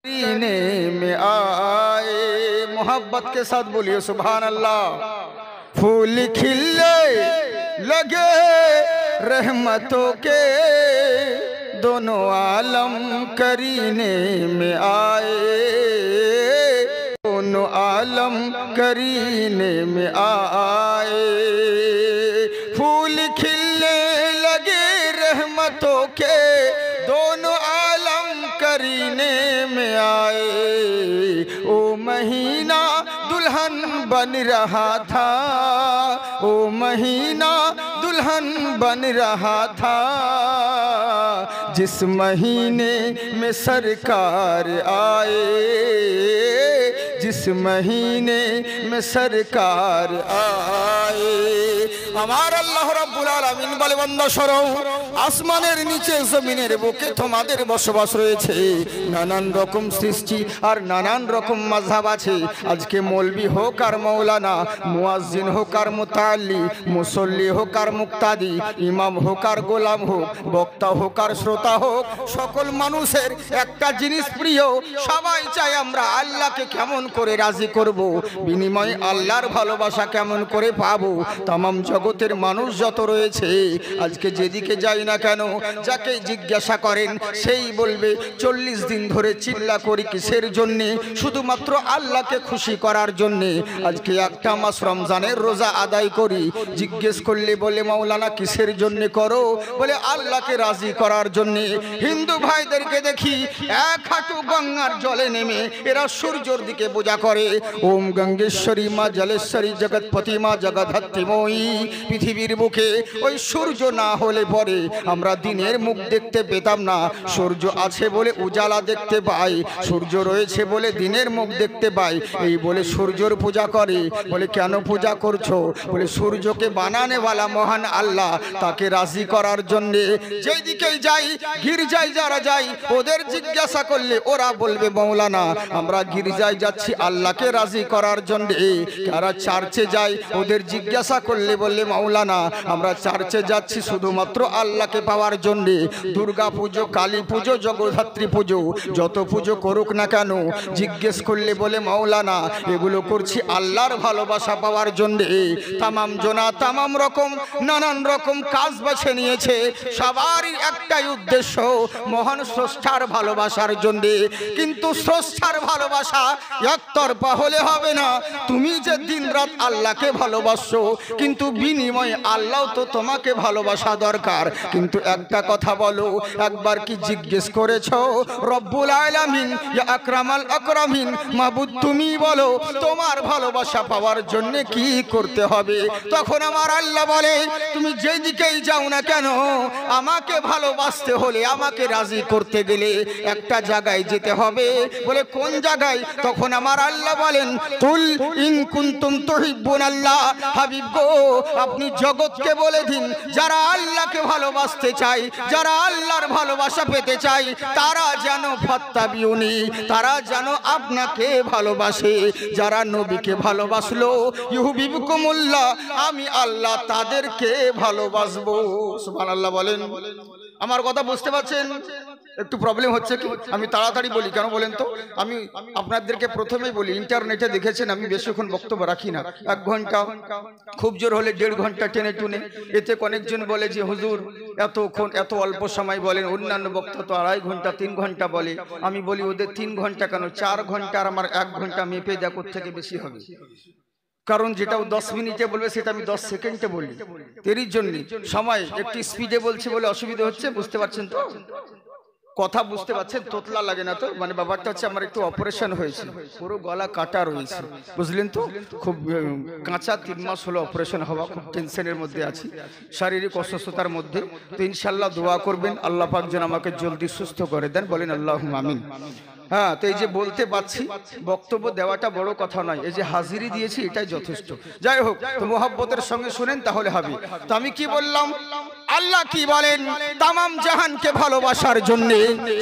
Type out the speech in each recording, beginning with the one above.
सीने में आए। मोहब्बत के साथ बोलिए सुभान अल्लाह। फूल खिलने लगे रहमतों के, दोनों आलम करीने में आए, दोनों आलम करीने में आए। फूल खिलने लगे रहमतों के, दोनों आलम करीने में आए। ओ महीना दुल्हन बन रहा था, ओ महीना दुल्हन बन रहा था, जिस महीने में सरकार आए, जिस महीने में सरकार आए। हमारा अल्लाह रब्बुल आलामीन বলে বান্দা শোনো, আসমানের নিচে জমিনের বুকে তোমাদের বসবাস রয়েছে। নানান রকম সৃষ্টি আর নানান রকম মাযহাব আছে। আজকে মৌলবি হোক আর মৌলানা, মুয়াজ্জিন হোক আর মুতাল্লি, মুসল্লি হোক আর মুক্তাদি, ইমাম হোক আর গোলাম হোক, বক্তা হোক আর শ্রোতা হোক, সকল মানুষের একটা জিনিস প্রিয়। সবাই চায় আমরা আল্লাহকে কেমন করে রাজি করব, বিনিময়ে আল্লাহর ভালোবাসা কেমন করে পাবো। तमाम জগতের মানুষ যত রয়েছে, আজকে যেদিকে যাই না কেন, যাকে জিজ্ঞাসা করেন সেই বলবে 40 দিন ধরে চিল্লা করি কিসের জন্য? শুধুমাত্র আল্লাহকে খুশি করার জন্য। আজকে একটা মাস রমজানের রোজা আদায় করি, জিজ্ঞেস করলে বলে মাওলানা কিসের জন্য করো? বলে আল্লাহকে রাজি করার জন্য। হিন্দু ভাইদেরকে দেখি এক হাঁটু গঙ্গার জলে নেমে এরা সূর্যের দিকে পূজা করে। ওম গঙ্গেশ্বরী মা জলেশ্বরী জগৎপতি মা জগদ্ধাত্রীময়ী। পৃথিবীর বুকে ওই সূর্য না হলে পরে আমরা দিনের মুখ দেখতে পেতাম না। সূর্য আছে বলে উজালা দেখতে পাই, সূর্য রয়েছে বলে দিনের মুখ দেখতে পাই। এই বলে সূর্যের পূজা করে। বলে কেন পূজা করছো? বলে সূর্যকে বানানেওয়ালা মহান আল্লাহ, তাকে রাজি করার জন্যে। যেই দিকেই যাই, গির্জায় যারা যাই, ওদের জিজ্ঞাসা করলে ওরা বলবে মৌলানা আমরা গির্জায় যাচ্ছি আল্লাহকে রাজি করার জন্যে। যারা চার্চে যায়, ওদের জিজ্ঞাসা করলে বললে মাওলানা আমরা চার্চে যাচ্ছি শুধুমাত্র আল্লাহকে পাওয়ার জন্যে। দুর্গা পুজো, কালী পুজো, জগদ্ধাত্রী পুজো, যত পুজো করুক না কেন, জিজ্ঞেস করলে বলে মাওলানা এগুলো করছি আল্লাহর ভালোবাসা পাওয়ার জন্যে। তামাম জনা তামাম রকম নানান রকম কাজ বেছে নিয়েছে, সবারই একটাই উদ্দেশ্য মহান স্রষ্টার ভালোবাসার জন্যে। কিন্তু স্রষ্টার ভালোবাসা একতরফা হলে হবে না। তুমি যে দিন রাত আল্লাহকে ভালোবাসো, কিন্তু বিনিময়ে আল্লাহ তো তোমাকে ভালোবাসা দরকার। কিন্তু একটা কথা বলো, একবার কি জিজ্ঞেস করেছো রব্বুল আলামিন ইয়া আকরামাল আকরামিন মাবুদ তুমি বলো তোমার ভালোবাসা পাওয়ার জন্য কি করতে হবে? তখন আমার আল্লাহ বলে তুমি যেদিকেই যাও না কেন, আমাকে ভালোবাসতে হলে, আমাকে রাজি করতে গেলে একটা জায়গায় যেতে হবে। বলে কোন জায়গায়? তখন আমার আল্লাহ বলেন কুল ইন কুনতুম তুহিব্বুনাল্লাহ, হাবিব গো আপনি জগৎকে বলে দিন যারা আল্লাহকে ভালোবাসতে চায়, যারা আল্লাহর ভালোবাসা পেতে চায়, তারা যেন ফাত্তাবিউনি, তারা যেন আপনাকে ভালোবাসে। যারা নবীকে ভালোবাসলো ইউহিব্বুকুমুল্লাহ, আমি আল্লাহ তাদেরকে ভালোবাসবো। সুবহানাল্লাহ বলেন। আমার কথা বুঝতে পারছেন? একটু প্রবলেম হচ্ছে কি? আমি তাড়াতাড়ি বলি কেন বলেন তো? আমি আপনাদেরকে প্রথমেই বলি, ইন্টারনেটে দেখেছেন আমি বেশিক্ষণ বক্তব্য রাখি না, 1 ঘন্টা, খুব জোর হলে 1.5 ঘন্টা টেনে টুনে। এতে অনেকজন বলে যে হুজুর এতক্ষণ এত অল্প সময় বলেন, অন্যান্য বক্তা তো 2.5 ঘন্টা 3 ঘন্টা বলে। আমি বলি ওদের 3 ঘন্টা কেন, 4 ঘন্টা আর আমার 1 ঘন্টা মেপে দেখো থেকে বেশি হবে। কারণ যেটা 10 মিনিটে বলবে সেটা আমি 10 সেকেন্ডে বলি। এরই জন্য সময় একটু স্পিডে বলছি বলে অসুবিধা হচ্ছে, বুঝতে পারছেন তো? কথা বুঝতে পারছেন? তোতলা লাগে না তো? মানে ব্যাপারটা হচ্ছে আমার একটু অপারেশন হয়েছে, পুরো গলা কাটা রয়েছে, বুঝলেন তো? খুব কাঁচা 3 মাস হলো অপারেশন হওয়া, খুব টেনশনের মধ্যে আছি, শারীরিক অসুস্থতার মধ্যে। তো ইনশাল্লাহ দোয়া করবেন আল্লাহ পাক যেন আমাকে জলদি সুস্থ করে দেন, বলেন আল্লাহুম্মা আমিন। হ্যাঁ, তো এই যে বলতে পারছি, বক্তব্য দেওয়াটা বড় কথা নয়, এই যে হাজিরি দিয়েছি এটাই যথেষ্ট। যাই হোক, তো মোহাব্বতের সঙ্গে শুনেন তাহলে হবে। তো আমি কি বললাম? আল্লাহ কি বলেন, তামাম জাহানকে ভালোবাসার জন্য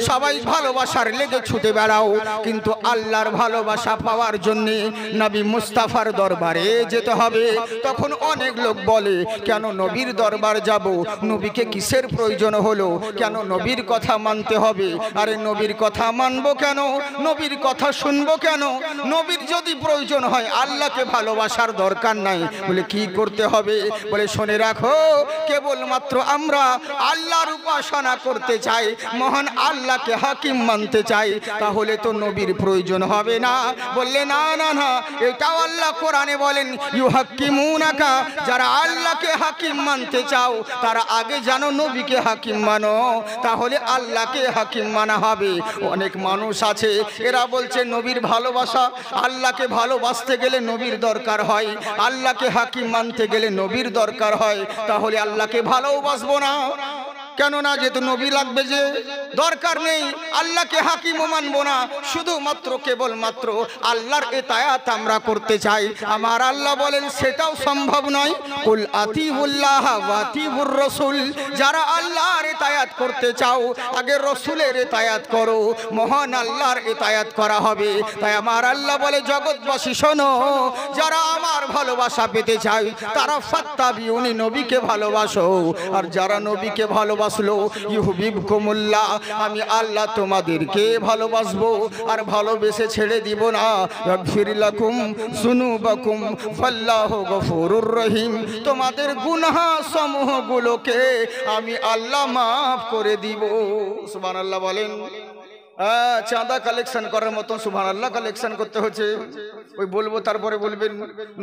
সবাই ভালোবাসার লেগে ছুটে বেড়াও, কিন্তু আল্লাহর ভালোবাসা পাওয়ার জন্য নবী মুস্তাফার দরবারে যেতে হবে। তখন অনেক লোক বলে, কেন নবীর দরবার যাব, নবীকে কিসের প্রয়োজন হলো, কেন নবীর কথা মানতে হবে? আরে নবীর কথা মানবো কেন, নবীর কথা শুনবো কেন? নবীর যদি প্রয়োজন হয়, আল্লাহকে ভালোবাসার দরকার নাই। বলে কি করতে হবে? বলে শুনে রাখো, কেবলমাত্র আমরা আল্লাহর উপাসনা করতে চাই, মহান আল্লাহকে হাকিম মানতে চাই, তাহলে তো নবীর প্রয়োজন হবে না। বললে না না না, এটাও আল্লাহ কোরআনে বলেন, ইউহাক্কিমুনাকা, যারা আল্লাহকে হাকিম মানতে চাও তারা আগে জানো নবীকে হাকিম মানো, তাহলে আল্লাহকে হাকিম মানা হবে। অনেক মানুষ আছে এরা বলছে নবীর ভালোবাসা, আল্লাহকে ভালোবাসতে গেলে নবীর দরকার হয়, আল্লাহকে হাকিম মানতে গেলে নবীর দরকার হয়, তাহলে আল্লাহকে ভালোবাসবো না। কেননা যেহেতু নবী লাগবে, যে দরকার নেই, আল্লাহকে হাকিমও মানবো না, শুধুমাত্র কেবলমাত্র আল্লাহর ইতায়াত আমরা করতে চাই। আমার আল্লাহ বলেন সেটাও সম্ভব নয়। কুল আতিউল্লাহ ওয়া আতিউর রাসূল, যারা আল্লাহর ইতায়াত করতে চাও আগে রাসূলের ইতায়াত করো, মহান আল্লাহর ইতায়াত করা হবে। তাই আমার আল্লাহ বলে, জগৎবাসী শোনো, যারা আমার ভালোবাসা পেতে চাই তারা ফাত্তাবিউনি, নবীকে ভালোবাসো, আর যারা নবীকে ভালোবাসলো ইউহিব্বুকুমুল্লাহ, আমি আল্লাহ তোমাদেরকে ভালোবাসবো আর ভালোবেসে ছেড়ে দিব না। ইয়াগফির লাকুম যুনুবাকুম ফাল্লাহু গফুরুর রহিম, তোমাদের গুনাহ সমূহগুলোকে আমি আল্লাহ মাফ করে দিব। সুবহানাল্লাহ বলেন। চাঁদা কালেকশন করার মতন সুবহানাল্লাহ কালেকশন করতে হচ্ছে। ওই বলবো তারপরে বলবেন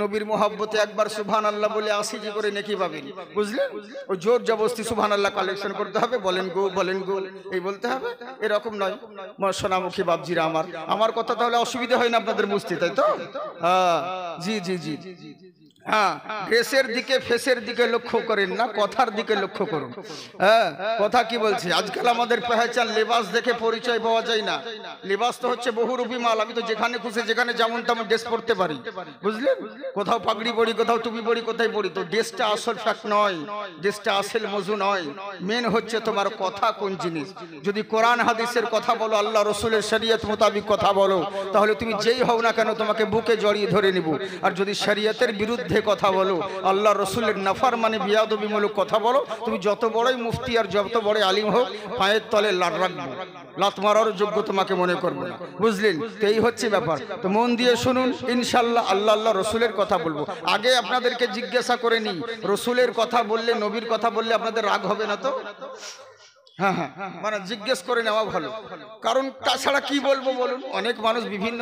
নবীর মোহাব্বতে একবার সুবহানাল্লাহ বলে 80 জি করে নেকি পাবেন, বুঝলেন? ওই জোর জবরদস্তি সুবহানাল্লাহ কালেকশন করতে হবে, বলেন গো বলেন গো এই বলতে হবে, এরকম নয়। সোনামুখী বাপজিরা, আমার কথা তাহলে অসুবিধা হয় না আপনাদের বুঝতে, তাই তো? হ্যাঁ, জি জি জি, হ্যাঁ, ড্রেসের দিকে ফেসের দিকে লক্ষ্য করেন না, কথার দিকে লক্ষ্য করুন। হ্যাঁ, কথা কি বলছি, আজকাল আমাদের পেহচান লেবাস দেখে পরিচয় পাওয়া যায় না। লেবাস তো হচ্ছে বহুরূপী মাল, আমি তো যেখানে খুশি যেখানে যেমন তেমন ড্রেস পরতে পারি, বুঝলেন? কোথাও পাগড়ি পরি, কোথাও টুপি পরি, কোথায় পরি, তো ড্রেসটা আসল ফ্যাক্ট নয়, ড্রেসটা আসল মজু নয়। মেন হচ্ছে তোমার কথা কোন জিনিস। যদি কোরআন হাদিসের কথা বলো, আল্লাহ রসুলের শরীয়ত মোতাবিক কথা বলো, তাহলে তুমি যেই হও না কেন তোমাকে বুকে জড়িয়ে ধরে নিব। আর যদি শরীয়তের বিরুদ্ধে কথা বলো, আল্লাহ রসুলের নাফরমানি বিয়াদবিমূলক কথা বলো, তুমি যত বড়ই মুফতি আর যত বড় আলিম হোক, পায়ের তলে লাত রাখবো, লাত মারার যোগ্য তোমাকে মনে করবো না, বুঝলেন? তো এই হচ্ছে ব্যাপার। তো মন দিয়ে শুনুন, ইনশাল্লাহ আল্লাহ রসুলের কথা বলবো। আগে আপনাদেরকে জিজ্ঞাসা করে নিই, রসুলের কথা বললে, নবীর কথা বললে আপনাদের রাগ হবে না তো? হ্যাঁ হ্যাঁ, মানে জিজ্ঞেস করে নেওয়া ভালো, কারণ তাছাড়া কি বলবো বলুন? অনেক মানুষ বিভিন্ন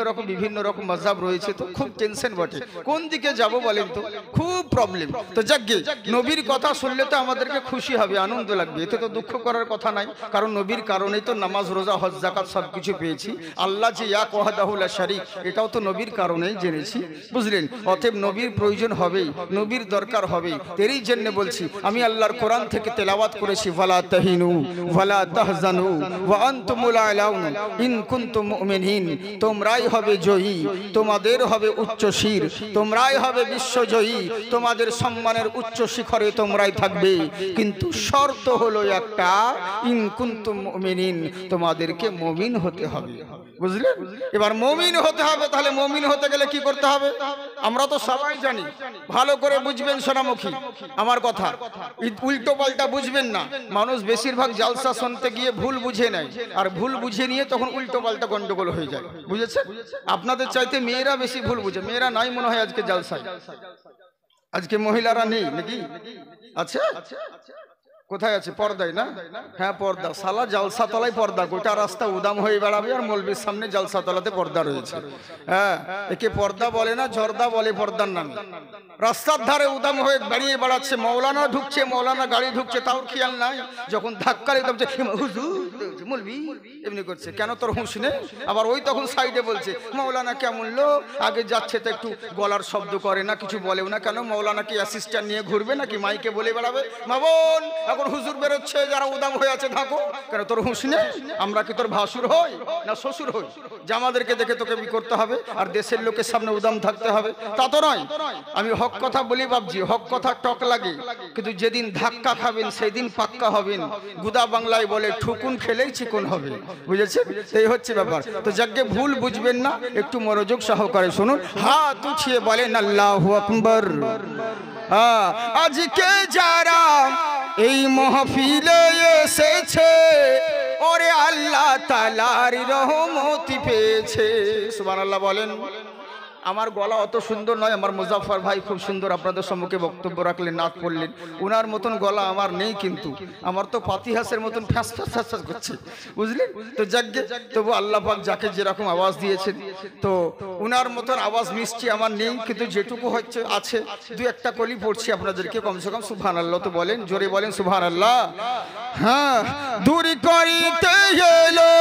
রকম মাযহাব রয়েছে, তো খুব টেনশন বটে, কোন দিকে যাব বলেন তো, খুব প্রবলেম। তো যাকগে, নবীর কথা শুনলে তো আমাদেরকে খুশি হবে, আনন্দ লাগবে, এতে তো দুঃখ করার কথা নাই, কারণ নবীর কারণেই তো নামাজ রোজা হজ যাকাত সব কিছু পেয়েছি। আল্লাহ যে ইয়া ওয়াহদাহু লা শারীক, এটাও তো নবীর কারণেই জেনেছি, বুঝলেন? অতএব নবীর প্রয়োজন হবেই, নবীর দরকার হবেই। এরই জন্য বলছি, আমি আল্লাহর কোরআন থেকে তেলাওয়াত করেছি, ওয়ালা তাহিনু ওয়ালা তাহজানু ওয়া আনতুমুল আলাউন ইন কুনতুম মুমিনিন, তোমরাই হবে জয়ী, তোমাদের হবে উচ্চ শির, তোমরাই হবে বিশ্বজয়ী, তোমাদের সম্মানের উচ্চ শিখরে তোমরাই থাকবে, কিন্তু শর্ত হলো একটা, ইন কুনতুম মুমিনিন, তোমাদেরকে মুমিন হতে হবে, বুঝলেন? এবার মুমিন হতে হবে, তাহলে মুমিন হতে গেলে কি করতে হবে আমরা তো সবাই জানি, ভালো করে বুঝবেন সোনামুখী আমার কথা, উল্টো পাল্টা বুঝবেন না। মানুষ বেশিরভাগ জালসা শুনতে গিয়ে ভুল বুঝে নেয়, আর ভুল বুঝে নিয়ে তখন উল্টো পাল্টা গন্ডগোল হয়ে যায়, বুঝেছেন? আপনাদের চাইতে মেয়েরা বেশি ভুল বুঝে, মেয়েরা নাই মনে হয় আজকে জালসায়, আজকে মহিলারা নেই নাকি? আচ্ছা, কোথায় আছে? পর্দায় না? হ্যাঁ পর্দা, সালা জালসা তলায় পর্দা, গোটা রাস্তা উদাম হয়ে বেড়াবে, আর মৌলবীর সামনে জালসা তলাতে পর্দা রয়েছে। হ্যাঁ, একে পর্দা বলে না, জর্দা বলে পর্দার নাম। রাস্তার ধারে উদাম হয়ে বেরিয়ে বেড়াচ্ছে, মৌলানা ঢুকছে, মৌলানা গাড়ি ঢুকছে, তাও খেয়াল নাই, যখন ধাক্কা দিতে হুজুর মৌলবি এমনি করছে, কেন তোর হুঁশ নেই? আবার ওই তখন সাইডে বলছে মৌলানা কেমন লোক, আগে যাচ্ছে তো একটু গলার শব্দ করে না, কিছু বলেও না, কেন মৌলানা কি অ্যাসিস্ট্যান্ট নিয়ে ঘুরবে নাকি মাইকে বলে বেড়াবে? মা বোন এখন হুজুর বেরোচ্ছে, যারা উদাম হয়ে আছে থাকো, কেন তোর হুঁশ নেই? আমরা কি তোর ভাসুর হই না শ্বশুর হই যে আমাদেরকে দেখে তোকে বি করতে হবে আর দেশের লোকের সামনে উদাম থাকতে হবে? তা তো নয়। আমি হক কথা বলি বাবজি, হক কথা টক লাগে, কিন্তু যেদিন ধাক্কা খাবেন সেদিন পাক্কা হবেন। গুদা বাংলায় বলে ঠুকুন খেলেই চিকন হবে, বুঝেছেন? এই হচ্ছে ব্যাপার। তো যাকে ভুল বুঝবেন না, একটু মনোযোগ সহকারে শুনুন। হাত উঠিয়ে বলেন আল্লাহু আকবার। আজকে যারা এই মাহফিলে এসেছে ওরে আল্লাহ তাআলার রহমত পেয়েছে, সুবহানাল্লাহ বলেন। আমার গলা অত সুন্দর নয়, আমার মুজাফফর ভাই খুব সুন্দর আপনাদের সম্মুখে বক্তব্য রাখলেন, নাচ পড়লেন, উনার মতন গলা আমার নেই, কিন্তু আমার তো পাতিহাসের মতন ফ্যাস ফ্যাস ফ্যাস ফ্যাস করছে, বুঝলেন? তো যাকে তবু আল্লাহ পাক যাকে যেরকম আওয়াজ দিয়েছেন, তো উনার মতন আওয়াজ মিষ্টি আমার নেই, কিন্তু যেটুকু হচ্ছে আছে দু একটা কলি পড়ছি আপনাদেরকে, কমসে কম সুবহানাল্লাহ তো বলেন, জোরে বলেন সুবহানাল্লাহ। হ্যাঁ, দূর করিতে এলো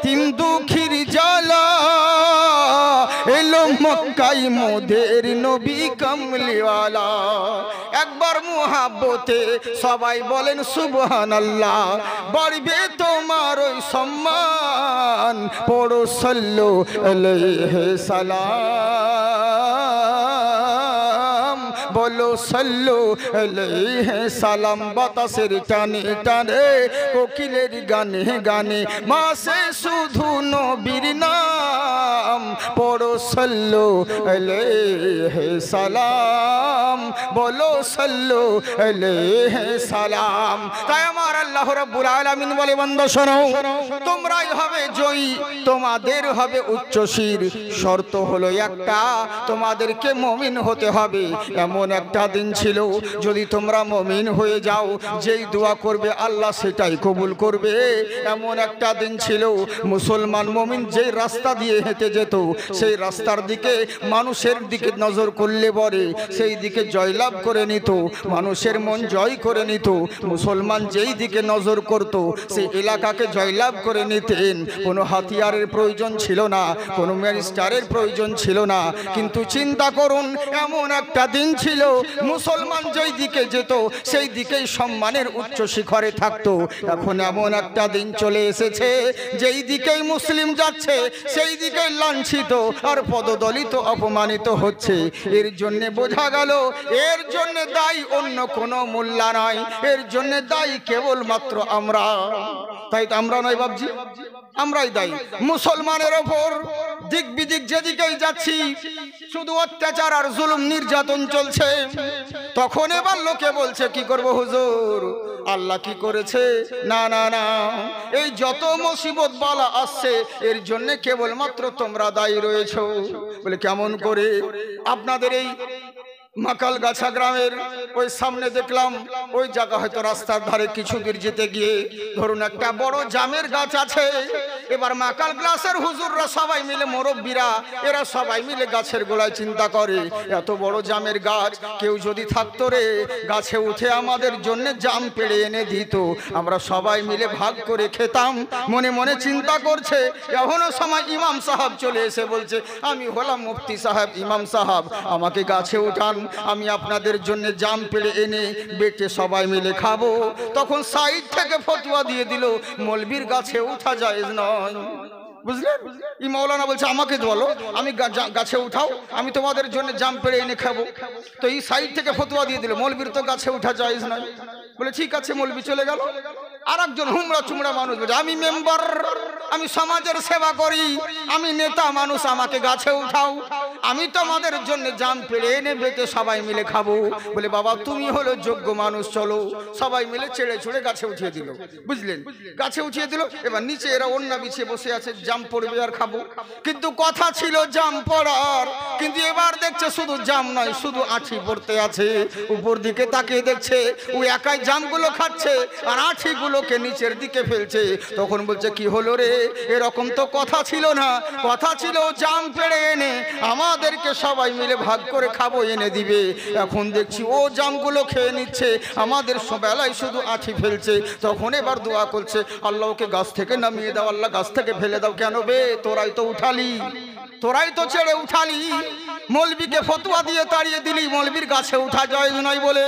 তিন দুঃখীর জ্বালা, এলো মক্কায় মোদের নবী কামলিওয়ালা। একবার মুহাব্বতে সবাই বলেন সুবহানাল্লাহ, বাড়বে তোমার ওই সম্মান, পড়ো সাল্লু আলাইহি সালাম, বলো সাল্লু আলাইহি সালাম। বাতাসের টানে টানে কোকিলের গানে গানে মাসে শুধু নবীর নাম, পড়ো সাল্লু আলাইহি সালাম, বলো সাল্লু আলাইহি সালাম। তাই আমার আল্লাহ রাব্বুল আলামিন বলে বান্দা শোনো, তোমরাই হবে জয়ী, তোমাদের হবে উচ্চশির, শর্ত হলো একটা, তোমাদেরকে মুমিন হতে হবে। এমন একটা দিন ছিল যদি তোমরা মুমিন হয়ে যাও, যেই দোয়া করবে আল্লাহ সেটাই কবুল করবে। এমন একটা দিন ছিল মুসলমান মুমিন যেই রাস্তা দিয়ে হেঁটে যেত, সেই রাস্তার দিকে মানুষের দিকে নজর করলে পরে সেই দিকে জয়লাভ করে নিত, মানুষের মন জয় করে নিত। মুসলমান যেই দিকে নজর করত সেই এলাকাকে জয়লাভ করে নিতেন। কোনো হাতিয়ারের প্রয়োজন ছিল না, কোনো ম্যাজিস্ট্রেটের প্রয়োজন ছিল না। কিন্তু চিন্তা করুন, এমন একটা দিন ছিল মুসলমান যেই দিকে যেত সেই দিকেই সম্মানের উচ্চ শিখরে থাকতো। এখন এমন একটা দিন চলে এসেছে যেই দিকেই মুসলিম যাচ্ছে সেই দিকেই লাঞ্ছিত আর পদদলিত অপমানিত হচ্ছে। এর জন্য বোঝা গেল এর জন্য দায়ী অন্য কোনো মোল্লা নয়, এর জন্য দায়ী কেবলমাত্র আমরা। তাই তো আমরা নয় বাবজি, আমরাই দায়ী। মুসলমানের ওপর দিক বিদিক যেদিকেই যাচ্ছি শুধু অত্যাচার আর জুলুম নির্যাতন চলছে। তখন এবার লোকে বলছে কি করব হুজুর, আল্লাহ কি করেছে? না না না, এই যত মুসিবত বালা আসছে এর জন্য কেবলমাত্র তোমরা দায়ী রয়েছো। বলে কেমন করে? আপনাদের এই মাকালগাছা গ্রামের ওই সামনে দেখলাম ওই জায়গা হয়তো রাস্তার ধারে কিছু দূর যেতে গিয়ে ধরুন একটা বড় জামের গাছ আছে। এবার মাকাল গ্লাসের হুজুররা সবাই মিলে, মুরব্বীরা এরা সবাই মিলে গাছের গোড়ায় চিন্তা করে এত বড় জামের গাছ, কেউ যদি থাকতো রে গাছে উঠে আমাদের জন্য জাম পেড়ে এনে দিত, আমরা সবাই মিলে ভাগ করে খেতাম। মনে মনে চিন্তা করছে। এখনো সময় ইমাম সাহেব চলে এসে বলছে আমি হলাম মুফতি সাহেব, ইমাম সাহেব আমাকে গাছে উঠান, আমি আপনাদের জন্য জাম পেড়ে এনে বেটে সবাই মিলে খাবো। তখন সাইড থেকে ফতোয়া দিয়ে দিল মৌলবীর গাছে উঠা জায়েজ নয়। বুঝলেন? এই মৌলানা বলছে আমাকে বলো, আমি গাছে উঠাও, আমি তোমাদের জন্য জাম পেড়ে এনে খাবো। তো এই সাইড থেকে ফতোয়া দিয়ে দিল মৌলবীর তো গাছে উঠা জায়েজ নয়। বলে ঠিক আছে, মৌলবী চলে গেল। আর একজন হুমড়া চুমড়া মানুষ বলছে আমি মেম্বার, আমি সমাজের সেবা করি, আমি নেতা মানুষ, আমাকে গাছে উঠাও, আমি তোমাদের জন্য জাম পেড়ে এনে বেটে সবাই মিলে খাবো। বলে বাবা তুমি হলো যোগ্য মানুষ, চলো। সবাই মিলে ছেড়ে ছুড়ে গাছে উঠিয়ে দিল। বুঝলেন? গাছে উঠিয়ে দিল। এবার নিচে এরা ওন্না বিছিয়ে বসে আছে, জাম পড়বে আর খাবো। কিন্তু কথা ছিল জাম পড়ার, কিন্তু এবার দেখছে শুধু জাম নয়, শুধু আঁঠি পড়তে আছে। উপর দিকে তাকিয়ে দেখছে ওই একাই জামগুলো খাচ্ছে আর আঁঠিগুলোকে নিচের দিকে ফেলছে। তখন বলছে কি হলো রে? এরকম তো কথা ছিল না। কথা ছিল জাম পেড়ে এনে আমাদেরকে সবাই মিলে ভাগ করে খাবো, এনে দিবে। এখন দেখছি ও জামগুলো খেয়ে নিচ্ছে, আমাদের বেলায় শুধু আঁঠি ফেলছে। তখন এবার দোয়া করছে, আল্লাহ ওকে গাছ থেকে নামিয়ে দাও, আল্লাহ গাছ থেকে ফেলে দাও। কেন বে, তোরাই তো উঠালি, তোরাই তো ছেড়ে উঠালি। মৌলবীকে ফতোয়া দিয়ে তাড়িয়ে দিলি, মৌলবীর গাছে উঠা যায় নয় বলে।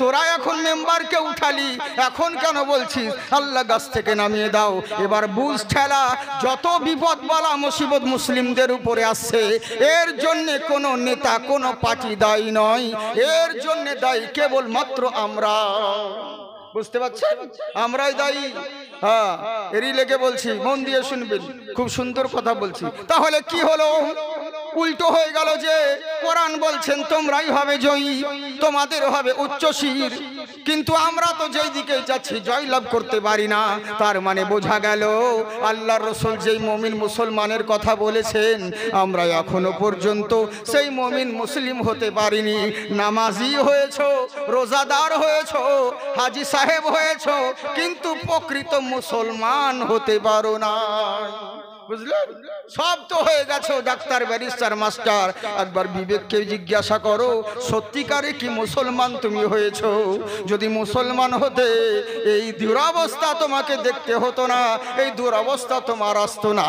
তোরা এখন মেম্বারকে উঠালি, এখন কেন বলছিস আল্লাহ গাছ থেকে নামিয়ে দাও? এবার বুঝ ঠেলা, যত বিপদ বালা মুসিবত মুসলিমদের উপরে আসছে, এর জন্য কোনো নেতা কোনো পার্টি দায়ী নয়, এর জন্য দায়ী কেবলমাত্র আমরা। বুঝতে পারছেন? আমরাই দায়ী। হ্যাঁ, এরই লেগে বলছি, মন দিয়ে শুনবেন, খুব সুন্দর কথা বলছি। তাহলে কি হলো? উল্টো হয়ে গেল যে কোরআন বলছেন তোমরাই হবে জয়ী, তোমাদের হবে উচ্চশির। কিন্তু আমরা তো যেই দিকে যাচ্ছি জয়লাভ করতে পারি না। তার মানে বোঝা গেল আল্লাহর রাসূল যেই মুমিন মুসলমানের কথা বলেছেন, আমরা এখনো পর্যন্ত সেই মুমিন মুসলিম হতে পারিনি। নামাজি হয়েছো, রোজাদার হয়েছো, হাজি সাহেব হয়েছো, কিন্তু প্রকৃত মুসলমান হতে পারো না। বুঝলেন? সব তো হয়ে গেছো ডাক্তার, ব্যারিস্টার, মাস্টার। একবার বিবেককে জিজ্ঞাসা করো, সত্যিকারে কি মুসলমান তুমি হয়েছো? যদি মুসলমান হতে এই দুরবস্থা তোমাকে দেখতে হতো না, এই দুরবস্থা তোমার আসতো না।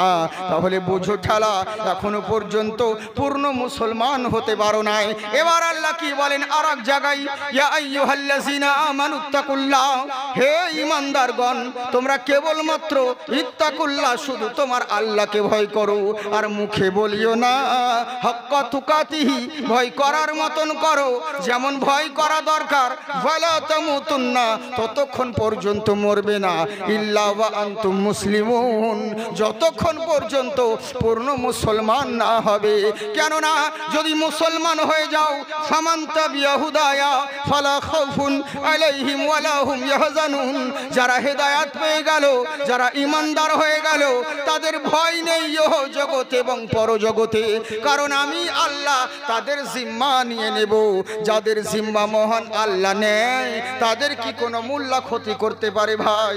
তাহলে বুঝো ঠেলা, এখনো পর্যন্ত পূর্ণ মুসলমান হতে পারো নাই। এবার আল্লাহ কি বলেন আর এক জায়গায়, ইয়া আইয়ুহাল্লাযিনা আমানুত্তাকুল্লাহ, হে ঈমানদারগণ, তোমরা কেবলমাত্র ইত্তাকুল্লাহ, শুধু তোমার আল্লাহকে ভয় করো। আর মুখে বলিও না হাক্কা তুকাতিহি, ভয় করার মতন করো, যেমন ভয় করা দরকার। ওয়ালা তামুতুন্না, ততক্ষণ পর্যন্ত মরবে না, ইল্লা ওয়া আনতুম মুসলিমুন, যতক্ষণ পর্যন্ত পূর্ণ মুসলমান না হবে। কেননা যদি মুসলমান হয়ে যাও, ফামান তাবিয়া হুদায়া ফালা খাউফুন আলাইহিম ওয়ালা হুম ইয়াহজানুন, যারা হেদায়েত পেয়ে গেল, যারা ঈমানদার হয়ে গেল, তাদের ভয় নেই ইহ জগতে এবং পরজগতে। কারণ আমি আল্লাহ তাদের জিম্মা নিয়ে নেব। যাদের জিম্মা মহান আল্লাহ নেয়, তাদের কি কোনো মূল্য ক্ষতি করতে পারে? ভাই,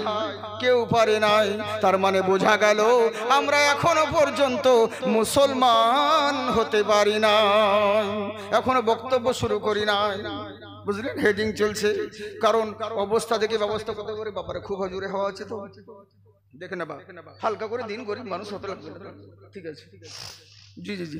কেউ পারে নাই। তার মানে বোঝা গেল আমরা এখনো পর্যন্ত মুসলমান হতে পারি না, এখনো বক্তব্য শুরু করি নাই। বুঝলেন? হেডিং চলছে। কারণ অবস্থা দেখে ব্যবস্থা করতে পারে। বাবারে খুব হজুরে হওয়া আছে, তো দেখে না, হালকা করে দিন, গরিব মানুষ হতে লাগবে। ঠিক আছে, জি জি জি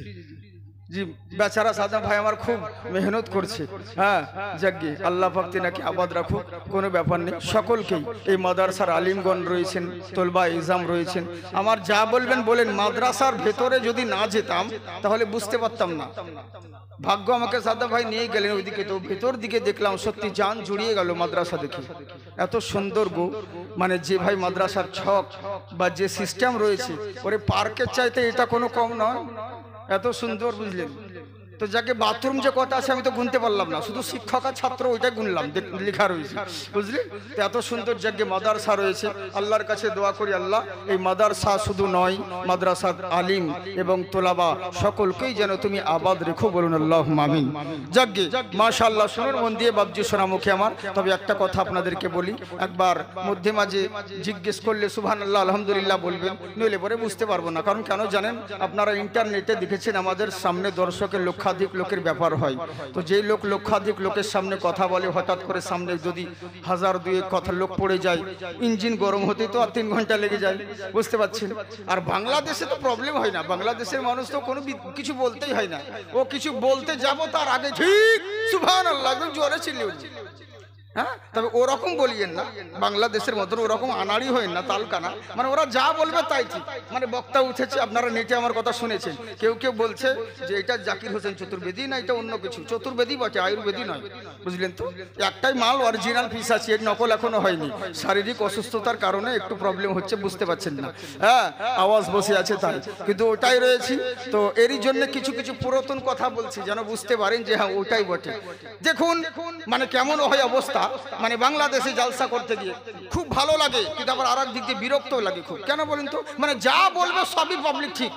জি। বেচারা সাদা ভাই আমার খুব মেহনত করছে। হ্যাঁ, যাকগে আল্লাহ পাক তিনাকে আবাদ রাখুক, কোনো ব্যাপার নেই। সকলকেই, এই মাদ্রাসার আলিমগণ রয়েছেন, তলবা ইজাম রয়েছেন, আমার যা বলবেন বলেন। মাদ্রাসার ভেতরে যদি না যেতাম তাহলে বুঝতে পারতাম না। ভাগ্য আমাকে সাদা ভাই নিয়ে গেলেন ওইদিকে, তো ভেতর দিকে দেখলাম সত্যি জান জুড়িয়ে গেল মাদ্রাসা দেখে। এত সুন্দর গো, মানে যে ভাই মাদ্রাসার ছক বা যে সিস্টেম রয়েছে, ওরে পার্কের চাইতে এটা কোনো কম নয়, এত সুন্দর। বুঝলেন? তো যাকে বাথরুম যে কথা আছে আমি তো গুনতে পারলাম না, শুধু শিক্ষক আর ছাত্র ওইটা গুনলাম, লেখা রয়েছে। বুঝলেন? তো এত সুন্দর জায়গায় মাদ্রাসা রয়েছে। আল্লাহর কাছে দোয়া করি, আল্লাহ এই মাদ্রাসা শুধু নয়, মাদ্রাসার আলিম এবং তোলাবা সকলকেই যেন তুমি আবাদ রেখো, বলুন আল্লাহুম্মা আমিন। যাকগে মাশাআল্লাহ, শুনুন মন দিয়ে বাবজি শোনা মুখে আমার। তবে একটা কথা আপনাদেরকে বলি, একবার মধ্যে মাঝে জিজ্ঞেস করলে সুবহানাল্লাহ আলহামদুলিল্লাহ বলবেন, নইলে পরে বুঝতে পারবো না। কারণ কেন জানেন? আপনারা ইন্টারনেটে দেখেছেন আমাদের সামনে দর্শকের লক্ষাধিক লোকের ব্যাপার হয়। তো যেই লোক লক্ষাধিক লোকের সামনে কথা বলে, হঠাৎ করে সামনে যদি 1000-2 কথা লোক পড়ে যায়, ইঞ্জিন গরম হতে তো আর 3 ঘন্টা লেগে যায়। বুঝতে পারছেন? আর বাংলাদেশে তো প্রবলেম হয় না, বাংলাদেশের মানুষ তো কোনো কিছু বলতেই হয় না। ও কিছু বলতে যাব তার আগে ঠিক সুবহানাল্লাহ জোরে চিল্লিয়ে উঠছে। হ্যাঁ, তবে ওরকম বলিয়েন না, বাংলাদেশের মতন ওরকম আনাড়ি হয় না, তালকানা। মানে ওরা যা বলবে তাই ঠিক। মানে বক্তা উঠেছে, আপনারা নেটে আমার কথা শুনেছেন, কেউ কেউ বলছে যে এটা জাকির হোসেন চতুর্বেদী না, এটা অন্য কিছু। চতুর্বেদী বটে, আয়ুর্বেদী নয়। বুঝলেন? তো একটাই মাল অরিজিনাল পিস আছে, এর নকল এখনো হয়নি। শারীরিক অসুস্থতার কারণে একটু প্রবলেম হচ্ছে, বুঝতে পারছেন না। হ্যাঁ, আওয়াজ বসে আছে তাই, কিন্তু ওটাই রয়েছি। তো এরই জন্য কিছু কিছু পুরাতন কথা বলছি, যেন বুঝতে পারেন যে হ্যাঁ ওটাই বটে। দেখুন মানে কেমন হয় অবস্থা। মানে বাংলাদেশে জালসা করতে গিয়ে খুব ভালো লাগে, কিন্তু আবার আরেক দিক দিয়ে বিরক্ত লাগে খুব। কেন বলেন তো? মানে যা বলবে সবই পাবলিক ঠিক।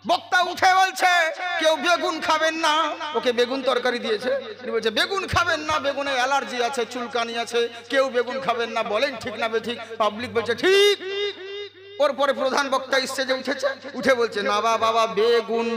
বক্তা উঠে বলছে কেউ বেগুন খাবেন না, ওকে বেগুন তরকারি দিয়েছে, বলছে বেগুন খাবেন না, বেগুনে অ্যালার্জি আছে, চুলকানি আছে, কেউ বেগুন খাবেন না। বলেন ঠিক না বেঠিক? পাবলিক বলছে ঠিক। ওর পরে প্রধান বক্তা স্টেজে উঠেছে, উঠে বলছে না বাবা, বেগুন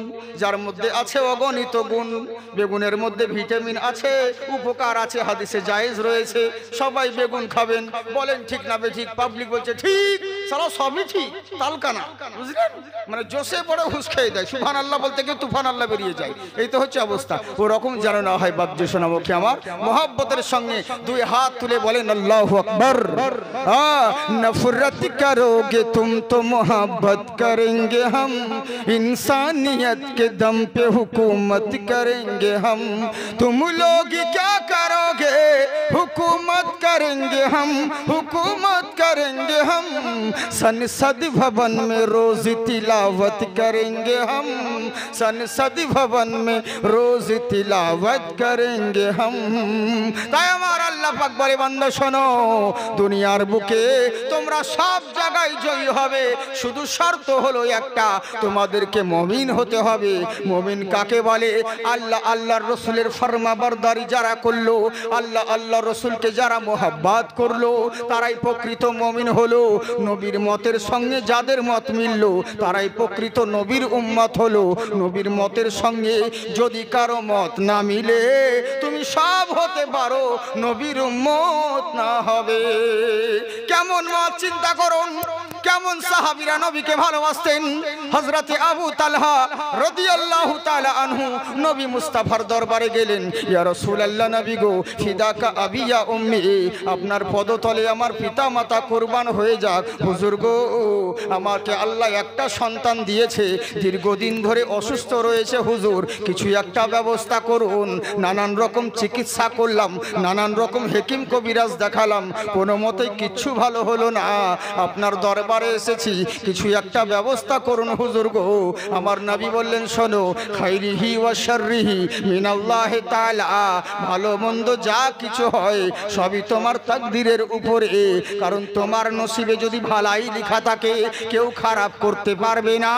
যার মধ্যে আছে অগণিত গুণ, বেগুনের মধ্যে ভিটামিন আছে, উপকার আছে, হাদিসে জায়েজ রয়েছে, সবাই বেগুন খাবেন। বলেন ঠিক না বেঠিক? পাবলিক বলছে ঠিক, সারা সবই ঠিক, তালকানা, বুঝলেন? মানে জোশে পড়ে হুঁশ খেয়ে দেয়, সুবহান আল্লাহ বলতে গিয়ে তুফান আল্লাহ বেরিয়ে যায়। এই তো হচ্ছে অবস্থা। ওরকম যেন না হয় বাপ যে শোনামুখী আমার মোহাব্বতের সঙ্গে দুই হাত তুলে বলেন আল্লাহু আকবার। নফরত করোগে तुम तो मोहब्बत करेंगे हम, इंसानियत के दम पे हुकूमत करेंगे हम। तुम लोग क्या करोगे? हुकूमत करेंगे हम, हुकूमत करेंगे हम। संसद भवन में रोज तिलावत करेंगे हम, संसद भवन में रोज तिलावत करेंगे हम। তাই আমার আল্লাহ পাক বলে বান্দা শোনো, দুনিয়ার বুকে তোমরা সব জায়গায় জয়ী হবে, শুধু শর্ত হলো একটা, তোমাদেরকে মুমিন হতে হবে। মুমিন কাকে বলে? আল্লাহর রসুলের ফরমাবরদারি যারা করলো, আল্লাহ রসুলকে যারা মোহাব্বত করলো, তারাই প্রকৃত মুমিন হলো। নবীর মতের সঙ্গে যাদের মত মিললো, তারাই প্রকৃত নবীর উম্মত হলো। নবীর মতের সঙ্গে যদি কারো মত না মিলে, তুমি সব হতে পারো, নবীর উম্মত না হবে। কেমন মত চিন্তা করুন, কেমন সাহাবীরা নবীকে ভালোবাসতেন। হযরতে আবু তালহা রাদিয়াল্লাহু তাআলা আনহু নবী মুস্তাফার দরবারে গেলেন, ইয়া রাসূলুল্লাহ, নবী গো, ফিদাকা আবি ইয়া উম্মি, আপনার পদতলে আমার পিতা মাতা কুরবান হয়ে যাক। হুজুর গো, আমাকে আল্লাহ একটা সন্তান দিয়েছে, দীর্ঘদিন ধরে অসুস্থ রয়েছে, হুজুর কিছু একটা ব্যবস্থা করুন। নানান রকম চিকিৎসা করলাম, নানান রকম হেকিম কবিরাজ দেখালাম, কোনো মতেই কিচ্ছু ভালো হলো না। আপনার দরবারে এসেছি, কিছু একটা ব্যবস্থা করুন হুজুর গো। আমার নবী বললেন, শোনো, খাইরিহি ওয়া শাররিহি মিনাল্লাহি তাআলা, ভালো মন্দ যা কিছু হয় সবই তোমার তাকদীরের উপরে। কারণ তোমার নসিবে যদি ভালাই লেখা থাকে, কেউ খারাপ করতে পারবে না।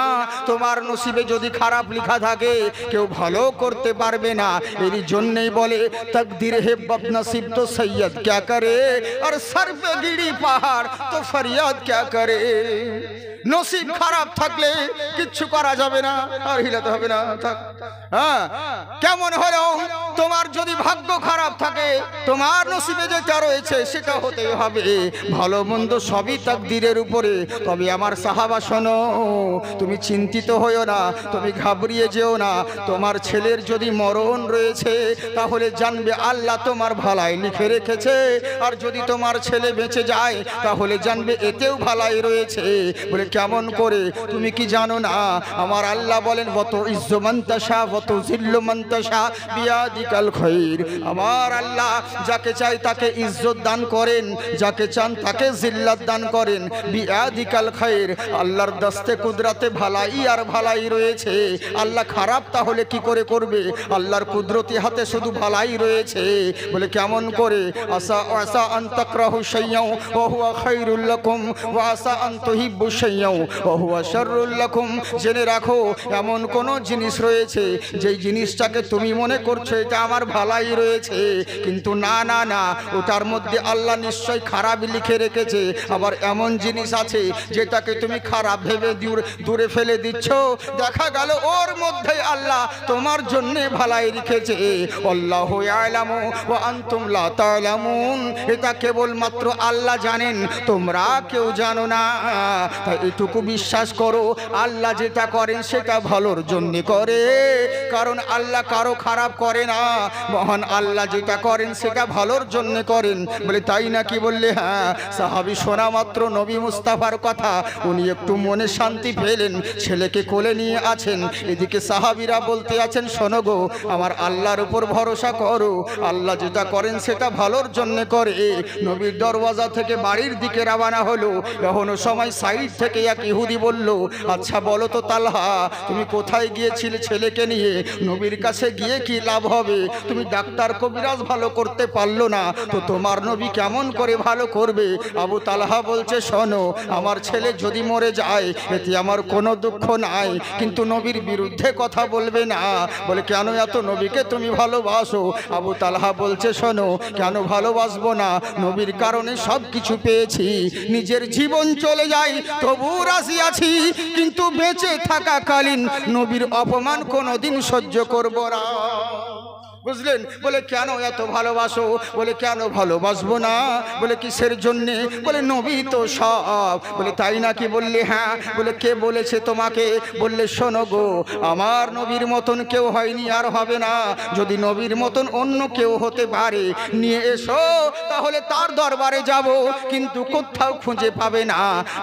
তোমার নসিবে যদি খারাপ লেখা থাকে, কেউ ভালো করতে পারবে না। এর জন্যই বলে, তকদীর হে বদনসিব তো সৈয়দ क्या करे, और सर पे गिरी पहाड़ तो फरियाद क्या करे। নসিব খারাপ থাকলে কিচ্ছু করা যাবে না, আর হিলাতে হবে না। হ্যাঁ, কেমন হলো, তোমার যদি ভাগ্য খারাপ থাকে, তোমার নসিবে যেটা রয়েছে সেটা হতেই হবে। ভালো মন্দ সবই তাকদীরের উপরে। তবে আমার সাহাবা শোনো, তুমি চিন্তিত হইও না, তুমি ঘাবড়িয়ে যেও না। তোমার ছেলের যদি মরণ রয়েছে, তাহলে জানবে আল্লাহ তোমার ভালাই লিখে রেখেছে। আর যদি তোমার ছেলে বেঁচে যায়, তাহলে জানবে এতেও ভালাই রয়েছে। বলে কেমন করে? তুমি কি জানো না আমার আল্লাহ বলেন, ওয়াত ইজ্জু মান তাশা ওয়াত জিল্লু মান তাশা বিয়াদিকাল খায়র। আমার আল্লাহ যাকে চাই তাকে ইজ্জত দান করেন, যাকে চান তাকে জিল্লাত দান করেন। বিয়াদিকাল খায়র, আল্লাহর দস্তে কুদরতে ভালাই আর ভালাই রয়েছে। আল্লাহ খারাপ তাহলে কি করে করবে? আল্লাহর কুদরতি হাতে শুধু ভালাই রয়েছে। বলে কেমন করে? আসা আন তাকরাহু শাইয়্যান ওয়া হুয়া খায়রুল লাকুম ওয়া আসা আন তুহিব্বু শাইয়্যান ওয়া হুয়া শাররুল লাকুম। জেনে রাখো, এমন কোন জিনিস রয়েছে যেই জিনিসটাকে তুমি মনে করছো এটা আমার ভালাই রয়েছে, কিন্তু না না না, ওটার মধ্যে আল্লাহ নিশ্চয় খারাপ লিখে রেখেছে। আবার এমন জিনিস আছে যেটাকে তুমি খারাপ ভেবে দূরে ফেলে দিচ্ছ, দেখা গেল ওর মধ্যে আল্লাহ তোমার জন্য ভালাই রেখেছে। আল্লাহু ইয়ালামু ওয়া আনতুম লা তা'লামুন। এটা কেবলমাত্র আল্লাহ জানেন, তোমরা কেউ জানো না। তাই এটুকু বিশ্বাস করো, আল্লাহ যেটা করেন সেটা ভালোর জন্য করে, কারণ আল্লাহ কারো খারাপ করে না। মহান আল্লাহ যেটা করেন সেটা ভালোর জন্য করেন। বলে তাই নাকি? বললে হ্যাঁ। সাহাবী শোনা মাত্র নবী মুস্তাফার কথা উনি একটু মনে শান্তি পেলেন, ছেলেকে কোলে নিয়ে আছেন। এদিকে সাহাবীরা বলতে আছেন, শোনো গো, আমার আল্লাহর উপর ভরসা করো, আল্লাহ যেটা করেন সেটা ভালোর জন্য করে। নবীর দরওয়াজা থেকে বাড়ির দিকে রওনা হলো। এখনো সময় সাইড থেকে এক ইহুদি বলল, আচ্ছা বলো তো তালহা, তুমি কোথায় গিয়েছিলে ছেলেকে নিয়ে? নবীর কাছে গিয়ে কি লাভ হবে? তুমি ডাক্তার কবিরাজ ভালো করতে পারলো না, তো তোমার নবী কেমন করে ভালো করবে? আবু তালহা বলছে, শোনো, আমার ছেলে যদি মরে যায় এতে আমার কোনো দুঃখ নাই, কিন্তু নবীর বিরুদ্ধে কথা বলবে না। বলে কেন? এত নবীকে তুমি ভালোবাসো। আবু তালহা বলছে, শোনো, কেন ভালোবাসবো না? নবীর কারণে সব কিছু পেয়েছি, নিজের জীবন চলে যায় তবু রাজি আছি, কিন্তু বেঁচে থাকাকালীন নবীর অপমান কোনোদিন সহ্য করবো না। বুঝলেন? বলে কেন এত ভালোবাসো? বলে কেন ভালোবাসবো না? বলে কিসের জন্যে? বলে নবী তো সব। বলে তাই নাকি? বললে হ্যাঁ। বলে কে বলেছে তোমাকে? বললে শোনো গো, আমার নবীর মতন কেউ হয়নি, আর হবে না। যদি নবীর মতন অন্য কেউ হতে পারে নিয়ে এসো, তাহলে তার দরবারে যাব, কিন্তু কোথাও খুঁজে পাবে না।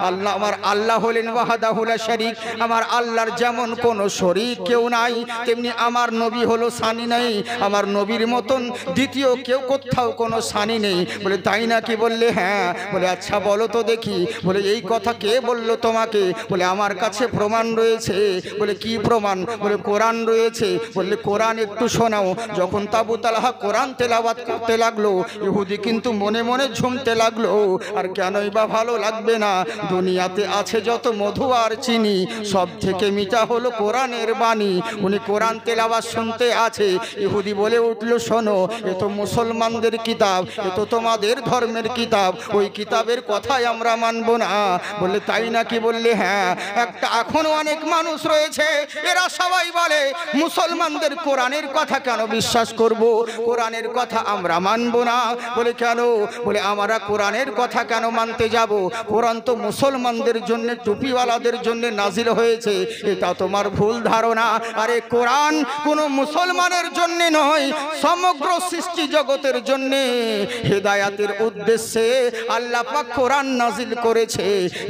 আল্লাহ, আমার আল্লাহ হলেন ওয়াহদাহু লা শারীক। আমার আল্লাহর যেমন কোনো শরীক কেউ নাই, তেমনি আমার নবী হলো সানি নাই। আমার নবীর মতন দ্বিতীয় কেউ কোথাও কোনো সানি নেই। বলে তাই নাকি? বললে হ্যাঁ। বলে আচ্ছা বলো তো দেখি। বলে এই কথা কে বলল তোমাকে? বলে আমার কাছে প্রমাণ রয়েছে। বলে কি প্রমাণ? বলে কোরআন রয়েছে। বললে কোরআন একটু শোনাও। যখন আবু তালহা কোরআন তেলাওয়াত করতে লাগলো, ইহুদি কিন্তু মনে মনে ঝুমতে লাগলো। আর কেনই বা ভালো লাগবে না? দুনিয়াতে আছে যত মধু আর চিনি, সব থেকে মিঠা হলো কোরআনের বাণী। উনি কোরআন তেলাওয়াত শুনতে আছে। ইহুদি বলে উঠল, শোনো, এ তো মুসলমানদের কিতাব, এ তো তোমাদের ধর্মের কিতাব, ওই কিতাবের কথাই আমরা মানব না। বললে তাই নাকি? বললে হ্যাঁ। একটা এখনো অনেক মানুষ রয়েছে, এরা সবাই বলে মুসলমানদের কোরআনের কথা কেন বিশ্বাস করব, কোরআনের কথা আমরা মানব না। বলে কেন? বলে আমরা কোরআনের কথা কেন মানতে যাব? কোরআন তো মুসলমানদের জন্য, টুপিওয়ালাদের জন্য নাজিল হয়েছে। এটা তোমার ভুল ধারণা। আরে কোরআন কোনো মুসলমানের জন্য নয়, সমগ্র সৃষ্টি জগতের জন্য হেদায়াতের উদ্দেশ্যে আল্লাহ পাক কোরআন নাজিল করেছে,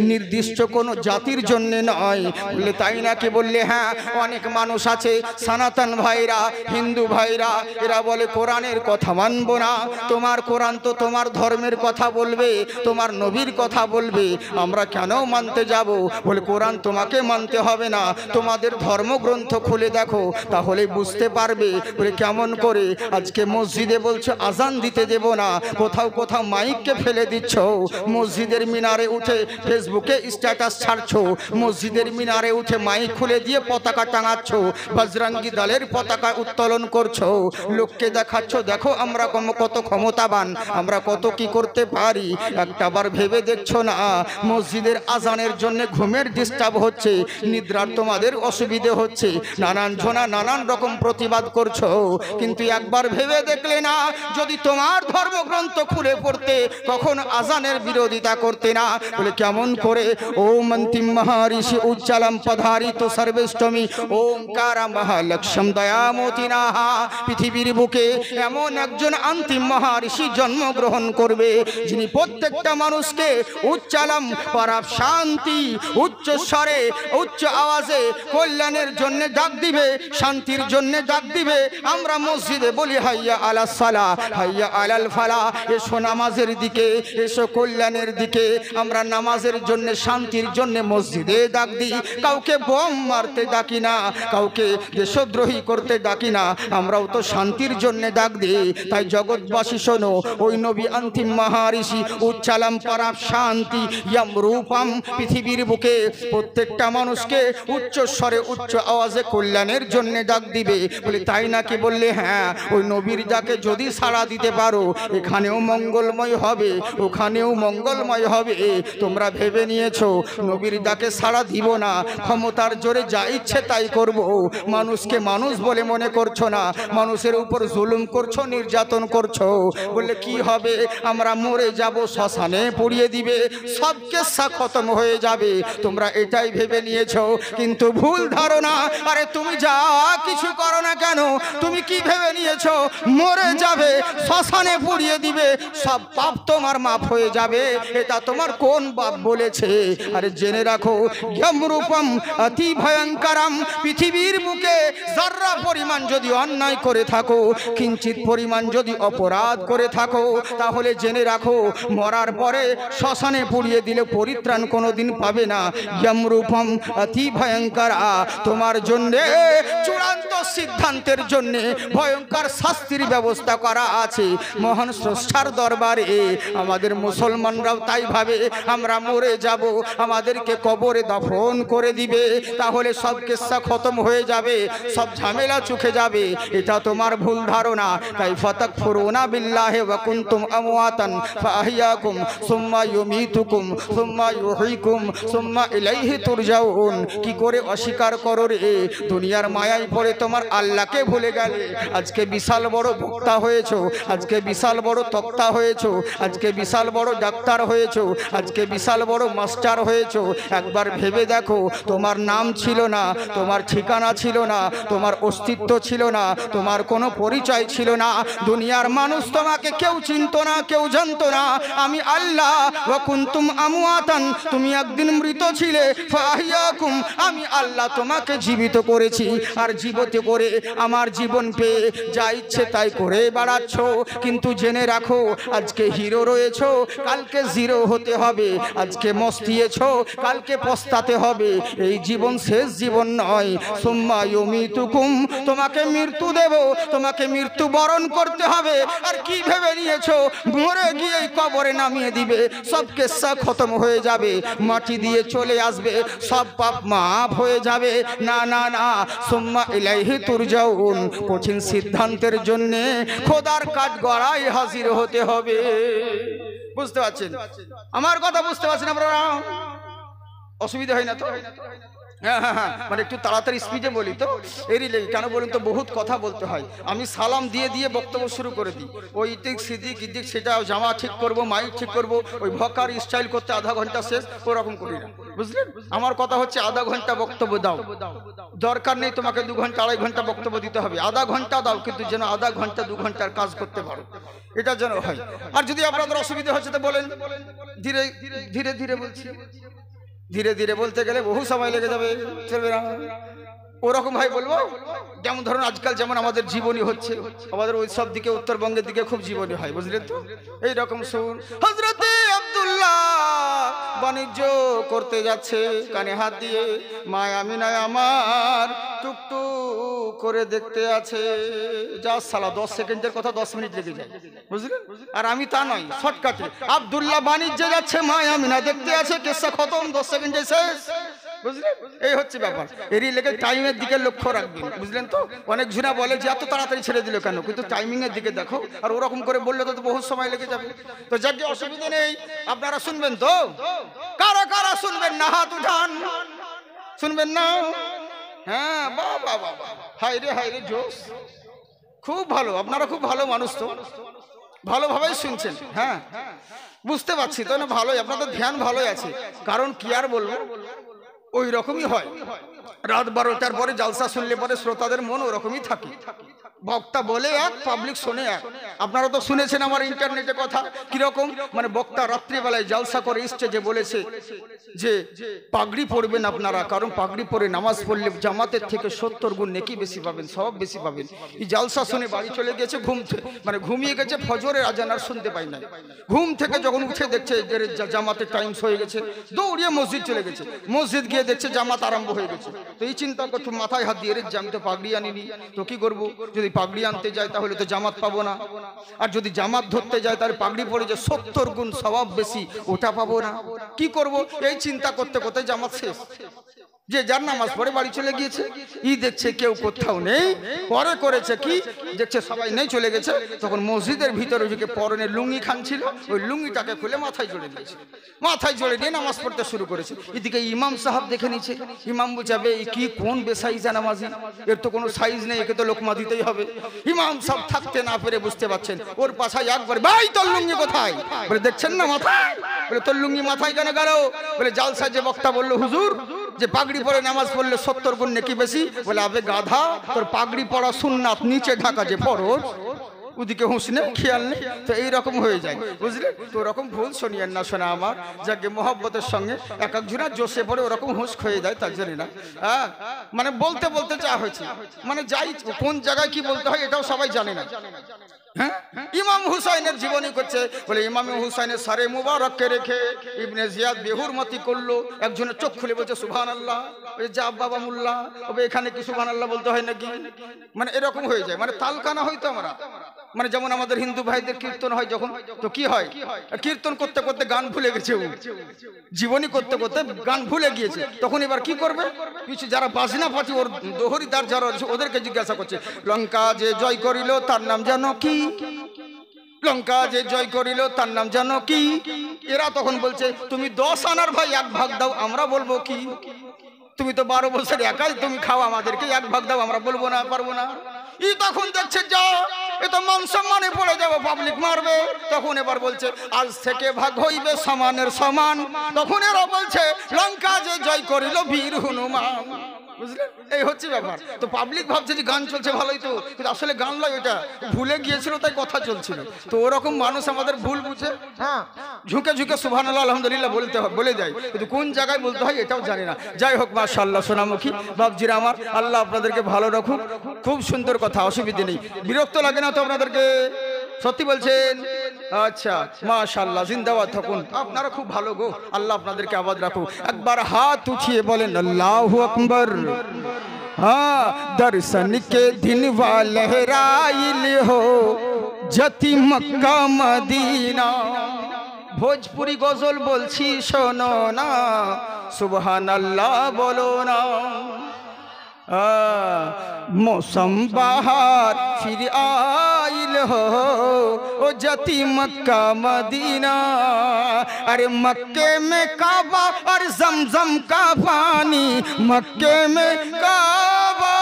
নির্দিষ্ট কোনো জাতির জন্য নয়। বললে তাই নাকি? বললে হ্যাঁ। অনেক মানুষ আছে, সনাতন ভাইরা, হিন্দু ভাইরা, এরা বলে কোরআনের কথা মানব না। তোমার কোরআন তো তোমার ধর্মের কথা বলবে, তোমার নবীর কথা বলবে, আমরা কেন মানতে যাব? বলে কোরআন তোমাকে মানতে হবে না, তোমাদের ধর্মগ্রন্থ খুলে দেখো, তাহলে বুঝতে পারবে। বলে কেমন করে? আজকে মসজিদে বলছো আজান দিতে দেব না, কোথাও কোথাও মাইককে ফেলে দিচ্ছ, মসজিদের মিনারে উঠে ফেসবুকে স্ট্যাটাস ছাড়ছো, মসজিদের মিনারে উঠে মাইক খুলে দিয়ে পতাকা টাঙাচ্ছ, বজরঙ্গি দলের পতাকা উত্তোলন করছো, লোককে দেখাচ্ছ দেখো আমরা কত ক্ষমতাবান, আমরা কত কি করতে পারি। একটাবার ভেবে দেখছো না মসজিদের আজানের জন্য ঘুমের ডিস্টার্ব হচ্ছে, নিদ্রার তোমাদের অসুবিধে হচ্ছে, নানান জনা নানান রকম প্রতিবাদ করছো, কিন্তু একবার ভেবে দেখলে না যদি তোমার ধর্মগ্রন্থ খুলে পড়তে কখন আজানের বিরোধিতা করতে না? বলে কেমন করে? ওম অন্তিম মহারিষি উজ্জ্বলম পধারিত সর্বেষ্টমী ওমকার মহালক্ষ্যম দয়ামতিনাহা। পৃথিবীর বুকে এমন একজন অন্তিম মহারিষি জন্মগ্রহণ করবে যিনি প্রত্যেকটা মানুষকে উজ্জ্বলম পরাপ শান্তি, উচ্চ স্বরে উচ্চ আওয়াজে কল্যাণের জন্য ডাক দিবে, শান্তির জন্য ডাক দিবে। আমরা মসজিদে বলি হাইয়া আলাস সালাহ, হাইয়া আলাল ফালাহ, এসো নামাজের দিকে, এসো কল্যাণের দিকে। আমরা নামাজের জন্য, শান্তির জন্য মসজিদে ডাক দিই, কাউকে বোম মারতে ডাকি না, কাউকে দেশদ্রোহী করতে ডাকি না, আমরাও তো শান্তির জন্য ডাক দিই। তাই জগৎবাসী শোনো, ওই নবী অন্তিম মহারিষি উচ্চালম পরাপ শান্তি ইয়াম রূপম, পৃথিবীর বুকে প্রত্যেকটা মানুষকে উচ্চ স্বরে উচ্চ আওয়াজে কল্যাণের জন্য ডাক দিবে। বলে তাই নাকি? বললে হ্যাঁ। ওই নবীর ডাকে যদি সাড়া দিতে পারো, এখানেও মঙ্গলময় হবে, ওখানেও মঙ্গলময় হবে। তোমরা ভেবে নিয়েছো নবীর ডাকে সাড়া দিব না, ক্ষমতার জোরে যা ইচ্ছে তাই করব, মানুষকে মানুষ বলে মনে করছো না, মানুষের উপর জুলুম করছো, নির্যাতন করছো। বললে কি হবে? আমরা মরে যাব, শ্মশানে পুড়িয়ে দিবে, সব কেসা খতম হয়ে যাবে। তোমরা এটাই ভেবে নিয়েছো, কিন্তু ভুল ধারণা। আরে তুমি যা কিছু করো না কেন, তুমি কি ভেবে নিয়েছো মরে যাবে, শ্মশানে পুড়িয়ে দিবে, সব পাপ তোমার মাফ হয়ে যাবে? এটা তোমার কোন বাপ বলেছে? আরে জেনে রাখো, যমরূপম অতি ভয়ঙ্করম, পৃথিবীর বুকে যারা পরিমাণ যদি অন্যায় করে থাকো, কিঞ্চিত পরিমাণ যদি অপরাধ করে থাকো, তাহলে জেনে রাখো মরার পরে শ্মশানে পুড়িয়ে দিলে পরিত্রাণ কোনোদিন পাবে না। যমরূপম অতি ভয়ঙ্কর, তোমার জন্যে চূড়ান্ত সিদ্ধান্তের জন্যে ভয়ঙ্কর শাস্তির ব্যবস্থা করা আছে মহান স্রষ্টার দরবারে। আমাদের মুসলমানরাও তাই ভাবে আমরা মরে যাব, আমাদেরকে কবরে দাফন করে দিবে, তাহলে সব কিস্সা খতম হয়ে যাবে, সব ঝামেলা চুকে যাবে। এটা তোমার ভুল ধারণা। কাইফা তাকফুরুনা বিল্লাহি ওয়া কুনতুম আমওয়াতান ফাআহইয়াকুম সুম্মা ইউমীতুকুম সুম্মা ইউহয়িকুম সুম্মা ইলাইহি তুরজাউন। কি করে অস্বীকার করো রে? দুনিয়ার মায়ায় পড়ে তোমার আল্লাহকে ভুলে গেলে। আজকে বিশাল বড় বক্তা হয়েছো, আজকে বিশাল বড় তক্তা হয়েছো, আজকে বিশাল বড় ডাক্তার হয়েছো, আজকে বিশাল বড় মাস্টার হয়েছো। একবার ভেবে দেখো, তোমার নাম ছিল না, তোমার ঠিকানা ছিল না, তোমার অস্তিত্ব ছিল না, তোমার কোনো পরিচয় ছিল না। দুনিয়ার মানুষ তোমাকে কেউ চিনতো না, কেউ জানতো না। আমি আল্লাহ ওয়া কুনতুম আমওয়াতান, তুমি একদিন মৃত ছিলে, ফাআহইয়াকুম, আমি আল্লাহ তোমাকে জীবিত করেছি। আর জীবিত করে আমার জীবন পেয়ে যা ইচ্ছে তাই করে বেড়াচ্ছ। কিন্তু জেনে রাখো, আজকে হিরো রয়েছো, কালকে জিরো হতে হবে। আজকে মস্তিয়েছো, কালকে পস্তাতে হবে। এই জীবন শেষ জীবন নয়। সুম্মা ইউমীতুকুম, তোমাকে মৃত্যু দেব, তোমাকে মৃত্যু বরণ করতে হবে। আর কি ভেবে নিয়েছো মরে গিয়ে কবরে নামিয়ে দিবে, সব কিস্সা খতম হয়ে যাবে, মাটি দিয়ে চলে আসবে, সব পাপ মাফ হয়ে যাবে? না না না, সুম্মা ইলাইহি তুরজাউন। কঠিন সিদ্ধান্তের জন্য খোদার কাঠগড়ায় হাজির হতে হবে। বুঝতে পারছেন আমার কথা? বুঝতে পারছেন আপনারা? অসুবিধা হয় না তো? হ্যাঁ হ্যাঁ হ্যাঁ, মানে একটু তাড়াতাড়ি স্পিডে বলি তো, এরই লেগে। কেন বলুন তো, বহুত কথা বলতে হয়। আমি সালাম দিয়ে দিয়ে বক্তব্য শুরু করে দিই। ওই দিক সিদিক ইদিক সেটা, জামা ঠিক করব, মাইক ঠিক করব, ওই ভকার স্টাইল করতে আধা ঘন্টা শেষ, ওরকম করি না, বুঝলেন? আমার কথা হচ্ছে আধা ঘন্টা বক্তব্য দাও, দরকার নেই তোমাকে 2 ঘন্টা 2.5 ঘন্টা বক্তব্য দিতে হবে। আধা ঘন্টা দাও, কিন্তু যেন আধা ঘন্টা 2 ঘন্টার কাজ করতে পারো, এটা যেন হয়। আর যদি আপনাদের অসুবিধা হচ্ছে তো বলেন, ধীরে ধীরে ধীরে বলছি। ধীরে ধীরে বলতে গেলে বহু সময় লেগে যাবে, চলবে না। ওরকম ভাই বলবো, যেমন ধরুন আজকাল যেমন আমাদের জীবনী হচ্ছে, আমাদের ওই সব দিকে উত্তরবঙ্গের দিকে খুব জীবনী হয়, বুঝলেন তো? এইরকম শুন, হযরতে আব্দুল্লাহ বাণিজ্য করতে যাচ্ছে, কানে হাত দিয়ে, মা আমিনায় আমার টুকটুক করে দেখতে আছে। যা সালা 10 সেকেন্ডের কথা 10 মিনিট লেগে যায়, বুঝলেন? আর আমি তা নয়, শর্টকাটে। আব্দুল্লাহ বাণিজ্যে যাচ্ছে, মা আমিনা দেখতে আছে, কেসা খতম, 10 সেকেন্ডে শেষ, বুঝলেন? এই হচ্ছে ব্যাপার। এরই লেগে টাইমের দিকে লক্ষ্য রাখবেন, বুঝলেন তো? অনেক জনা বলে যে এত তাড়াতাড়ি ছেড়ে দিল কেন, কিন্তু টাইমিং এর দিকে দেখো। আর ওরকম করে বললে তো বহু সময় লেগে যাবে। তো যাকে অসুবিধা নেই, আপনারা শুনবেন তো? কারা কারা শুনবেন না হাত উঠান? শুনবেন না? হ্যাঁ, বাবা বাবা, হাই রে জোশ, খুব ভালো। আপনারা খুব ভালো মানুষ, তো ভালোভাবেই শুনছেন। হ্যাঁ, বুঝতে পারছি তো, না ভালোই, আপনাদের ধ্যান ভালোই আছে। কারণ কি আর বলবো, ওই রকমই হয়। রাত 12টার পরে জালসা শুনলে পরে শ্রোতাদের মন ওরকমই থাকে। বক্তা বলে এক, পাবলিক শোনে এক। আপনারা তো শুনেছেন আমার ইন্টারনেটে কথা কিরকম, মানে বক্তা রাত্রিবেলায় জালসা করে স্টেজে বলেছে যে পাগড়ি পরবেন আপনারা, কারণ পাগড়ি পরে নামাজ পড়লে জামাতের থেকে 70 গুণ নেকি বেশি পাবেন, সব বেশি পাবেন। এই জালসা শুনে বাড়ি চলে গেছে, মানে ঘুমিয়ে গেছে, ফজরের আজান আর শুনতে পাই না। ঘুম থেকে যখন উঠে দেখছে জামাতের টাইম হয়ে গেছে, দৌড়িয়ে মসজিদ চলে গেছে। মসজিদ গিয়ে দেখছে জামাত আরম্ভ হয়ে গেছে। তো এই চিন্তা করছো, মাথায় হাত দিয়ে, আমি তো পাগড়ি আনিনি, তো কি করবো? যদি পাগড়ি আনতে যায় তাহলে তো জামাত পাবো না, আর যদি জামাত ধরতে যায় তাহলে পাগড়ি পরে যে 70 গুণ সওয়াব বেশি, ওটা পাবো না। কি করব? এই চিন্তা করতে করতে জামাত শেষ। যে যার নামাজ পড়ে বাড়ি চলে গিয়েছে, ই দেখছে কেউ কোথাও নেই। পরে করেছে কি, দেখছে সবাই নেই, চলে গেছে। তখন মসজিদের ভিতরে যে পরনে লুঙ্গি খান ছিল, ওই লুঙ্গিটাকে খুলে মাথায় জড়িয়ে দিয়েছে। মাথায় জড়িয়ে দিয়ে নামাজ পড়তে শুরু করেছে। এদিকে ইমাম সাহেব দেখে নিচ্ছে। ইমাম বুঝাবে এই কি কোন বেসাইজা নামাজি, এর তো কোনো সাইজ নেই, একে তো লোকমা দিতেই হবে। ইমাম সাহেব থাকতে না পেরে, বুঝতে পারছেন, ওর পাছায় একবার, ভাই তোর লুঙ্গি কোথায়? বলে দেখছেন না মাথায়। বলে তোর লুঙ্গি মাথায় কেন গেল? বলে জালসা যে বক্তা বললো হুজুর যে পাগড়ি পরে নামাজ পড়লে 70 গুণ নেকি বেশি। বলে আবে গাধা, তোর পাগড়ি পরা সুন্নাত, নিচে ঢাকা যে ফরজ, ওদিকে হুঁশ নেই, খেয়াল নেই। তো এইরকম হয়ে যায়, বুঝলেন তো? ওরকম ভুল শুনিয়েন না, শোনা আমার। যাকে মোহব্বতের সঙ্গে এক একজনের জোশে পড়ে ওরকম হুঁশ হয়ে যায়, তার জন্য না। হ্যাঁ, মানে বলতে বলতে যা হয়েছে, মানে যাই কোন জায়গায় কি বলতে হয় এটাও সবাই জানে না। হ্যাঁ, ইমাম হুসাইনের জীবনী করছে, বলে ইমাম হুসাইনের সারে মুবারককে রেখে ইবনে জিয়াদ বেহুরমতি করলো। একজনের চোখ খুলে বলছে সুবহানাল্লাহ, ওই যা বাবা মোল্লা, তবে এখানে কি সুবহানাল্লাহ বলতে হয় নাকি? মানে এরকম হয়ে যায়, মানে তালকানা হয়তো আমরা, মানে যেমন আমাদের হিন্দু ভাইদের কীর্তন হয় যখন, তো কি হয়, কীর্তন করতে করতে গান ভুলে গেছে, জীবনী করতে করতে গান ভুলে গিয়েছে, তখন এবার কি করবে, কিছু যারা বাজনা পাতি ওর দোহরিদার যারা ওদেরকে জিজ্ঞাসা করছে, লঙ্কা যে জয় করিল তার নাম জানো কি, লঙ্কা যে জয় করিল তার নাম জানো কি? এরা তখন বলছে তুমি 10 আনার ভাই 1 ভাগ দাও, আমরা বলবো কি? তুমি তো 12 বছর একাই তুমি খাও, আমাদেরকে 1 ভাগ দাও, আমরা বলবো না, পারবো না। ই তখন দেখছে যা এ তো মান সম্মানে পড়ে যাবো, পাবলিক মারবে। তখন এবার বলছে আজ থেকে ভাগ হইবে সমানের সমান। তখন এরা বলছে লঙ্কা যে জয় করিল বীর হনুমান। বুঝলেন, এই হচ্ছে ব্যাপার। তো পাবলিক ভাবছে যে গান চলছে ভালোই, তো কিন্তু আসলে গান নয়, ওইটা ভুলে গিয়েছিল তাই কথা চলছিল। তো ওরকম মানুষ আমাদের ভুল বুঝে হ্যাঁ ঝুঁকে ঝুঁকে সুবহানাল্লাহ আলহামদুলিল্লাহ বলতে হয়, বলে যায়, কিন্তু কোন জায়গায় বলতে হয় এটাও জানি না। যাই হোক, মাশাআল্লাহ সোনামুখী বাপজিরা আমার, আল্লাহ আপনাদেরকে ভালো রাখুক। খুব সুন্দর কথা, অসুবিধে নেই, বিরক্ত লাগে না তো আপনাদেরকে? সত্যি বলছেন? আচ্ছা, মাশাআল্লাহ, জিন্দাবাদ থাকুন, আপনারা খুব ভালো গো, আল্লাহ আপনাদেরকে আবাদ রাখুক। একবার হাত উঠিয়ে বলেন আল্লাহু আকবার। हाँ, दर्शन के दिन लहराइल हो जति मक्का मदीना। भोजपुरी गजल बोलছি শোনো না, সুবহানাল্লাহ বলো না। मौसम बाहर फिर आइल हो ओ जति मक्का मदीना। अरे मक्के में काबा और जमजम का पानी, मक्के में काबा,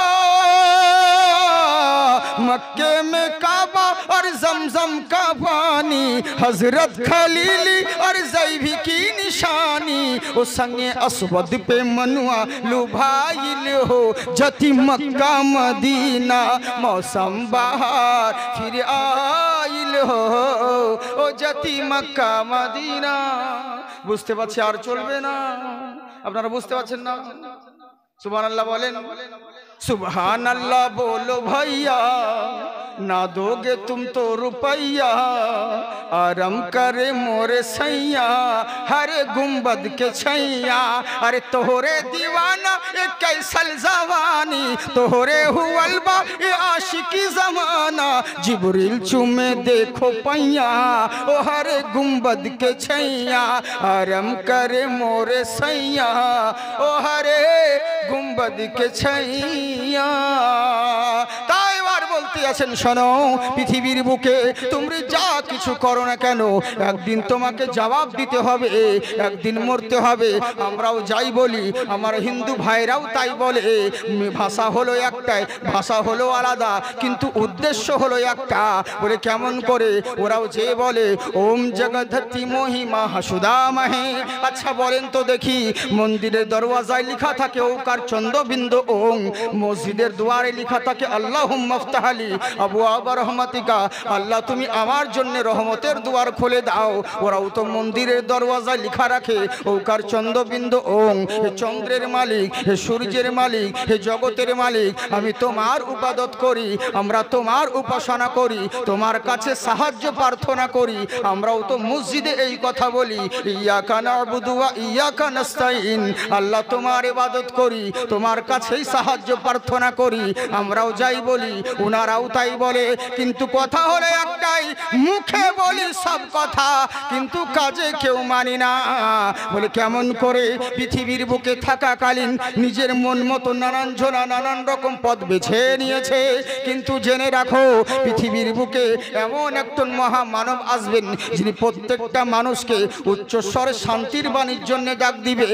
मक्के में काबा और जमजम का पानी, हजरत खलीली और ज़ैभी की निशानी। ओ संगे अस्वद पे मनुआ लुभाइल हो जति मक्का मदीना। मौसम बाहर फिर आइल हो ओ जति मक्का मदीना। বুঝতে পারছি, আর চলবে না, আপনারা বুঝতে পারছেন না? সুবহানাল্লাহ বলেন, सुबहानल्लाह बोलो भैया, ना दोगे तुम तो रुपैया, आराम करे मोरे सैया हरे गुंबद के छैया। अरे तोहरे दीवाना ये कैसल जवानी, तोहरे हुअलबा ये आशिकी जमाना। जिब्रील चुमे देखो पैया ओ हरे गुंबद के छैया, आराम करे मोरे सैया ओ हरे गुंबद के छैया। তাই এবার বলতে আছেন শোনো, পৃথিবীর বুকে তুমি যা কিছু করো না কেন, একদিন তোমাকে জবাব দিতে হবে, একদিন মরতে হবে। আমরাও যাই বলি, আমার হিন্দু ভাইরাও তাই বলে। ভাষা হলো একটাই, ভাষা হলো আলাদা, কিন্তু উদ্দেশ্য হলো একটা। বলে কেমন করে? ওরাও যে বলে ওম জগদ্ধি মহিমা হাসুদা মাহে। আচ্ছা বলেন তো দেখি, মন্দিরের দরওয়াজায় লেখা থাকে ওকার চন্দ্রবিন্দু ওম, মসজিদের দুয়ারে লেখা থাকে আল্লাহুম্মা ইফতাহলি আবওয়াব রহমাতিকা, আল্লাহ তুমি আমার জন্য রহমতের দুয়ার খুলে দাও। ওরাও তো মন্দিরের দরওয়াজায় লেখা রাখে ওকার চন্দ্রবিন্দু ওম, হে চন্দ্রের মালিক, হে সূর্যের মালিক, হে জগতের মালিক, আমি তোমার ইবাদত করি, আমরা তোমার উপাসনা করি, তোমার কাছে সাহায্য প্রার্থনা করি। আমরাও তো মসজিদে এই কথা বলি, ইয়াকা না'বুদু ওয়া ইয়াকা নাস্তাইন, আল্লাহ তোমার ইবাদত করি, তোমার কাছেই সাহায্য প্রার্থনা করি। আমরাও যাই বলি, ওনারাও তাই বলে, কিন্তু কথা হলো একটাই, মুখে বলি সব কথা কিন্তু কাজে কেউ মানি না। বলে কেমন করে? পৃথিবীর বুকে থাকাকালীন নিজের মন মতো নানান জনা নানান রকম পথ বেছে নিয়েছে, কিন্তু জেনে রাখো পৃথিবীর বুকে এমন একজন মহামানব আসবেন যিনি প্রত্যেকটা মানুষকে উচ্চস্বরে শান্তির বাণীর জন্য ডাক দিবে।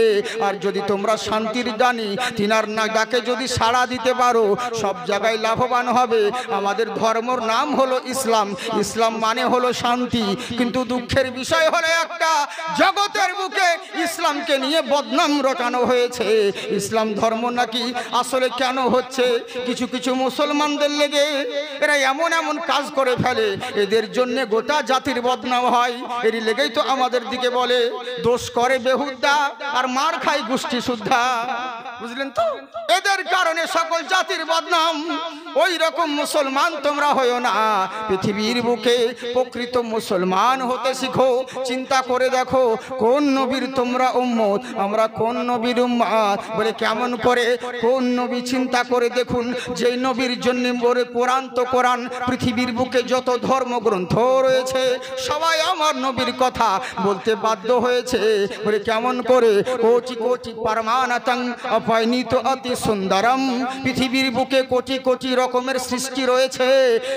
আর যদি তোমরা শান্তির বাণী তিনার না ডাকে যদি সাড়া দিতে পারো, সব জায়গায় লাভবান হবে। আমাদের ধর্মর নাম হলো ইসলাম, ইসলাম মানে হলো শান্তি, কিন্তু দুঃখের বিষয় হলো একটা, জগতের বুকে ইসলামকে নিয়ে বদনাম রটানো হয়েছে। ইসলাম ধর্ম নাকি আসলে কেন হচ্ছে? কিছু কিছু মুসলমানদের লেগে এরা এমন এমন কাজ করে ফেলে, এদের জন্য গোটা জাতির বদনাম হয়। এরই লেগেই তো আমাদের দিকে বলে দোষ করে বেহুদা আর মার খায় গোষ্ঠী শুদ্ধা। বুঝলেন তো? এদের কারণে সকল জাতির বদনাম। ওই রকম মুসলমান তোমরা হইও না। পৃথিবীর বুকে প্রকৃত মুসলমান হতে শিখো। চিন্তা করে দেখো কোন নবীর তোমরা উম্মত, আমরা কোন নবীর উম্মত। বলে কেমন করে? কোন নবী? চিন্তা করে দেখুন, যেই নবীর জন্য বলে কোরআন তো কোরআন, পৃথিবীর বুকে যত ধর্মগ্রন্থ রয়েছে সবাই আমার নবীর কথা বলতে বাধ্য হয়েছে। বলে কেমন করে? কোটি কোটি পারমানাতাং অপয়নিত অতি সুন্দরম। পৃথিবীর বুকে কোটি কোটি রকমের সৃষ্টি রয়েছে,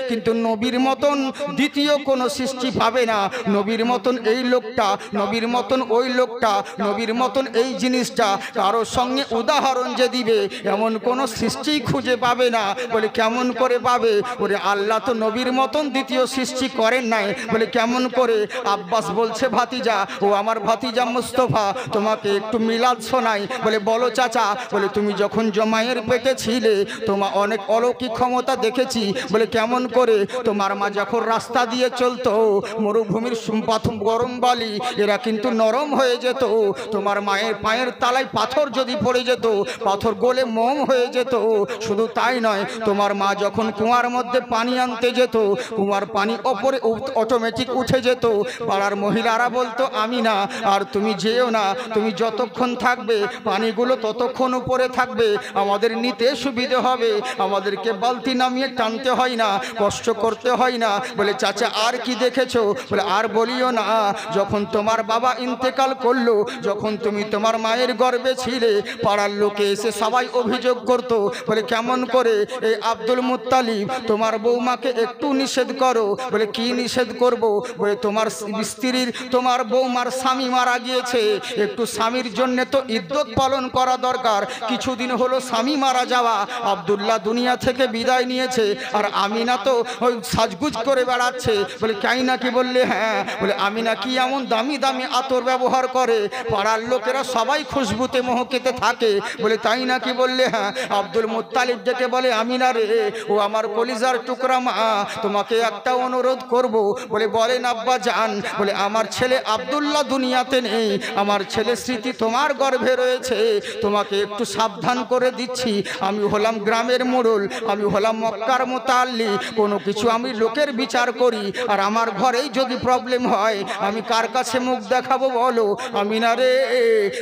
কিন্তু নবীর মতন দ্বিতীয় কোনো সৃষ্টি পাবে না। নবীর মতন এই লোকটা, নবীর মতন ওই লোকটা, নবীর মতন এই জিনিসটা, কারোর সঙ্গে উদাহরণ যে দিবে এমন কোনো সৃষ্টি খুঁজে পাবে না। বলে কেমন করে পাবে? বলে আল্লাহ তো নবীর মতন দ্বিতীয় সৃষ্টি করেন নাই। বলে কেমন করে? আব্বাস বলছে ভাতিজা, ও আমার ভাতিজা মুস্তফা, তোমাকে একটু মিলাদ শোনাই। বলে বলো চাচা। বলে তুমি যখন জমায়ের পেটে ছিলে তোমার অনেক অলৌকিক ক্ষমতা দেখেছি। বলে কেমন করে? তোমার মা যখন রাস্তা দিয়ে চলতো মরুভূমির প্রথম গরম বালি এরা কিন্তু নরম হয়ে যেত। তোমার মায়ের পায়ের তালায় পাথর যদি পড়ে যেত পাথর গলে মোম হয়ে যেত। শুধু তাই নয়, তোমার মা যখন কুয়ার মধ্যে পানি আনতে যেত কুয়ার পানি ওপরে অটোমেটিক উঠে যেত। পাড়ার মহিলারা বলতো আমি না, আর তুমি যেও না, তুমি যতক্ষণ থাকবে পানিগুলো ততক্ষণ উপরে থাকবে, আমাদের নিতে সুবিধে হবে, আমাদেরকে বালতি নামিয়ে টানতে হয় না, কষ্ট করতে হয় না। বলে চাচা আর কি দেখেছো? বলে আর বলিও না, যখন তোমার বাবা ইন্তেকাল করলো, যখন তুমি তোমার মায়ের গর্ভে ছিলে পাড়ার লোকে এসে সবাই অভিযোগ করতো। বলে কেমন করে? এই আব্দুল মুত্তালিব তোমার বৌমাকে একটু নিষেধ করো। বলে কি নিষেধ করব? বলে তোমার স্ত্রীর, তোমার বৌমার স্বামী মারা গিয়েছে, একটু স্বামীর জন্য তো ইদ্যত পালন করা দরকার। কিছুদিন হলো স্বামী মারা যাওয়া, আব্দুল্লাহ দুনিয়া থেকে বিদায় নিয়েছে, আর আমিনা তো ওই সাজগুজ করে বেড়াচ্ছে। বলে তাই নাকি? বললে হ্যাঁ। বলে আমিনা কি এমন দামি দামি আতর ব্যবহার করে পাড়ার লোকেরা সবাই খুশবুতে মহকেতে থাকে। বলে তাই নাকি? বললে হ্যাঁ। আব্দুল মুত্তালিব ডেকে বলে আমিনা রে, ও আমার কলিজার টুকরা মা, তোমাকে একটা অনুরোধ করব। বলে বলেন আব্বা জান। বলে আমার ছেলে আব্দুল্লাহ দুনিয়াতে নেই, আমার ছেলে স্মৃতি তোমার গর্ভে রয়েছে, তোমাকে একটু সাবধান করে দিচ্ছি। আমি হলাম গ্রামের মোড়ল, আমি হলাম মক্কার মুতাল্লি, কোনো কিছু আমি লোকের বিচার করি, আর আমার ঘরেই যদি প্রবলেম হয় আমি কার কাছে মুখ দেখাবো বলো? আমিনা রে।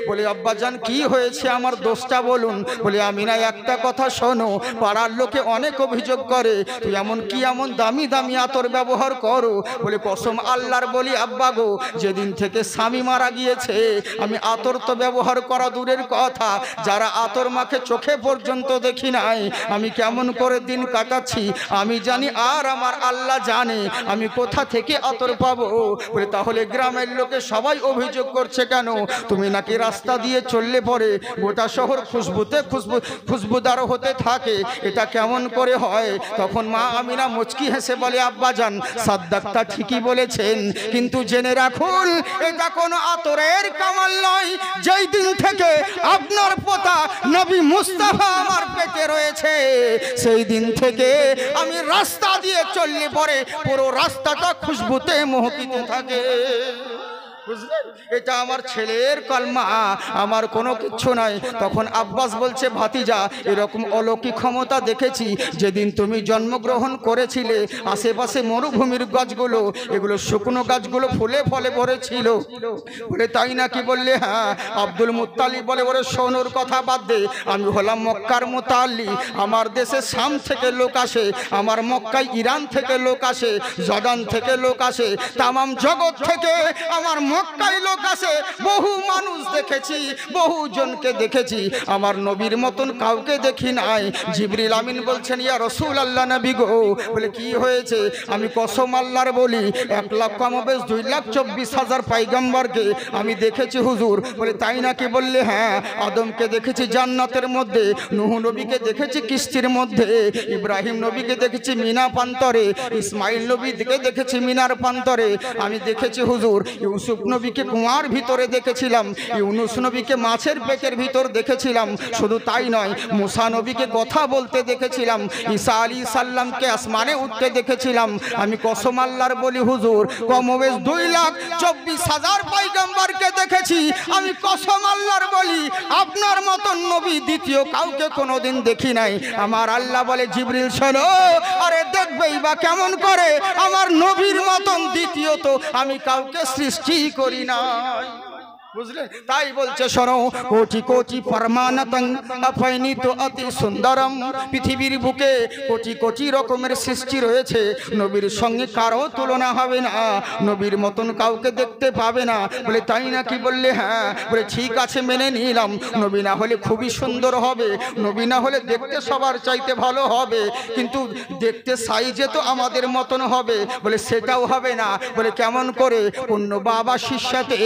বলে আব্বা জান কি হয়েছে, আমার দোষটা বলুন। বলে আমিনা একটা কথা শোনো, পাড়ার লোকে অনেক অভিযোগ করে তুই এমন কি এমন দামি দামি আতর ব্যবহার করো। বলে কসম আল্লাহর বলি আব্বা গো, যেদিন থেকে স্বামী মারা গিয়েছে আমি আতর তো ব্যবহার করা দূরের কথা, যারা আতর মাখে চোখে পর্যন্ত দেখি নাই। আমি কেমন করে দিন কাটাচ্ছি আমি জানি, আর আমার আল্লাহ জানে আমি কোথা থেকে আতর পাবো। বলে তাহলে গ্রামের লোকে সবাই অভিযোগ করছে কেন? তুমি নাকি রাস্তা দিয়ে চললে পরে গোটা শহর খুশবুতে খুশবুদার হতে থাকে, এটা কেমন করে হয়? তখন মা আমিনা মুচকি হেসে বলে আব্বা জান সাদ্দাকটা ঠিকই বলেছেন, কিন্তু জেনে রাখুন এটা কোনো আতরের কামাল নয়। যেই দিন থেকে আপনার পোতা নবী মুস্তাফা আমার পেটে রয়েছে সেই দিন থেকে আমি রাস্তা দিয়ে চললে পরে পুরো রাস্তাটা খুশবুতে মোহকিত থাকে। বুঝলেন? এটা আমার ছেলের কলমা, আমার কোনো কিচ্ছু নাই। তখন আব্বাস বলছে ভাতিজা এরকম অলৌকিক ক্ষমতা দেখেছি যেদিন তুমি জন্মগ্রহণ করেছিলে, আশেপাশে মরুভূমির গাছগুলো, এগুলো শুকনো গাছগুলো ফুলে ফলে ভরেছিল। বলে তাই নাকি? বললে হ্যাঁ। আব্দুল মুত্তালিব বলে ওরে শোনোর কথা বাদ দে, আমি হলাম মক্কার মুতাল্লি, আমার দেশে শাম থেকে লোক আসে, আমার মক্কায় ইরান থেকে লোক আসে, জর্ডান থেকে লোক আসে, তামাম জগৎ থেকে আমার মক্কায় লোক আসে। বহু মানুষ দেখেছি, বহু জনকে দেখেছি, আমার নবীর মতন কাউকে দেখি নাই। জিবরিল আমিন বলছেন ইয়া রাসূলুল্লাহ নবী গো। বলে কি হয়েছে? আমি কসম আল্লাহর বলি 1,24,000 পয়গম্বরকে আমি দেখেছি হুজুর। বলে তাই নাকি? বললে হ্যাঁ। আদমকে দেখেছি জান্নাতের মধ্যে, নূহ নবীকে দেখেছি কিস্তির মধ্যে, ইব্রাহিম নবীকে দেখেছি মিনা প্রান্তরে, ইসমাইল নবীকে দেখেছি মিনার প্রান্তরে, আমি দেখেছি হুজুর ইউসুফ নবীকে কুয়ার ভিতরে দেখেছিলাম, ইউনুস নবীকে মাছের পেটের ভিতর দেখেছিলাম। শুধু তাই নয়, মুসা নবীকে কথা বলতে দেখেছিলাম, ঈসা আলাইহিস সালামকে আসমানে উঠতে দেখেছিলাম। আমি কসম আল্লাহর বলি হুজুর, কমবেশ 2,24,000 পয়গম্বরকে দেখেছি। আমি কসম আল্লাহর বলি, আপনার মতন নবী দ্বিতীয় কাউকে কোনোদিন দেখি নাই। আমার আল্লাহ বলে, জিবরিল শোনো, আরে দেখবেই বা কেমন করে, আমার নবীর মতন দ্বিতীয়ত আমি কাউকে সৃষ্টি করি না। বুঝলেন? তাই বলছে শোনো, কোটি কোটি ফরমানাতং আফাইনিত অতি সুন্দরম। পৃথিবীর বুকে কোটি কোটি রকমের সৃষ্টি রয়েছে, নবীর সঙ্গে কারো তুলনা হবে না, নবীর মতন কাউকে দেখতে পাবে না। বলে তাই নাকি? বললে হ্যাঁ। বলে ঠিক আছে, মেনে নিলাম, নবী না হলে খুবই সুন্দর হবে, নবী না হলে দেখতে সবার চাইতে ভালো হবে, কিন্তু দেখতে সাইজে তো আমাদের মতন হবে। বলে সেটাও হবে না। বলে কেমন করে? পূর্ণ বাবা শিষ্যাতে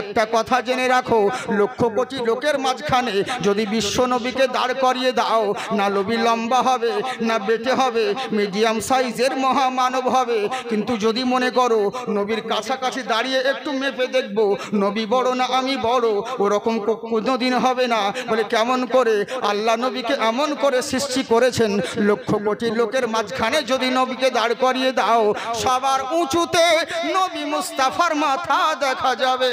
একটা কথা জেনে রাখো, লক্ষ কোটি লোকের মাঝখানে যদি বিশ্ব নবীকে দাঁড় করিয়ে দাও, না নবী লম্বা হবে, না বেটে হবে, মিডিয়াম সাইজের মহামানব হবে। কিন্তু যদি মনে করো নবীর কাছাকাছি দাঁড়িয়ে একটু মেপে দেখবো নবী বড় না আমি বড়, ওরকম কোনোদিন হবে না। বলে কেমন করে? আল্লাহ নবীকে এমন করে সৃষ্টি করেছেন, লক্ষ কোটি লোকের মাঝখানে যদি নবীকে দাঁড় করিয়ে দাও, সবার উঁচুতে নবী মুস্তাফার মাথা দেখা যাবে।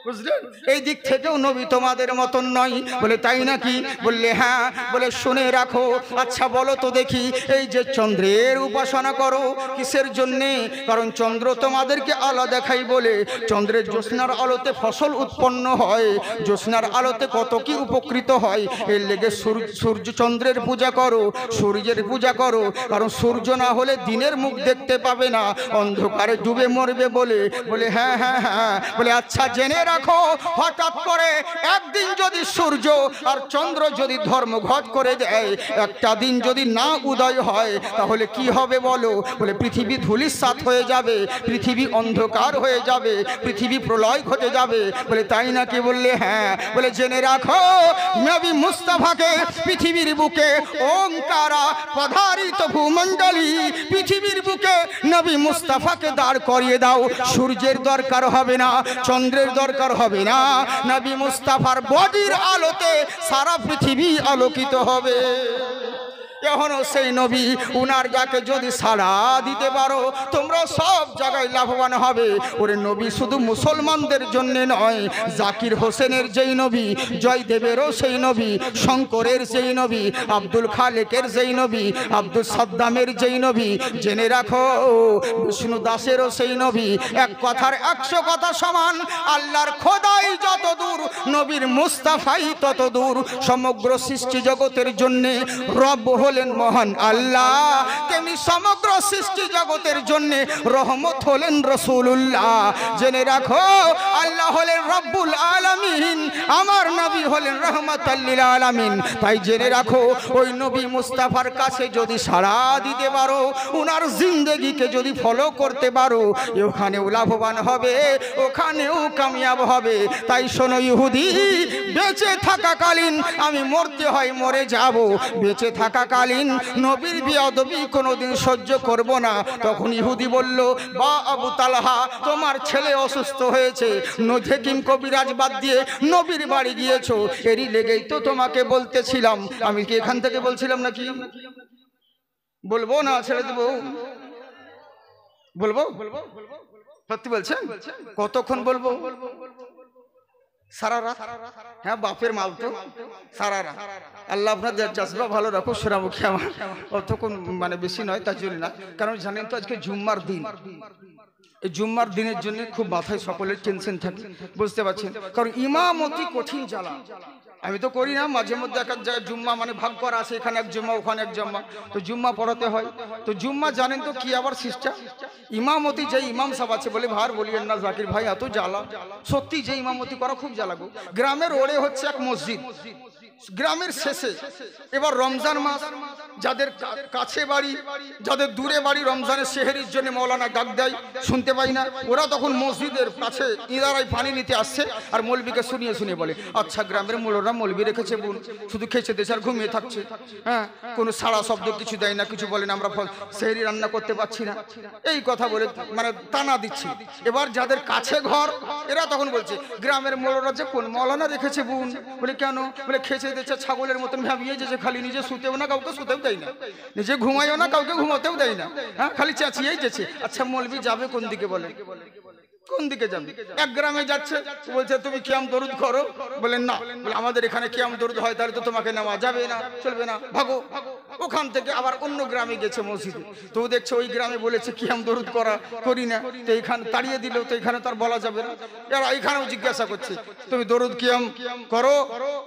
বুঝলেন? এই দিক থেকেও নবী তোমাদের মতন নয়। বলে তাই নাকি? বললে হ্যাঁ। বলে শুনে রাখো, আচ্ছা বলো তো দেখি, এই যে চন্দ্রের উপাসনা করো কিসের জন্যে? কারণ চন্দ্র তোমাদেরকে আলো দেখাই বলে। চন্দ্রের জ্যোৎস্নার আলোতে ফসল উৎপন্ন হয়, জ্যোৎস্নার আলোতে কত কি উপকৃত হয়, এর লেগে সূর্য চন্দ্রের পূজা করো, সূর্যের পূজা করো। কারণ সূর্য না হলে দিনের মুখ দেখতে পাবে না, অন্ধকারে ডুবে মরবে বলে। বলে হ্যাঁ হ্যাঁ হ্যাঁ। বলে আচ্ছা জেনে রাখো, হঠাৎ করে একদিন যদি সূর্য আর চন্দ্র যদি ধর্মঘট করে দেয়, একটা দিন যদি না উদয় হয়, তাহলে কি হবে বলো? বলে পৃথিবী ধূলিসাৎ হয়ে যাবে, পৃথিবী অন্ধকার হয়ে যাবে, পৃথিবী প্রলয় ঘটে যাবে। বলে তাই নাকি? বললে হ্যাঁ। বলে জেনে রাখো, নবী মুস্তাফাকে পৃথিবীর বুকে ওঙ্কারা পধারিত ভূমণ্ডলী, পৃথিবীর বুকে নবী মুস্তাফাকে দাঁড় করিয়ে দাও, সূর্যের দরকার হবে না, চন্দ্রের দরকার হবে না, নবী মুস্তাফার বডির আলোতে সারা পৃথিবী আলোকিত হবে। এখনো সেই নবী, উনার যাকে যদি সাড়া দিতে পারো, তোমরা সব জায়গায় লাভবান হবে। ওরে নবী শুধু মুসলমানদের জন্য নয়, জাকির হোসেনের যেই নবী, জয়দেবেরও সেই নবী, শঙ্করের যেই নবী, আব্দুল খালেকের যেই নবী, আব্দুল সাদ্দামের যেই নবী, জেনে রাখো বিষ্ণু দাসেরও সেই নবী। এক কথার 100 কথা সমান। আল্লাহর খোদাই যত দূর, নবীর মুস্তাফাই তত দূর। সমগ্র সৃষ্টি জগতের জন্যে রব হলেন মহান আল্লাহ, তেমনি সমগ্র সৃষ্টি জগতের জন্য রহমত হলেন রাসূলুল্লাহ। জেনে রাখো, আল্লাহ হলেন রব্বুল আলামিন, আমার নবী হলেন রহমাতাল লিল আলামিন। তাই জেনে রাখো, ওই নবী মুস্তাফার কাছে যদি সাড়া দিতে পারো, উনার জিন্দেগিকে যদি ফলো করতে পারো, ওখানেও লাভবান হবে, ওখানেও কামিয়াব হবে। তাই শোনো ইহুদি, বেঁচে থাকাকালীন আমি মরতে হয় মরে যাব, বেঁচে থাকাকালীন নবীর বেয়াদবি কোনোদিন সহ্য করব না। তখন ইহুদি বলল, বা আবু তালহা, তোমার ছেলে অসুস্থ হয়েছে, নজেকিম কবিরাজ বাদ দিয়ে নবীর বাড়ি গিয়েছো, এরই লেগেই তো তোমাকে বলতেছিলাম। আমি কি এখান থেকে বলছিলাম নাকি? বলবো না ছেড়ে দেবো? বলবো? সত্যি বলছেন? কতক্ষণ বলবো? সারা রাত? হ্যাঁ, বাপের মাল তো সারা রাত। আল্লাহ আপনাদের জাজবা ভালো রাখো, সোনামুখী আমার। অতক্ষণ মানে বেশি নয়, তার জন্য না। কারণ জানেন তো আজকে জুম্মার দিন, এই জুম্মার দিনের জন্য খুব মাথায় সকলের টেনশন থাকে, বুঝতে পারছেন? কারণ ইমামতি কঠিন জ্বালা। আমি তো করি না, মাঝে মধ্যে এক জুম্মা মানে ভাগ করা আছে, এখানে এক জুম্মা ওখানে এক জুম্মা, তো জুম্মা পড়াতে হয়। তো জুম্মা জানেন তো কি আবার সিস্টেম, ইমামতি যে ইমাম সাহেব আছে বলে, ভার বলিয়েন না জাকির ভাই, এত জ্বালা সত্যি, যে ইমামতি করা খুব জ্বালা গো। গ্রামের ওড়ে হচ্ছে এক মসজিদ, গ্রামের শেষে, এবার রমজান মাস, যাদের কাছে বাড়ি যাদের দূরে বাড়ি রমজানের সেহরির জন্য মৌলানা ডাক দেয় শুনতে পাই না, ওরা তখন মসজিদের কাছে ইদারায় পানি নিতে আসছে আর মৌলবীকে শুনিয়ে শুনিয়ে বলে, আচ্ছা গ্রামের মৌলরা মৌলবী রেখেছে বোন, শুধু খেয়েছে দেশ আর ঘুমিয়ে থাকছে, হ্যাঁ কোনো সাড়া শব্দ কিছু দেয় না, কিছু বলে না, আমরা সেহরি রান্না করতে পারছি না, এই কথা বলে মানে টানা দিচ্ছি। এবার যাদের কাছে ঘর এরা তখন বলছে, গ্রামের মৌলরা যে কোন মৌলানা রেখেছে বোন, বলে কেন, বলে খেয়েছে দিচ্ছে ছাগলের মতন ভাবিয়ে যেছে, খালি নিজে শুতেও না কাউকে শুতেও দেয় না, নিজে ঘুমাইও না কাউকে ঘুমাতেও দেয় না, হ্যাঁ খালি চেঁচিয়েই যেছে। আচ্ছা মৌলবী যাবে কোন দিকে বলে, কোন দিকে যাবে? এক গ্রামে যাচ্ছে, বলছে তুমি কিয়াম দরুদ করো, বলেন না, বলে আমাদের এখানে কিয়াম দরুদ হয়, তাহলে তো তোমাকে নেওয়া যাবে না, চলবে না, ভাগো। ওখান থেকে আবার অন্য গ্রামে গেছে মসজিদে, তো দেখছে ওই গ্রামে বলেছে কিয়াম দরুদ করি না, তো এইখানে তাড়িয়ে দিল, তো এখানে তার বলা যাবে না। এরা এইখানেও জিজ্ঞাসা করছে, তুমি দরুদ কিয়াম করো,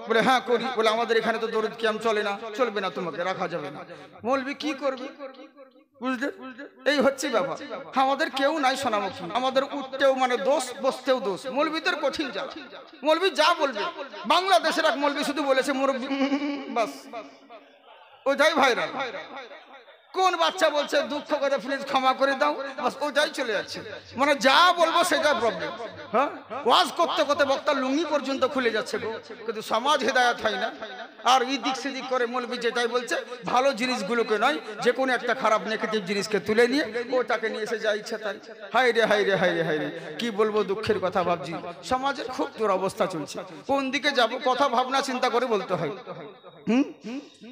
বলে হ্যাঁ করি, বলে আমাদের এখানে তো দরুদ কিয়াম চলে না, চলবে না, তোমাকে রাখা যাবে না। মৌলবী কি করবে বুঝলে, এই হচ্ছে ব্যাপার। আমাদের কেউ নাই সোনামুখী, আমাদের উঠতেও মানে দোষ, বসতেও দোষ, মৌলবীদের কঠিন জ্বালা। মৌলবী যা বলবে, বাংলাদেশের এক মৌলবী শুধু বলেছে মুরব্বী, বাস ওইটাই ভাইরাল। কোন বাচ্চা বলছে দুঃখ করে প্লিজ ক্ষমা করে দাও, বাস ওইটাই চলে যাচ্ছে, মানে যা বলবো সেটা প্রবলেম। হ্যাঁ ওয়াজ করতে করতে বক্তার লুঙ্গি পর্যন্ত খুলে যাচ্ছে গো, কিন্তু সমাজ হেদায়েত হয় না। আর এই দিক সেদিক করে মৌলবী যেটাই বলছে, ভালো জিনিসগুলোকে নয়, যে কোনো একটা খারাপ নেগেটিভ জিনিসকে তুলে নিয়ে ওটাকে নিয়ে এসে যা ইচ্ছা তাই। হায় রে হায় রে হায় রে হায় রে, কি বলবো, দুঃখের কথা ভাবছি, সমাজের খুব দুরবস্থা চলছে, কোন দিকে যাব কথা ভাবনা চিন্তা করে বলতে হয়।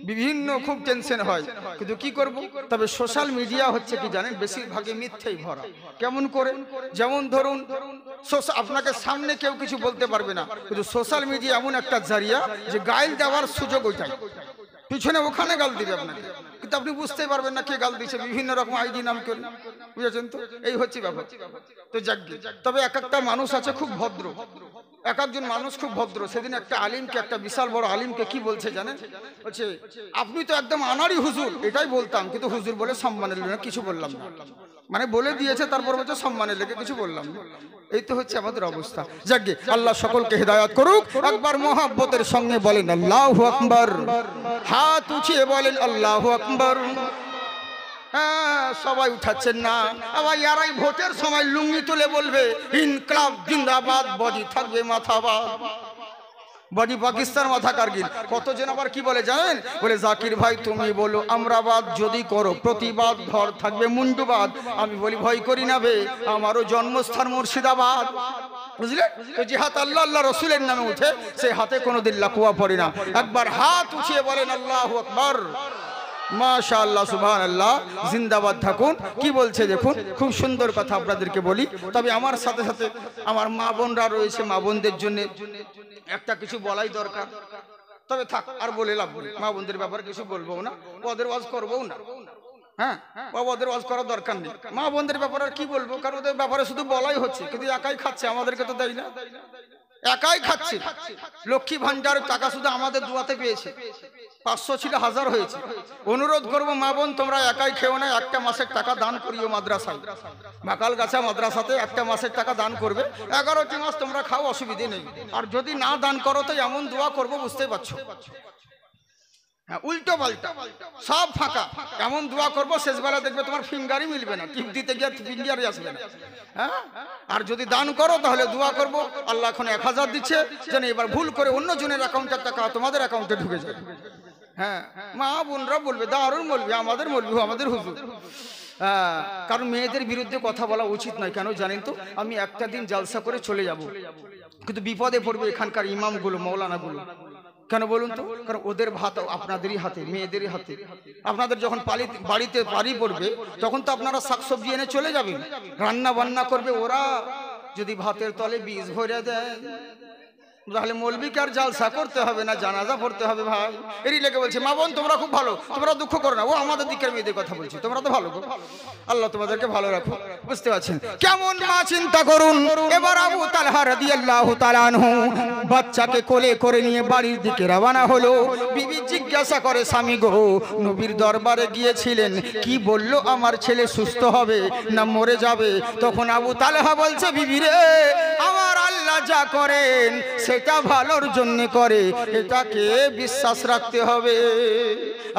বিভিন্ন খুব টেনশন হয়, কিন্তু কি করব। তবে সোশ্যাল মিডিয়া হচ্ছে কি জানেন, বেশিরভাগই মিথ্যেই ভরা। কেমন করে, যেমন ধরুন আপনাকে সামনে কেউ কিছু বলতে পারবে না, কিন্তু সোশ্যাল মিডিয়া এমন একটা জারিয়া যে গাইল দেওয়ার সুযোগ ওইটাই, পিছনে ওখানে গাল দিবে আপনাকে, কিন্তু আপনি বুঝতে পারবেন না কে গাল দিচ্ছে, বিভিন্ন রকম আইডি নাম করে, বুঝেছেন তো, এই হচ্ছে ব্যাপার। তো যাক, তবে এক একটা মানুষ আছে খুব ভদ্র, এক একজন মানুষ খুব ভদ্র। সেদিন একটা আলিমকে, একটা বিশাল বড় আলিমকে কি বলছে জানেন, বলছে আপনি তো একদম আনারি হুজুর, এটাই বলতাম, কিন্তু হুজুর বলে সম্মানের লেগে কিছু বললাম না, মানে বলে দিয়েছে তারপর বলছে সম্মানের লেগে কিছু বললাম না। এই তো হচ্ছে আমাদের অবস্থা। যাক, আল্লাহ সকলকে হেদায়েত করুক। একবার মহব্বতের সঙ্গে বলেন আল্লাহু আকবার, হাত উঠিয়ে বলেন আল্লাহু আকবার। হ্যাঁ সবাই উঠাচ্ছেন না, আবার ইয়ারাই ভোটের সময় লুঙ্গি তুলে বলবে ইনকলাব জিন্দাবাদ, বডি থাকবে মাথাবাদ, বডি পাকিস্তান মাথা কারগিল। কতজন আবার কি বলে জানেন, বলে জাকির ভাই তুমি বলো আমরাবাদ, যদি করো প্রতিবাদ ঘর থাকবে মুন্ডুবাদ। আমি বলি ভয় করি না বে, আমারও জন্মস্থান মুর্শিদাবাদ, বুঝলে। তো যে হাত আল্লাহ আল্লাহ রসুলের নামে উঠে, সেই হাতে কোনোদিন লাকুয়া পড়ে না। একবার হাত উঠিয়ে বলেন আল্লাহু আকবার, মাশাআল্লাহ সুবহানাল্লাহ, জিন্দাবাদ থাকুন। কি বলছে দেখুন, খুব সুন্দর কথা আপনাদেরকে বলি। তবে আমার সাথে সাথে আমার মা বোনরা রয়েছে, মা বোনদের জন্য একটা কিছু বলাই দরকার। তবে থাক, আর বলে লাভ নেই, মা বোনদের ব্যাপারে কিছু বলবো না, ওদের ওয়াজ করবো না। হ্যাঁ ওদের ওয়াজ করার দরকার নেই, মা বোনদের ব্যাপারে আর কি বলবো, কারণ ওদের ব্যাপারে শুধু বলাই হচ্ছে, কিন্তু একাই খাচ্ছে, আমাদেরকে তো দেয় না, একাই খাচ্ছে। লক্ষ্মী ভান্ডার টাকা শুধু আমাদের দোয়াতে পেয়েছে, 500 ছিল 1000 হয়েছে। অনুরোধ করবো মা বোন, তোমরা একাই খেও না, একটা মাসের টাকা দান করিও মাদ্রাসায়, মাকালগাছা মাদ্রাসাতে একটা মাসের টাকা দান করবে, 11টি মাস তোমরা খাও, অসুবিধে নেই। আর যদি না দান করো তো এমন দোয়া করবো, বুঝতেই পারছো, হ্যাঁ উল্টো পাল্টা সব ফাঁকা, এমন দোয়া করবো শেষবেলা দেখবে তোমার ফিঙ্গারই মিলবে না, টিপ দিতে গিয়ে ফিঙ্গারই আসবে না। হ্যাঁ আর যদি দান করো তাহলে দোয়া করবো আল্লাহ এখন 1000 দিচ্ছে, যেন এবার ভুল করে অন্য জনের অ্যাকাউন্টের টাকা তোমাদের অ্যাকাউন্টে ঢুকে যায়। হ্যাঁ মা বোনরা বলবে দারুণ বলবে, আমাদের বলবি আমাদের হুজুর। কারণ মেয়েদের বিরুদ্ধে কথা বলা উচিত নয়, কেন জানেন তো, আমি একটা দিন জালসা করে চলে যাব, কিন্তু বিপদে পড়বে এখানকার ইমামগুলো, মৌলানাগুলো। কেন বলুন তো, কারণ ওদের ভাত আপনাদেরই হাতে, মেয়েদেরই হাতে। আপনাদের যখন বাড়িতে পানি পড়বে, তখন তো আপনারা শাকসবজি এনে চলে যাবেন, রান্না বান্না করবে ওরা। যদি ভাতের তলে বীজ ভরে দেয়, তাহলে মৌলবীকে আর জালসা করতে হবে না, জানাজা পড়তে হবে ভাই। এরই লেগে বলছে মা বোন তোমরা খুব ভালো, তোমরা দুঃখ করো না, ও আমাদের দিকের মেয়েদের কথা বলছি, তোমরা তো ভালো, আল্লাহ তোমাদেরকে ভালো রাখো। বুঝতে পারছেন কেমন মা, চিন্তা করুন। এবার আবু তালহা রাদিয়াল্লাহু তাআলা আনহু বাচ্চাকে কোলে করে নিয়ে বাড়ির দিকে রওনা হলো। বিবি জিজ্ঞাসা করে, স্বামী গো, নবীর দরবারে গিয়েছিলেন, কি বলল, আমার ছেলে সুস্থ হবে না মরে যাবে? তখন আবু তালহা বলছে, বিবি রে, আমার আল্লাহ আল্লাহ যা করেন সেটা ভালোর জন্য করে, এটাকে বিশ্বাস রাখতে হবে।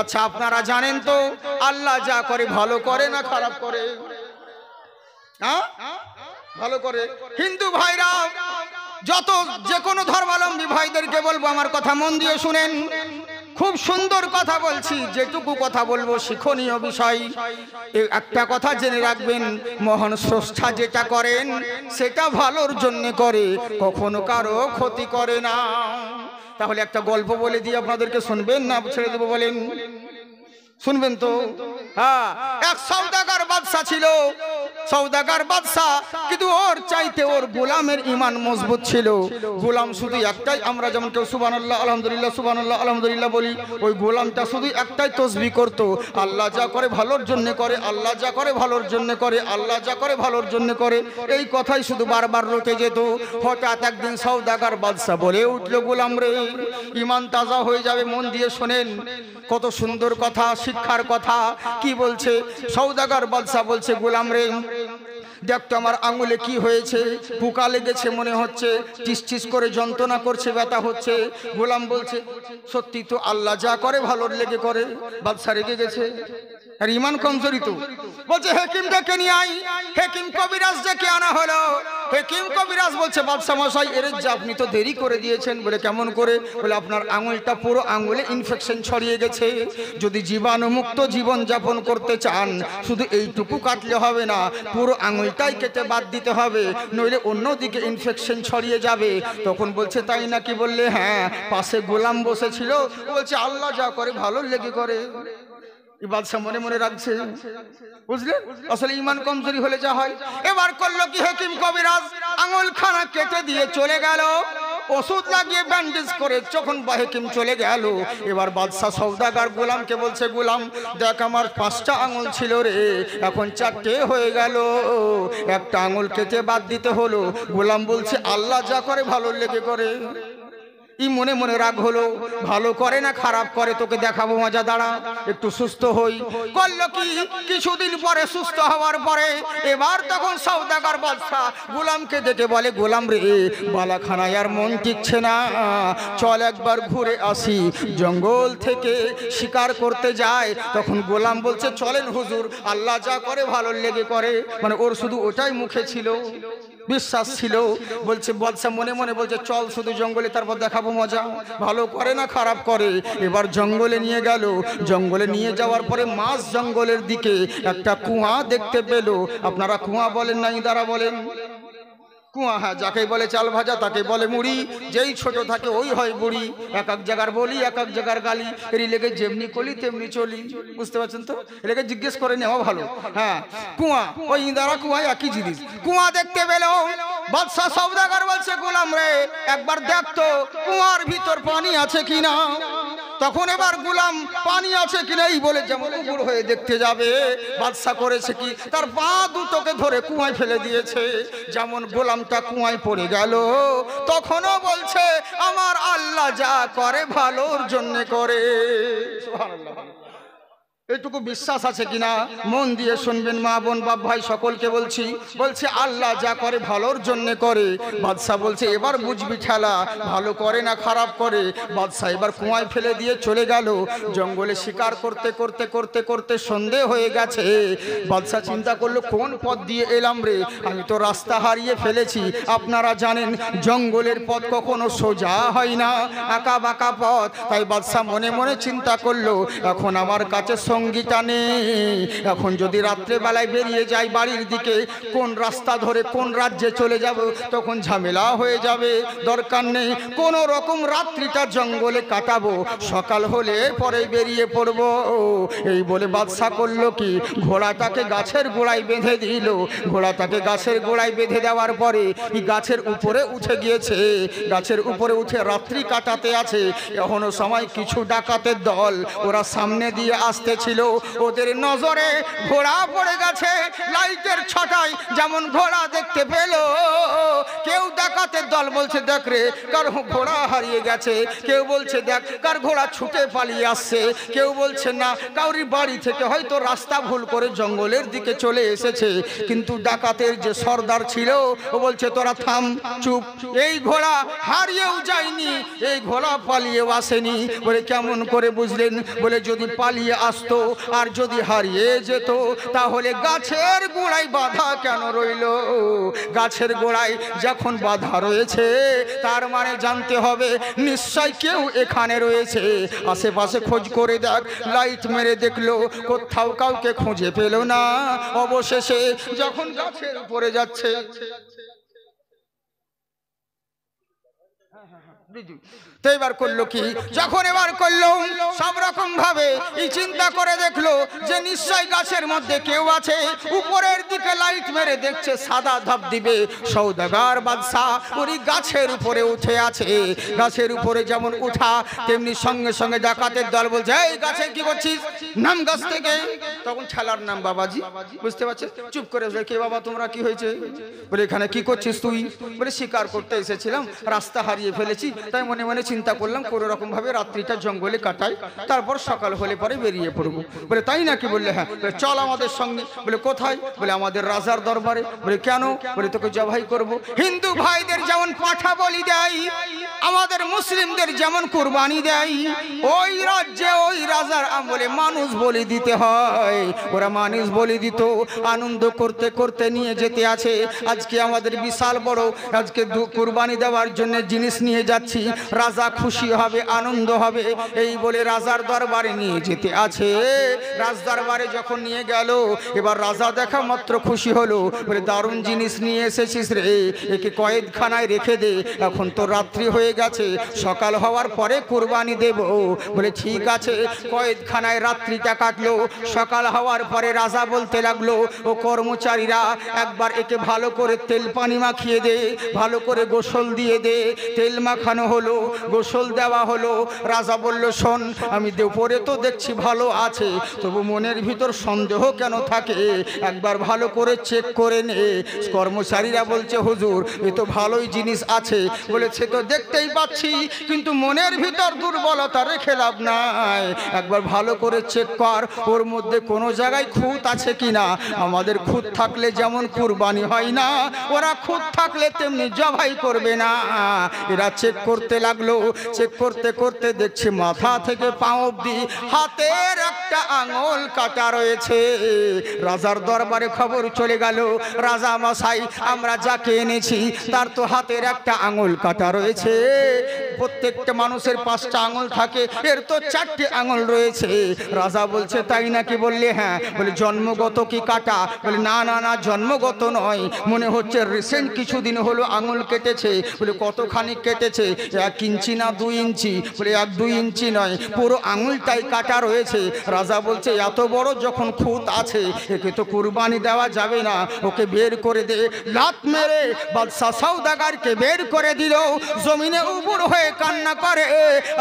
আচ্ছা আপনারা জানেন তো আল্লাহ যা করে ভালো করে না খারাপ করে? হ্যাঁ ভালো করে। হিন্দু ভাইরা যত যে কোনো ধর্মাবলম্বী ভাইদেরকে বলবো আমার কথা মন দিয়ে শুনেন, খুব সুন্দর কথা বলছি, যেটুকু কথা বলবো শিক্ষণীয় বিষয়। একটা কথা জেনে রাখবেন, মহান স্রষ্টা যেটা করেন সেটা ভালোর জন্য করে, কখনো কারো ক্ষতি করে না। তাহলে একটা গল্প বলে দিই আপনাদেরকে, শুনবেন না ছেড়ে দেবো বলেন? শুনবেন তো? হ্যাঁ, এক সওদাগর বাদশা ছিল, সওদাগর বাদশা, কিন্তু ওর চাইতে ওর গোলামের ঈমান মজবুত ছিল। গোলাম শুধু একটাই, আমরা যেমন কেউ সুবহানাল্লাহ আলহামদুলিল্লাহ সুবহানাল্লাহ আলহামদুলিল্লাহ বলি, ওই গোলামটা শুধু একটাই তাসবিহ করত, আল্লাহ যা করে ভালোর জন্য করে, আল্লাহ যা করে ভালোর জন্য করে, আল্লাহ যা করে ভালোর জন্য করে, এই কথাই শুধু বারবার রটে যেত। হঠাৎ একদিন সওদাগর বাদশা বলে উঠল, গোলাম রে, ঈমান তাজা হয়ে যাবে, মন দিয়ে শোনেন, কত সুন্দর কথা, শিক্ষার কথা। কি বলছে সওদাগর বাদশা? বলছে, গোলাম রে, দেখতো আমার আঙুলে কি হয়েছে, পোকা লেগেছে মনে হচ্ছে, টিস টিস করে যন্ত্রণা করছে, ব্যথা হচ্ছে। গোলাম বলছে, সত্যি তো, আল্লাহ যা করে ভালোর লেগে করে। বাদশা রেগে গেছে, আর ঈমান কমজোরি তো। বলছে, হেকিম ডেকে নিয়ে আই। হেকিম কবিরাজ ডেকে আনা হলো। হেকিম কবিরাজ বলছে, বাদশা মশাই, এর যে আপনি তো দেরি করে দিয়েছেন। বলে, কেমন করে? বলে, আপনার আঙুলটা পুরো আঙুলে ইনফেকশন ছড়িয়ে গেছে, যদি জীবাণুমুক্ত জীবন যাপন করতে চান শুধু এইটুকু কাটলে হবে না, পুরো আঙুলটাই কেটে বাদ দিতে হবে, নইলে অন্যদিকে ইনফেকশন ছড়িয়ে যাবে। তখন বলছে, তাই নাকি? বললে, হ্যাঁ। পাশে গোলাম বসেছিল, বলছে, আল্লাহ যা করে ভালোর লেগে করে। বাদশা মনে মনে রাখছে, বুঝলেন, আসলে ঈমান কমজোরি হলে যা হয়। এবার করলো কি, হেকিম কবিরাজ আঙুল খানা কেটে দিয়ে চলে গেল, ওষুধ লাগিয়ে ব্যান্ডেজ করে যখন হেকিম চলে গেল। এবার বাদশা সওদাগর গোলামকে বলছে, গোলাম দেখ, আমার 5টা আঙুল ছিল রে, এখন 4টে হয়ে গেল, একটা আঙুল কেটে বাদ দিতে হলো। গোলাম বলছে, আল্লাহ যা করে ভালোর লেগে করে। ই মনে মনে রাগ হলো, ভালো করে না খারাপ করে, তোকে দেখাবো মজা, দাঁড়া একটু সুস্থ হই। করলো কি, কিছুদিন পরে সুস্থ হওয়ার পরে এবার তখন সওদাগর বাদশা গোলামকে ডেকে বলে, গোলাম রে, বালাখানায় আর মন টিকছে না, চল একবার ঘুরে আসি, জঙ্গল থেকে শিকার করতে যায়। তখন গোলাম বলছে, চলেন হুজুর, আল্লাহ যা করে ভালোর লেগে করে, মানে ওর শুধু ওটাই মুখে ছিল, বিশ্বাস ছিল। বলছে, বাদশা মনে মনে বলছে, চল শুধু জঙ্গলে, তারপর দেখাবো মজা, ভালো করে না খারাপ করে। এবার জঙ্গলে নিয়ে গেল। জঙ্গলে নিয়ে যাওয়ার পরে মাঝ জঙ্গলের দিকে একটা কুয়া দেখতে পেল। আপনারা কুয়া বলেন না ইদারা বলেন? কুয়া, হ্যাঁ, যাকে বলে চাল ভাজা তাকে বলে মুড়ি, যেই ছোট থাকে ওই হয় বুড়ি। এক এক জায়গার বলি, এক এক জায়গার গালি, এর লেগে যেমনি কলি তেমনি চলি, বুঝতে পারছেন তো? এটাকে জিজ্ঞেস করে নেওয়া ভালো। হ্যাঁ, কুয়া, ওই ইঁদারা কুয়া একই জিনিস। কুয়া দেখতে পেল। বাদশা সওদাগর বলছে, গোলাম রে, একবার দেখতো কুয়ার ভিতর পানি আছে কিনা। তখন এবার গোলাম পানি আছে কিনা এই বলে যেমন উগুর হয়ে দেখতে যাবে, বাদশা করেছে কি, তার পা দুটোকে ধরে কুয়ায় ফেলে দিয়েছে। যেমন গোলামটা কুয়ায় পড়ে গেল, তখনও বলছে, আমার আল্লাহ যা করে ভালোর জন্য করে। সুবহানাল্লাহ। এইটুকু বিশ্বাস আছে কিনা মন দিয়ে শুনবেন, মা বোন বাপ ভাই সকলকে বলছি। বলছে, আল্লাহ যা করে ভালোর জন্য করে। বাদশা বলছে, এবার বুঝবি ঠেলা, ভালো করে না খারাপ করে। বাদশা এবার কুয়ায় ফেলে দিয়ে চলে গেল। জঙ্গলে শিকার করতে করতে করতে করতে সন্ধে হয়ে গেছে। বাদশা চিন্তা করলো, কোন পথ দিয়ে এলাম রে, আমি তো রাস্তা হারিয়ে ফেলেছি। আপনারা জানেন জঙ্গলের পথ কখনো সোজা হয় না, আঁকা বাঁকা পথ। তাই বাদশা মনে মনে চিন্তা করলো, এখন আমার কাছে সঙ্গীটা নেই, এখন যদি রাত্রেবেলায় বেরিয়ে যাই বাড়ির দিকে, কোন রাস্তা ধরে কোন রাজ্যে চলে যাব, তখন ঝামেলা হয়ে যাবে। দরকার নেই, কোন রকম রাত্রিটা জঙ্গলে কাটাবো, সকাল হলে পরে বেরিয়ে পড়ব। এই বলে বাদশা করলো কি, ঘোড়াটাকে গাছের গোড়ায় বেঁধে দিল। ঘোড়াটাকে গাছের গোড়ায় বেঁধে দেওয়ার পরে গাছের উপরে উঠে গিয়েছে। গাছের উপরে উঠে রাত্রি কাটাতে আছে। এখনো সময় কিছু ডাকাতের দল, ওরা সামনে দিয়ে আসতেছিল। ওদের নজরে ঘোড়া পড়ে গেছে, লাইটের ছটায় যেমন ঘোড়া দেখতে পেল। কেউ ডাকাতের দল বলছে দেখ রে কার ঘোড়া হারিয়ে গেছে, কেউ বলছে দেখ কার ঘোড়া ছুটে পালিয়ে আসছে, কেউ বলছে না কাউরি বাড়ি থেকে হয়তো রাস্তা ভুল করে জঙ্গলের দিকে চলে এসেছে। কিন্তু ডাকাতের যে সর্দার ছিল ও বলছে তোরা থাম, চুপ, এই ঘোড়া হারিয়েও যায়নি, এই ঘোড়া পালিয়েও আসেনি। বলে কেমন করে বুঝলেন? বলে যদি পালিয়ে আসতো আর যদি হারিয়ে যেত তাহলে গাছের গোড়ায় বাধা কেন রইল? গাছের গোড়ায় যখন বাধা রয়েছে তার মানে জানতে হবে নিশ্চয় কেউ এখানে রয়েছে। আশেপাশে খোঁজ করে দেখ, লাইট মেরে দেখলো কোথাও কাউকে খুঁজে পেল না। অবশেষে যখন গাছের উপরে যাচ্ছে তো এবার করলো কি, যখন এবার করলো সব রকম ভাবে এই চিন্তা করে দেখলো যে নিশ্চয় গাছের মধ্যে কেউ আছে। উপরের দিকে লাইট মেরে দেখছে সাদা ধবধবে সওদাগর বাদশাহ ওই গাছের উপরে উঠে আছে। গাছের উপরে যেমন উঠা তেমনি সঙ্গে সঙ্গে ডাকাতের দল বলছে এই গাছে কি করছিস, নাম গাছ থেকে। তখন ছেলার নাম বাবাজি, বুঝতে পারছিস? চুপ করে কে বাবা তোমরা কি হয়েছে? বলে এখানে কি করছিস তুই? বলে শিকার করতে এসেছিলাম, রাস্তা হারিয়ে ফেলেছি, তাই মনে মনে চিন্তা করলাম কোনো রকম ভাবে রাত্রিটা জঙ্গলে কাটাই, তারপর সকাল হলে পরে বেরিয়ে পড়বো। বলে তাই নাকি? বললে হ্যাঁ। বলে চল আমাদের সঙ্গে। বলে কোথায়? বলে আমাদের রাজার দরবারে। বলে কেন? বলে তোকে জবাই করব। হিন্দু ভাইদের যেমন পাঠা বলি দেয়, আমাদের মুসলিমদের যেমন কুরবানি দেয়, ওই রাজ্যে ওই রাজার আমলে মানুষ বলি দিতে হয়। ওরা মানুষ বলি দিত, আনন্দ করতে করতে নিয়ে যেতে আছে। আজকে আমাদের বিশাল বড় আজকে কুরবানি দেওয়ার জন্য জিনিস নিয়ে যাচ্ছি, রাজা খুশি হবে, আনন্দ হবে, এই বলে রাজার দরবারে নিয়ে যেতে আছে। রাজ দরবারে যখন নিয়ে গেল এবার রাজা দেখা মাত্র খুশি হলো। বলে দারুণ জিনিস নিয়ে এসেছিস রে, একে কয়েদখানায় রেখে দে, এখন তো রাত্রি হয়ে গেছে, সকাল হওয়ার পরে কুরবানি দেব। বলে ঠিক আছে। কয়েদখানায় রাত্রিটা কাটলো। সকাল হওয়ার পরে রাজা বলতে লাগলো ও কর্মচারীরা একবার একে ভালো করে তেল পানি মাখিয়ে দে, ভালো করে গোসল দিয়ে দে। তেল মাখানো হলো, গোসল দেওয়া হলো। রাজা বলল শোন, আমি উপরে তো দেখছি ভালো আছে, তবু মনের ভিতর সন্দেহ কেন থাকে, একবার ভালো করে চেক করে নে। কর্মচারীরা বলছে হুজুর এ তো ভালোই জিনিস আছে। বলেছে তো দেখতেই পাচ্ছি, কিন্তু মনের ভিতর দুর্বলতা রেখে লাভ নাই, একবার ভালো করে চেক কর ওর মধ্যে কোনো জায়গায় খুঁত আছে কিনা। আমাদের খুঁত থাকলে যেমন কুরবানি হয় না, ওরা খুঁত থাকলে তেমনি জবাই করবে না। এরা চেক করতে লাগলো। চেক করতে করতে দেখছে মাথা থেকে পা অবধি হাতের একটা আঙুল কাটা রয়েছে। রাজার দরবারে খবর চলে গেল, রাজা মশাই আমরা যাকে এনেছি তার তো হাতের একটা আঙুল কাটা রয়েছে। প্রত্যেকটা মানুষের 5টা আঙুল থাকে, এর তো 4টে আঙুল রয়েছে। রাজা বলছে তাই নাকি? বললে হ্যাঁ। বলে জন্মগত কি কাটা? বলে না না না, জন্মগত নয়, মনে হচ্ছে রিসেন্ট কিছুদিন হলো আঙুল কেটেছে। বলে কতখানি কেটেছে? 1 ইঞ্চি না 2 ইঞ্চি? বলে 1-2 ইঞ্চি নয়, পুরো আঙুলটাই কাটা রয়েছে। রাজা বলছে এত বড় যখন খুঁত আছে একে তো কুরবানি দেওয়া যাবে না, ওকে বের করে দে। লাত মেরে বাদশা সওদাগরকে বের করে দিল। জমিনে উবুর হয়ে কান্না করে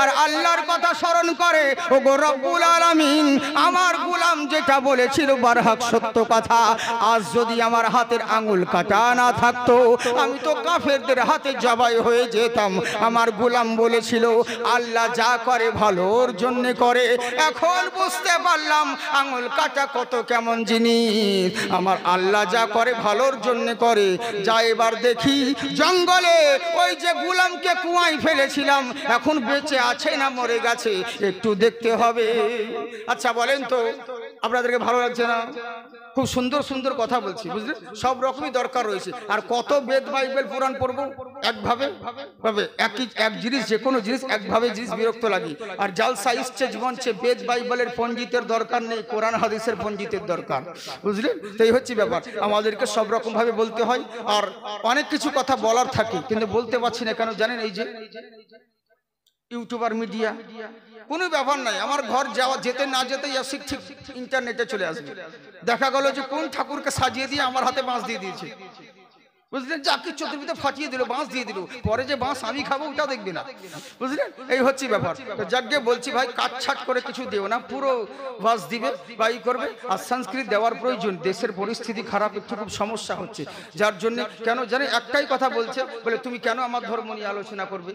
আর আল্লাহর কথা স্মরণ করে, ও গো রব্বুল আলামিন, আমার গোলাম যেটা বলেছিল বারহাক সত্য কথা, আজ যদি আমার হাতের আঙুল কাটা না থাকতো আমি তো কাফেরদের হাতে জবাই হয়ে যেতাম। আমার গোলাম বলেছিল আল্লাহ যা করে ভালোর জন্য করে, এখন বুঝতে পারলাম আঙুল কাটা কত কেমন জিনিস। আমার আল্লাহ যা করে ভালোর জন্য করে। যা এবার দেখি জঙ্গলে ওই যে গোলামকে কুয়ায় ফেলেছিলাম এখন বেঁচে আছে না মরে গেছে, একটু দেখতে হবে। আচ্ছা বলেন তো আপনাদেরকে ভালো লাগছে না? খুব সুন্দর সুন্দর কথা বলছি, বুঝলেন? সব রকমই দরকার রয়েছে। আর কত বেদ বাইবেল পুরাণ পড়বো একভাবে ভাবে, এক জিনিস যে কোনো জিনিস একভাবে জিনিস বিরক্ত লাগে। আর জালসা ইচ্ছে জীবনছে বেদ বাইবেলের পণ্ডিতের দরকার নেই, কোরআন হাদিসের পণ্ডিতের দরকার, বুঝলেন? তো এই হচ্ছে ব্যাপার, আমাদেরকে সব রকম ভাবে বলতে হয়। আর অনেক কিছু কথা বলার থাকে কিন্তু বলতে পারছি না কেন জানেন? এই যে ইউটিউবার মিডিয়া কোনো ব্যাপার নাই, আমার ঘর যাওয়া যেতে না যেতে ঠিক ইন্টারনেটে চলে আসবে। দেখা গেল যে কোন ঠাকুরকে সাজিয়ে দিয়ে আমার হাতে বাঁশ দিয়ে দিয়েছে, বুঝলেন, যা কিছু চতুর্দিকে ফাটিয়ে দিল, বাঁশ দিয়ে দিল, পরে যে বাঁশ আমি খাবো ওটা দেখবে না, বুঝলেন, এই হচ্ছে ব্যাপার। তো যাকে বলছি ভাই কাটছাট করে কিছু দিও না, পুরো বাঁশ দিবে বা ই করবে। আর সংস্কৃত দেওয়ার প্রয়োজন, দেশের পরিস্থিতি খারাপ, একটু খুব সমস্যা হচ্ছে, যার জন্য কেন জানে একটাই কথা বলছে, বলে তুমি কেন আমার ধর্ম নিয়ে আলোচনা করবে।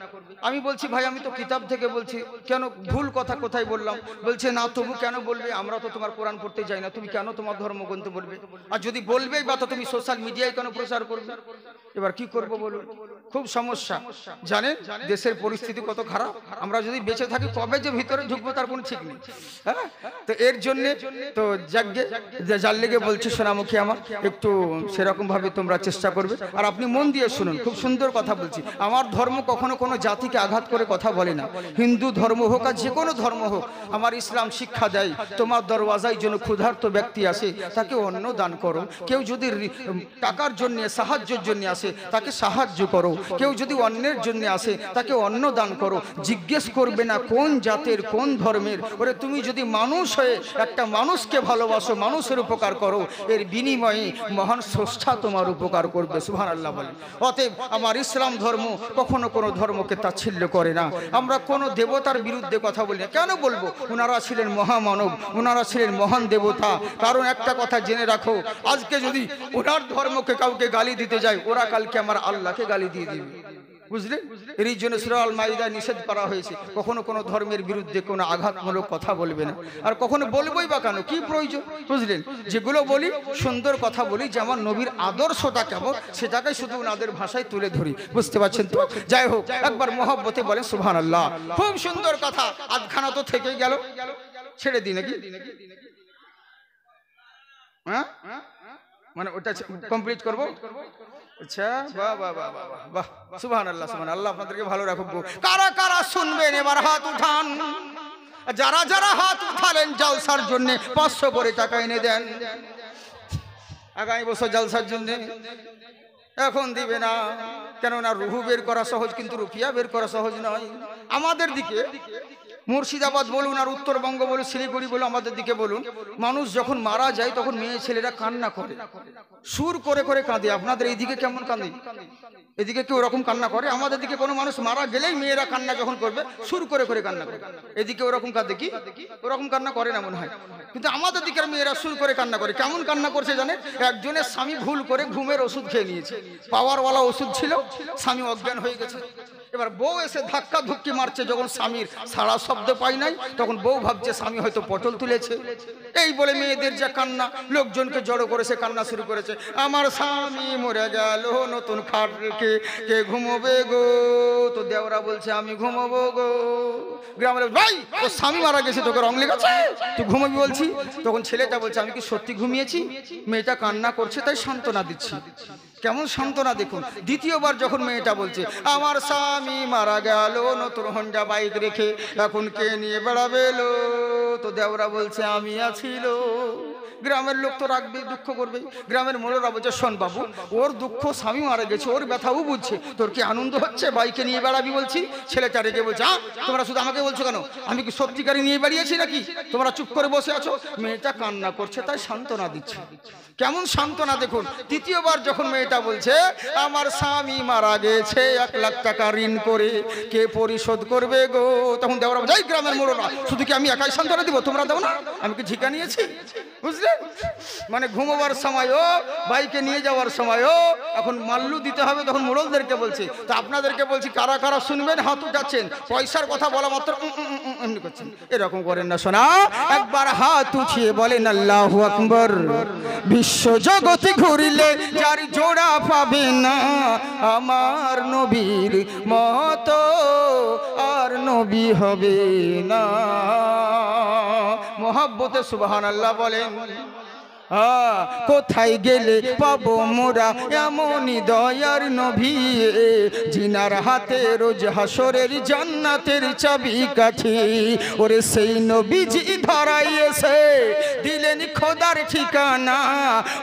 আমি বলছি ভাই আমি তো কিতাব থেকে বলছি, কেন ভুল কথা কোথায় বললাম? বলছে না তবু কেন বলবে, আমরা তো তোমার কোরআন পড়তে যাই না, তুমি কেন তোমার ধর্মগ্রন্থ বলবে? আর যদি বলবেই বা তো তুমি সোশ্যাল মিডিয়ায় কেন প্রচার করবে? এবার কি করব বলুন, খুব সমস্যা। জানেন দেশের পরিস্থিতি কত খারাপ, আমরা যদি বেঁচে থাকি কবে যে ভিতরে ঢুকবো তার কোনো ঠিক নেই। হ্যাঁ, তো এর জন্য তো যাকে যার লেগে বলছি সোনামুখী আমার, একটু সেরকম ভাবে তোমরা চেষ্টা করবে। আর আপনি মন দিয়ে শুনুন, খুব সুন্দর কথা বলছি। আমার ধর্ম কখনো কোনো জাতিকে আঘাত করে কথা বলে না, হিন্দু ধর্ম হোক আর যে কোনো ধর্ম হোক, আমার ইসলাম শিক্ষা দেয় তোমার দরওয়াজায় যেন ক্ষুধার্ত ব্যক্তি আসে তাকে অন্ন দান করো, কেউ যদি টাকার জন্য সাহায্যের জন্য আসে তাকে সাহায্য করো, কেউ যদি অন্যের জন্য আসে তাকে অন্ন দান করো। জিজ্ঞেস করবে না কোন জাতের কোন ধর্মের, ওরে তুমি যদি মানুষ হয়ে একটা মানুষকে ভালোবাসো, মানুষের উপকার করো, এর বিনিময়ে মহান স্রষ্টা তোমার উপকার করবে। সুবহানাল্লাহ বলেন। অতএব আমার ইসলাম ধর্ম কখনো কোনো ধর্মকে তাচ্ছিল্য করে না, আমরা কোনো দেবতার বিরুদ্ধে কথা বলি না। কেন বলবো? ওনারা ছিলেন মহামানব, ওনারা ছিলেন মহান দেবতা। কারণ একটা কথা জেনে রাখো, আজকে যদি ওনার ধর্মকে কাউকে গালি দিতে যায়, ওরা কালকে আমার আল্লাহকে গালি দিয়ে দিবে, বুঝলেন? এই জন্য সূরা আল মাইদায় নিষেধ করা হয়েছে, কখনো কোনো ধর্মের বিরুদ্ধে কোনো আঘাতমূলক কথা বলবে না। আর কখনো বলবোই বা কেন, কি প্রয়োজন? বুঝলেন, যেগুলো বলি সুন্দর কথা বলি, যেমন নবীর আদর্শটা কেমন সেটাকে শুধু ওনাদের ভাষায় তুলে ধরি, বুঝতে পারছেন তো? যাই হোক, একবার মহব্বতে বলেন সুবহানাল্লাহ। খুব সুন্দর কথা, আধখানা তো থেকেই গেল, ছেড়ে দিই নাকি? হ্যাঁ, মানে ওটা কমপ্লিট করবো? আচ্ছা, বাহ বাহ বাহ বাহ বাহ, সুবহানাল্লাহ সুবহানাল্লাহ, আপনাদেরকে ভালো রাখুক। কারা কারা শুনবেন এবার হাত উঠান, যারা যারা হাত উঠালেন জলসার জন্য 500 করে টাকা এনে দেন, আগামী বছর জলসার জন্য। এখন দিবে না, কেননা রুহু বের করা সহজ, কিন্তু রুপিয়া বের করা সহজ নয়। আমাদের দিকে মুর্শিদাবাদ বলুন আর উত্তরবঙ্গ বলুন, শিলিগুড়ি বলুন, আমাদের দিকে বলুন, মানুষ যখন মারা যায় তখন মেয়ে ছেলেরা কান্না করে, সুর করে করে কাঁদে। আপনাদের এইদিকে কেমন কাঁদে? এদিকে কেউ ওরকম কান্না করে? আমাদের দিকে কোনো মানুষ মারা গেলেই মেয়েরা কান্না যখন করবে সুর করে করে কান্না করে, এদিকে ওরকম কাঁদে কি? ওরকম কান্না করে না মনে হয়, কিন্তু আমাদের দিকের মেয়েরা সুর করে কান্না করে। কেমন কান্না করছে জানেন? একজনের স্বামী ভুল করে ঘুমের ওষুধ খেয়ে নিয়েছে, পাওয়ারওয়ালা ওষুধ ছিল, স্বামী অজ্ঞান হয়ে গেছে। এবার বউ এসে ধাক্কা ধুক্কি মারছে, যখন স্বামীর সারা শব্দ পাই নাই তখন বউ ভাবছে স্বামী হয়তো পটল তুলেছে। এই বলে মেয়েদের যা কান্না, লোকজনকে জড়ো করেছে, কান্না শুরু করেছে, আমার স্বামী মরে গেল, নতুন খাট রেখে কে ঘুমোবে গো? তো দেওরা বলছে আমি ঘুমোবো গো। গ্রামের ভাই ও স্বামী মারা গেছে, তোকে রং লেগেছে, তুই ঘুমোবি বলছি। তখন ছেলেটা বলছে আমি কি সত্যি ঘুমিয়েছি? মেয়েটা কান্না করছে তাই সান্ত্বনা দিচ্ছি। কেমন সান্ত্বনা দেখুন। দ্বিতীয়বার যখন মেয়েটা বলছে আমার স্বামী মারা গেল, নতুন হন্ডা বাইক রেখে এখন কে নিয়ে বেড়াবে লো? তো দেওরা বলছে আমি আছিল। গ্রামের লোক তো রাখবে, দুঃখ করবে। গ্রামের মোড়রা বলছে শোন বাবু, ওর দুঃখ, স্বামী মারা গেছে, ওর ব্যথাও বুঝছে, তোর কি আনন্দ হচ্ছে বাইকে নিয়ে বেড়াবি বলছি? ছেলেটা রেগে বলছে তোমরা শুধু আমাকে বলছো কেন? আমি কি সত্যিকারই নিয়ে বেরিয়েছি নাকি? তোমরা চুপ করে বসে আছো। মেয়েটা কান্না করছে তাই সান্ত্বনা দিচ্ছে। কেমন সান্ত্বনা দেখুন। তৃতীয়বার যখন মেয়েটা বলছে আমার স্বামী মারা গেছে, 1 লাখ টাকা ঋণ করে, কে পরিশোধ করবে গো? তখন দেওরা যাই গ্রামের মোড়রা, শুধু কি আমি একাই সান্ত্বনা দিব? তোমরা দাও না? আমি কি ঝিকা নিয়েছি? বুঝলেন? মানে ঘুমোবার সময়ও, বাইকে নিয়ে যাওয়ার সময়ও এখন মাল্লু দিতে হবে, তখন মোড়লদেরকে বলছে। তো আপনাদেরকে বলছি কারা কারা শুনবেন হাত উঠাচ্ছেন, পয়সার কথা বলা মাত্র এমনি করছেন, এরকম করেন না শোনা। একবার হাত উঠিয়ে বলেন আল্লাহু আকবার। বিশ্ব জগতে ঘুরিলে যার জোড়া পাবে না, আমার নবীর মতো আর নবী হবে না। মহব্বতে সুবহানাল্লাহ বলেন। কোথায় গেলে পাবো মোরা এমনই দয়ার নবী, জিনার হাতে রোজ হাসরের জান্নাতের চাবি কাঠি। ওরে সেই নবীজি ধরাইয়েছে দিলেন খোদার ঠিকানা,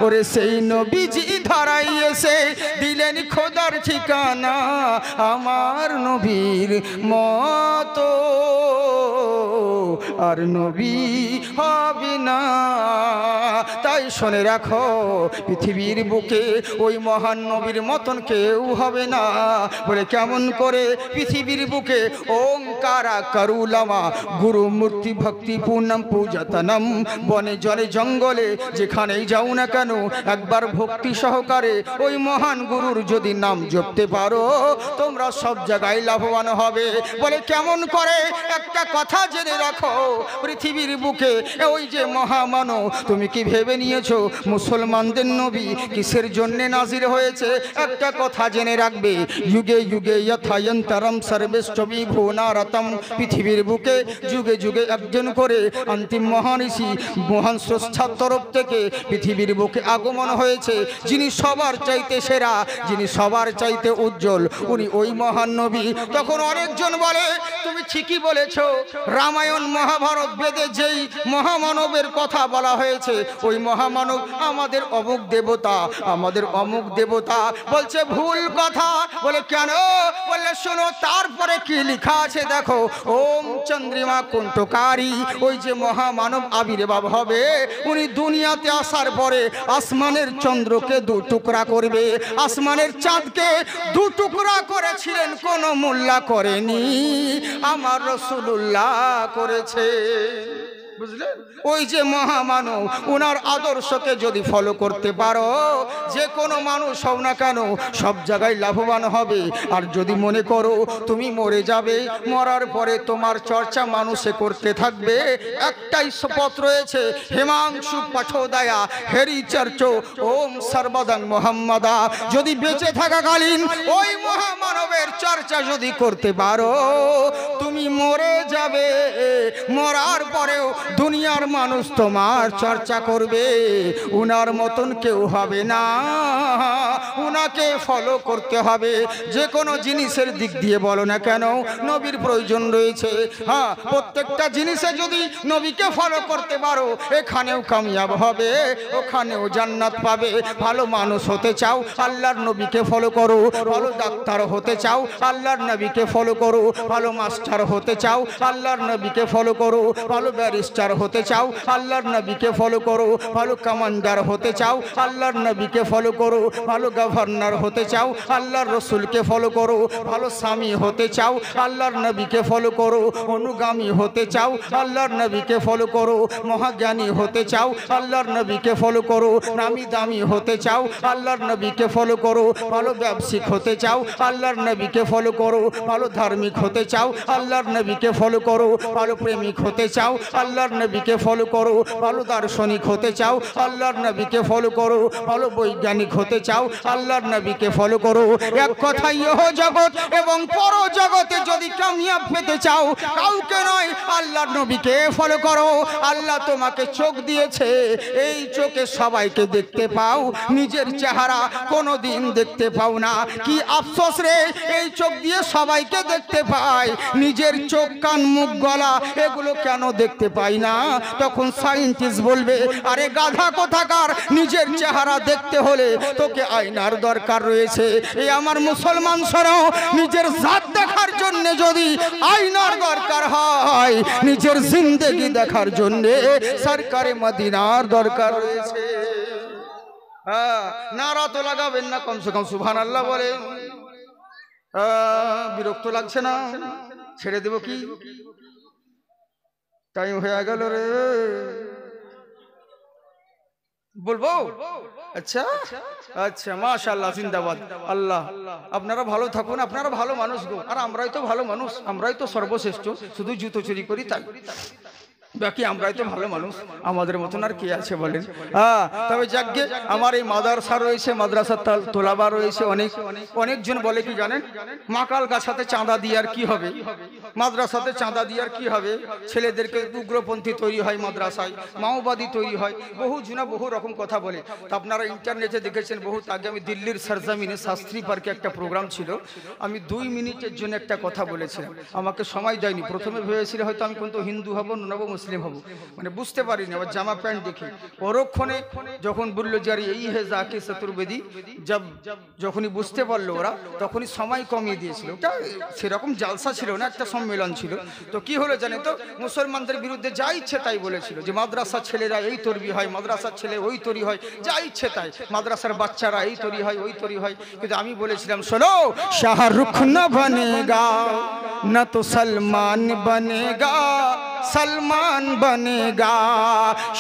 ওরে সেই নবীজি ধরাইয়েছে দিলেন খোদার ঠিকানা। আমার নবীর মত মতো আর নবী হবে না। তাই শুনে রাখো, পৃথিবীর বুকে ওই মহান নবীর মতন কেউ হবে না। বলে কেমন করে? পৃথিবীর বুকে ওঙ্কারা কারুলামা গুরু মূর্তি ভক্তি পূর্ণম পূজাতনম, বনে জলে জঙ্গলে যেখানেই যাও না কেন একবার ভক্তি সহকারে ওই মহান গুরুর যদি নাম জপতে পারো, তোমরা সব জায়গায় লাভবান হবে। বলে কেমন করে? একটা কথা জেনে রাখো, পৃথিবীর বুকে ওই যে মহামানব, তুমি কি ভেবে নিয়েছো মুসলমানদের নবী কিসের জন্য নাজির হয়েছে? একটা কথা জেনে রাখবে, যুগে যুগে যথায়ন্তরম সর্বেষ্টবি ভুবনারতম, পৃথিবীর বুকে যুগে যুগে একজন করে অন্তিম মহান ঋষি মহান স্রষ্টার তরফ থেকে পৃথিবীর বুকে আগমন হয়েছে, যিনি সবার চাইতে সেরা, যিনি সবার চাইতে উজ্জ্বল, উনি ওই মহান নবী। তখন অনেকজন বলে তুমি ঠিকই বলেছো, রামায়ণ মহাভারত বেদে যেই মহামানবের কথা বলা হয়েছে ওই মহামানব আমাদের অমুক দেবতা, আমাদের অমুক দেবতা। বলছে ভুল কথা। বলে কেন? বললে শোনো, তারপরে কি লেখা আছে দেখো, ওম চন্দ্রিমা কুণ্ঠকারী, ওই যে মহামানব আবির্ভাব হবে উনি দুনিয়াতে আসার পরে আসমানের চন্দ্রকে দু টুকরা করবে, আসমানের চাঁদকে দু টুকরা করেছিলেন কোন মোল্লা করেনি, আমার রাসূলুল্লাহ করেছে। বুঝলেন? ওই যে মহামানব, ওনার আদর্শকে যদি ফলো করতে পারো, যে কোনো মানুষ হও না কেন সব জায়গায় লাভবান হবে। আর যদি মনে করো তুমি মরে যাবে, মরার পরে তোমার চর্চা মানুষে করতে থাকবে, একটাই পথ রয়েছে, হেমাংশু পাঠোদয়া হেরি চর্চ ওম সর্বদাং মোহাম্মদা। যদি বেঁচে থাকাকালীন ওই মহামানবের চর্চা যদি করতে পারো, তুমি মরে যাবে, মরার পরেও দুনিয়ার মানুষ তোমার চর্চা করবে, উনার মতন কেউ হবে না, উনাকে ফলো করতে হবে। যে কোনো জিনিসের দিক দিয়ে বলো না কেন নবীর প্রয়োজন রয়েছে। হ্যাঁ, প্রত্যেকটা জিনিসে যদি নবীকে ফলো করতে পারো, এখানেও কামিয়াব হবে, ওখানেও জান্নাত পাবে। ভালো মানুষ হতে চাও, আল্লাহর নবীকে ফলো করো। ভালো ডাক্তার হতে চাও, আল্লাহর নবীকে ফলো করো। ভালো মাস্টার হতে চাও, আল্লাহর নবীকে ফলো করো। ভালো ব্যারিস্টার হতে চাও, আল্লাহর নবীকে ফলো করো। ভালো কমান্ডার হতে চাও, আল্লাহর নবীকে ফলো করো। ভালো গভর্নর হতে চাও, আল্লাহর রসুলকে ফলো করো। ভালো স্বামী হতে চাও, আল্লাহর নবীকে ফলো করো। অনুগামী হতে চাও, আল্লাহর নবীকে ফলো করো। মহাজ্ঞানী হতে চাও, আল্লাহর নবীকে ফলো করো। নামি দামি হতে চাও, আল্লাহর নবীকে ফলো করো। ভালো ব্যবসায়িক হতে চাও, আল্লাহর নবীকে ফলো করো। ভালো ধার্মিক হতে চাও, আল্লাহর নবীকে ফলো করো। ভালো প্রেমিক হতে চাও, আল্লাহর নবীকে ফলো করো। ভালো দার্শনিক হতে চাও, আল্লাহর নবীকে ফলো করো। ভালো বৈজ্ঞানিক হতে চাও, আল্লাহর নবীকে ফলো করো। এক কথায় ইহ জগৎ এবং পর জগতে যদি কামিয়াব পেতে চাও, কাউকে নয় আল্লাহর নবীকে ফলো করো। আল্লাহ তোমাকে চোখ দিয়েছে, এই চোখে সবাইকে দেখতে পাও, নিজের চেহারা কোনোদিন দেখতে পাও না। কি আফসোস রে, এই চোখ দিয়ে সবাইকে দেখতে পাই, নিজের চোখ কান মুখ গলা এগুলো কেন দেখতে পাই না? তখন সায়েন্টিস্ট বলবে, আরে গাধা কোথাকার, নিজের চেহারা দেখতে হলে তোকে আয়নার দরকার রয়েছে। এই আমার মুসলমান শোনো, নিজের জাত দেখার জন্য যদি আয়নার দরকার হয়, নিজের জিন্দেগি দেখার জন্য সরকারে মদিনার দরকার রয়েছে। হ্যাঁ, নারা তো লাগাবেন না, কমসে কম সুবহানাল্লাহ বলে। বিরক্ত লাগছে না? ছেড়ে দেব কি? টাইম হয়ে গেল রে, বলবো? আচ্ছা আচ্ছা, মাশাআল্লাহ, জিন্দাবাদ। আল্লাহ আপনারা ভালো থাকুন, আপনারা ভালো মানুষ গো। আর আমরাই তো ভালো মানুষ, আমরাই তো সর্বশ্রেষ্ঠ, শুধু জুতো চুরি করি তাই, বাকি আমরাই তো ভালো মানুষ, আমাদের মতন আর কে আছে বলেন? হ্যাঁ, তবে যাকে আমার এই মাদ্রাসা রয়েছে, মাদ্রাসা তোলাবা রয়েছে, অনেকজন বলে কি জানেন, মাকাল গাছাতে চাঁদা দিয়ে আর কি হবে, মাদ্রাসাতে চাঁদা দিয়ে আর কি হবে, ছেলেদেরকে উগ্রপন্থী তৈরি হয়, মাদ্রাসায় মাওবাদী তৈরি হয়, বহু জনা বহু রকম কথা বলে। তো আপনারা ইন্টারনেটে দেখেছেন, বহুত আগে আমি দিল্লির সরজমিনে শাস্ত্রী পার্কে একটা প্রোগ্রাম ছিল, আমি 2 মিনিটের জন্য একটা কথা বলেছিলাম, আমাকে সময় দেয়নি। প্রথমে ভেবেছিল হয়তো আমি কিন্তু হিন্দু হব, নব মুসলিম মুসলিম হব, মানে বুঝতে পারিনি। আবার জামা প্যান্ট দেখে পরক্ষণে যখন বললো যে আরে এই হে জাকির চতুর্বেদী, যখনই বুঝতে পারলো ওরা তখনই সময় কমিয়ে দিয়েছিল। ওটা সেরকম জালসা ছিল না, একটা সম্মেলন ছিল। তো কি হলো জানে তো, মুসলমানদের বিরুদ্ধে যা ইচ্ছে তাই বলেছিল যে মাদ্রাসার ছেলেরা এই তৈরি হয়, মাদ্রাসার ছেলে ওই তৈরি হয়, যা ইচ্ছে তাই, মাদ্রাসার বাচ্চারা এই তৈরি হয় ওই তৈরি হয়। কিন্তু আমি বলেছিলাম শোনো, শাহরুখ না বনেগা না তো সলমান বনেগা, सलमान बनेगा,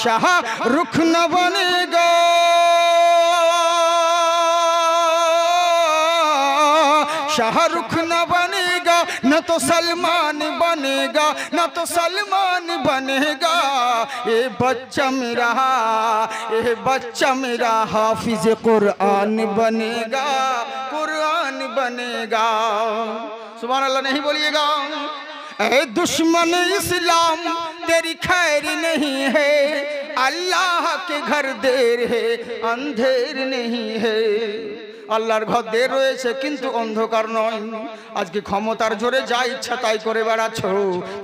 शाहरुख न बनेगा, शाहरुख न बनेगा, न तो सलमान बनेगा, न तो सलमान बनेगा। ये बच्चा मेरा हाफिज कुरान बनेगा, कुरान बनेगा। सुभान अल्लाह नहीं बोलिएगा। ऐ दुश्मन इस्लाम तेरी खैर नहीं है, अल्लाह के घर देर है अंधेर नहीं है। আল্লাহর ঘর দের রয়েছে কিন্তু অন্ধকার নয়। আজকে ক্ষমতার জোরে যা ইচ্ছা তাই করে বেড়াচ্ছ,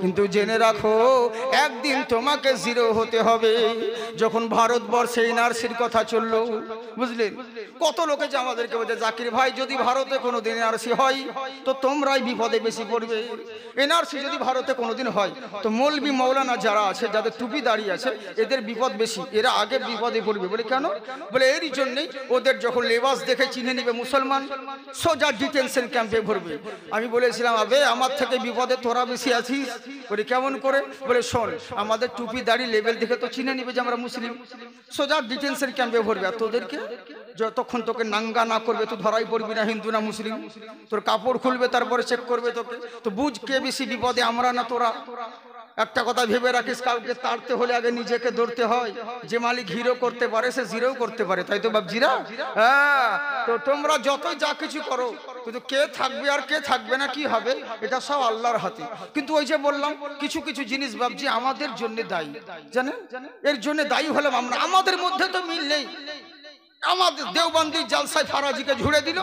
কিন্তু জেনে রাখো একদিন তোমাকে জিরো হতে হবে। যখন ভারতবর্ষে এনআরসির কথা চললো, বুঝলেন, কত লোকে যে আমাদেরকে বলছে জাকির ভাই যদি ভারতে কোনোদিন এনআরসি হয় তো তোমরাই বিপদে বেশি পড়বে। এনআরসি যদি ভারতে কোনোদিন হয় তো মৌলবি মৌলানা যারা আছে, যাদের টুপি দাঁড়িয়ে আছে, এদের বিপদ বেশি, এরা আগে বিপদে পড়বে। বলে কেন? বলে এরই জন্যই ওদের যখন লেবাস দেখে চিনে নিবে মুসলমান, সোজা ডিটেনশন ক্যাম্পে ভরবে। আমি বলেছিলাম আবে আমার থেকে বিপদে তোরা বেশি আছিস। বলে কেমন করে? বলে শোন, আমাদের টুপি দাড়ি লেভেল দেখে তো চিনে নিবে যে আমরা মুসলিম, সোজা ডিটেনশন ক্যাম্পে ভরবে। আর তোদেরকে যতক্ষণ তোকে নাঙ্গা না করবে তো ধরাই পড়বি না হিন্দু না মুসলিম। তোর কাপড় খুলবে তারপরে চেক করবে তোকে। তো বুঝ কে বেশি বিপদে, আমরা না তোরা। একটা কথা ভেবে রাখিস, কাউকে তাড়তে হলে আগে নিজেকে ধরতে হয়। যে মালিক হিরো করতে পারে সে জিরো করতে পারে, তাই তো বাপজিরা? হ্যাঁ, তো তোমরা যতই যা কিছু করো, কিন্তু কে থাকবে আর কে থাকবে না কি হবে এটা সব আল্লাহর হাতে। কিন্তু ওই যে বললাম কিছু কিছু জিনিস বাপজি আমাদের জন্য দায়ী, জানেন? এর জন্য দায়ী হলাম আমরা। আমাদের মধ্যে তো মিল নেই। আমাদের দেওবন্দির জালসায় ফারাজিকে ঝুড়ে দিল,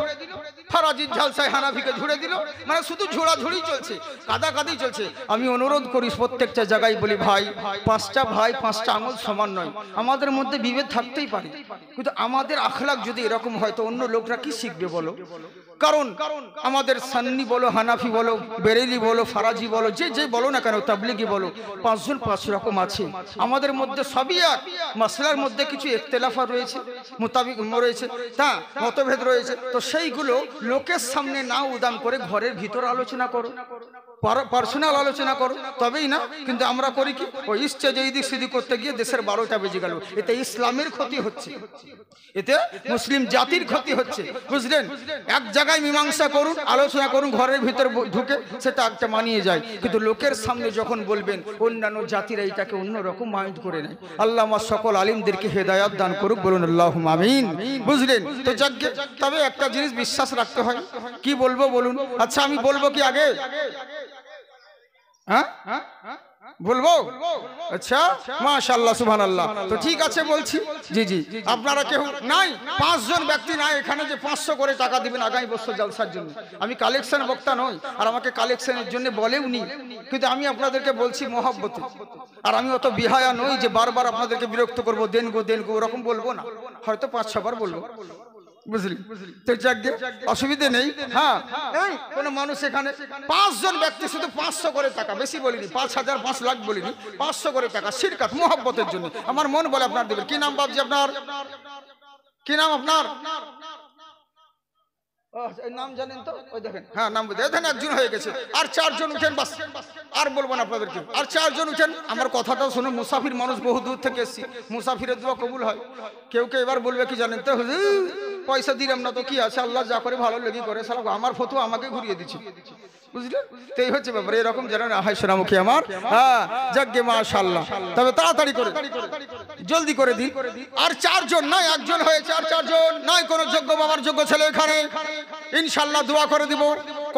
ফারাজির জালসায় হানাফিকে ঝুড়ে দিল, মানে শুধু ঝোড়াঝুড়ি চলছে, কাদাকাদি চলছে। আমি অনুরোধ করি প্রত্যেকটা জায়গায় বলি, ভাই পাঁচটা আঙুল সমান নয়, আমাদের মধ্যে বিভেদ থাকতেই পারে, কিন্তু আমাদের আখলাক যদি এরকম হয় তো অন্য লোকরা কি শিখবে বলো? কারণ আমাদের সান্নি বলো, হানাফি বলো, বেরেলি বলো, ফারাজি বলো, যে বলো না কেন, তাবলিগি বলো, পাঁচজন পাঁচ রকম আছে। আমাদের মধ্যে সবই এক, মাসলার মধ্যে কিছু ইখতিলাফ রয়েছে, মোতাবিক রয়েছে, তা মতভেদ রয়েছে। তো সেইগুলো লোকের সামনে না উদাম করে ঘরের ভিতর আলোচনা করো, পার্সোনাল আলোচনা করো, তবেই না। কিন্তু আমরা করি কি, ওই স্টেজে এইদিক সেদিক করতে গিয়ে দেশের 12টা বেজে গেল। এতে ইসলামের ক্ষতি হচ্ছে, এতে মুসলিম জাতির ক্ষতি হচ্ছে, বুঝলেন? এক জায়গায় মীমাংসা করুন, আলোচনা করুন, ঘরের ভিতর ঢুকে সেটা একটা মানিয়ে যায়। কিন্তু লোকের সামনে যখন বলবেন, অন্যান্য জাতিরা এটাকে অন্যরকম মাইন্ড করে নেয়। আল্লাহ আমার সকল আলিমদেরকে হেদায়াত দান করুক, বলুন আল্লাহুম্মা আমিন। বুঝলেন তো? যাকে তবে একটা জিনিস বিশ্বাস রাখতে হয়। কি বলবো বলুন? আচ্ছা আমি বলবো কি আগে? হ্যাঁ বলবো? আচ্ছা, মাশাআল্লাহ, সুবহানাল্লাহ। তো ঠিক আছে বলছি। জি জি, আপনারা কেউ নাই, 5 জন ব্যক্তি নাই এখানে যে 500 করে টাকা দিবেন আগামী বছর জলসার জন্য। আমি কালেকশন বক্তা নই, আর আমাকে কালেকশনের জন্য বলেও নি, কিন্তু আমি আপনাদেরকে বলছি মহব্বতে। আর আমি অত বিহায়া নই যে বারবার আপনাদেরকে বিরক্ত করবো, দেন গো ওরকম বলবো না, হয়তো 5-6 বার বলবো, বুঝলি? তো যাকে অসুবিধে নেই। হ্যাঁ, কোন মানুষ এখানে 5 জন ব্যক্তি শুধু 500 করে টাকা, বেশি বলিনি, 5,000 5 লাখ বলিনি, 500 করে টাকা শিরকাত মোহব্বতের জন্য। আমার মন বলে আপনার দেবেন। কি নাম বাবজি আপনার? কি নাম আপনার? নাম জানেন তো? ওই দেখেন, হ্যাঁ নাম দেখেন, একজন হয়ে গেছে। আর 4 জন উঠেন, বাস আর বলবো না আপনাদেরকে। আর 4 জন উঠেন। আমার কথাটাও শুনে, মুসাফির মানুষ বহু দূর থেকে এসেছি, মুসাফিরের দোয়া কবুল হয়। কেউ এবার বলবে কি জানেন তো, হুজুর পয়সা দিলাম না তো কি আছে, আল্লাহ যা করে ভালো লেগে করে, সালা আমার ফতোয়া আমাকে ঘুরিয়ে দিচ্ছে, বুঝলেন? তো এই হচ্ছে ব্যাপার। এরকম যেন না হয় সোনামুখী আমার। হ্যাঁ, যাকে মাশাআল্লাহ। তবে তাড়াতাড়ি করে, জলদি করে দিন। আর 4 জন নয়, 1 জন হয়েছে। আর 4 জন নয়, কোন যোগ্য বাবার যোগ্য ছেলে এখানে ইনশাআল্লাহ দোয়া করে দিব।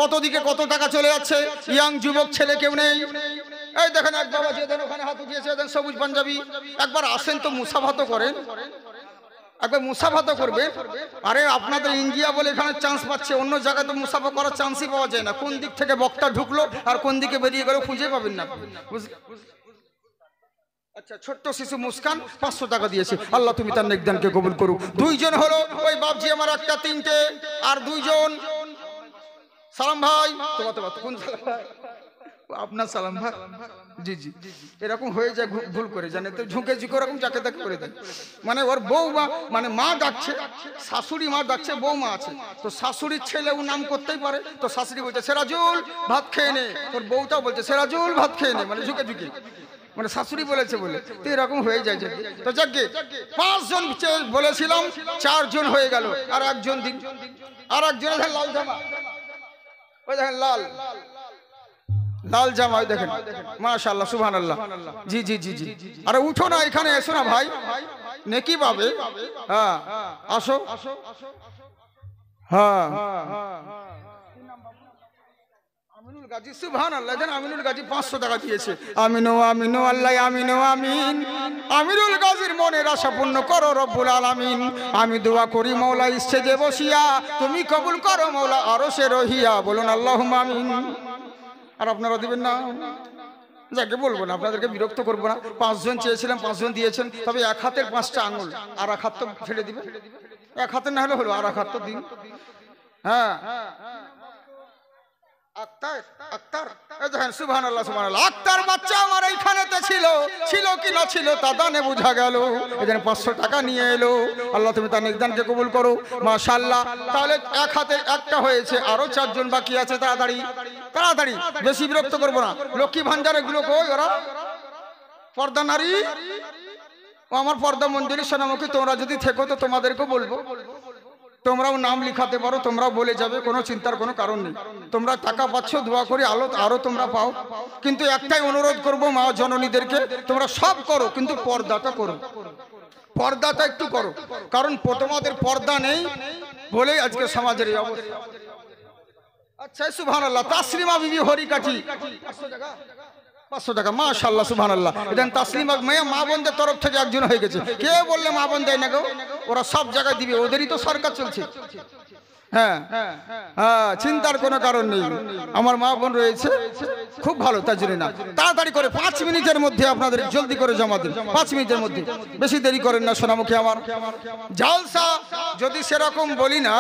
কত দিকে কত টাকা চলে যাচ্ছে, ইয়াং যুবক ছেলে কেউ নেই। এই দেখেন এক বাবা যে দেন ওখানে হাত উঠিয়েছে, দেন সবুজ পাঞ্জাবি। একবার আসেন তো মুসাফা তো করেন, একবার মুসাফা তো করবে। আরে আপনাদের ইন্ডিয়া বলে এখানে চান্স পাচ্ছে, অন্য জায়গায় তো মুসাফা করার চান্সই পাওয়া যায় না। কোন দিক থেকে বক্তা ঢুকলো আর কোন দিকে বেরিয়ে গেল খুঁজে পাবেন না, আচ্ছা, ছোট্ট শিশু মুস্কান 500 টাকা দিয়েছে। আল্লাহ তুমি তার নেকদানকে কবুল করো। দুইজন হলো ওই বাপজি আমার একটা তিনটে, আর দুইজন সালাম ভাই। তোমার কোন সালাম ভাই? আপনার সালাম ভাই। জি জি, এরকম হয়ে যায় ভুল করে, জানে তো ঝুঁকে ঝুঁকে ওরকম যাকে তাকে করে দেয়। মানে ওর বউ মানে মা ডাকছে, শাশুড়ি মা ডাকছে, বউ মা আছে, তো শাশুড়ির ছেলেও নাম করতেই পারে, তো শাশুড়ি বলছে সেরাজুল ভাত খেয়ে নে, ওর বউটাও বলছে সেরাজুল ভাত খেয়ে নে, মানে ঝুঁকে ঝুঁকে, মানে শাশুড়ি বলেছে বলে, তো এরকম হয়ে যায়। তো যাকে 5 জন বলেছিলাম 4 জন হয়ে গেল, আর একজন দিন, আর একজন লাল জামা, ওই দেখেন লাল জামা, ওই দেখেন মাশাআল্লাহ সুবহানাল্লাহ। জি জি জি জি, আরে উঠো না, এখানে এসো না ভাই, নেকি পাবে। হ্যাঁ আসো, হ্যাঁ আমিনুল গাজী, সুবহানাল্লাহ। জান আমিনুল গাজী 500 টাকা দিয়েছে। আমিনো আমিনো আল্লাহ আমিনো আমিন। আমিনুল গাজীর মনের আশা পূর্ণ করো রব্বুল আলামিন। আমি দোয়া করি মওলা ইসছে বসিয়া, তুমি কবুল করো মওলা আরশে রহিয়া, বলুন আল্লাহুম্মা আমিন। আর আপনারা দিবেন না, যাকে বলবো না, আপনাদেরকে বিরক্ত করবো না। 5 জন চেয়েছিলাম, 5 জন দিয়েছেন, তবে এক হাতের 5টা আঙুল, আর এক হাত তো ছেড়ে দিবে, এক হাতের না হলে হলো, আর এক হাত তো দিন। হ্যাঁ আক্তার, আক্তার, এই দেখেন সুবহানাল্লাহ সুবহানাল্লাহ। আক্তার বাচ্চা আমার এইখানেতে ছিল কি না ছিল তা দানে বোঝা গেল। এখানে 500 টাকা নিয়ে এলো। আল্লাহ তুমি তার নেকদানকে কবুল করো মাশাআল্লাহ। তাহলে এক হাতে একটা হয়েছে, আরো 4 জন বাকি আছে। তাড়াতাড়ি তাড়াতাড়ি, বেশি বিরক্ত করবো না। লক্ষ্মী ভান্ডার এগুলো কই, ওরা পর্দা নারী ও আমার পর্দা মন্দিরের সোনামুখী, তোমরা যদি থেকো তো তোমাদেরকেও বলবো, তোমরাও নাম লিখাতে পারো, তোমরাও বলে যাবে, কোনো চিন্তার কোনো কারণ নেই। তোমরা টাকা পাচ্ছ, দোয়া করি আরো তোমরা পাও। কিন্তু একটাই অনুরোধ করবো মা জননীদেরকে, তোমরা সব করো কিন্তু পর্দাটা করো, পর্দাটা একটু করো, কারণ তোমাদের পর্দা নেই বলেই আজকে সমাজের এই অবস্থা। আচ্ছা সুবহানাল্লাহ। তাসলিমা বিবি হরিকাঠি 500 টাকা মাশাআল্লাহ সুবহানাল্লাহ। এখানে তাসলিমা মেয়ে মা বোনদের তরফ থেকে একজন হয়ে গেছে। কে বললে মা বোন দেয় না গো? ওরা সব জায়গায় দিবে, ওদেরই তো সরকার চলছে। হ্যাঁ হ্যাঁ, চিন্তার কোনো কারণ নেই, আমার মা বোন রয়েছে খুব ভালো। তার জন্য না, তাড়াতাড়ি করে 5 মিনিটের মধ্যে আপনাদের জলদি করে জমা দিন, 5 মিনিটের মধ্যে, বেশি দেরি করেন না সোনামুখী আমার। জালসা যদি সেরকম বলি না,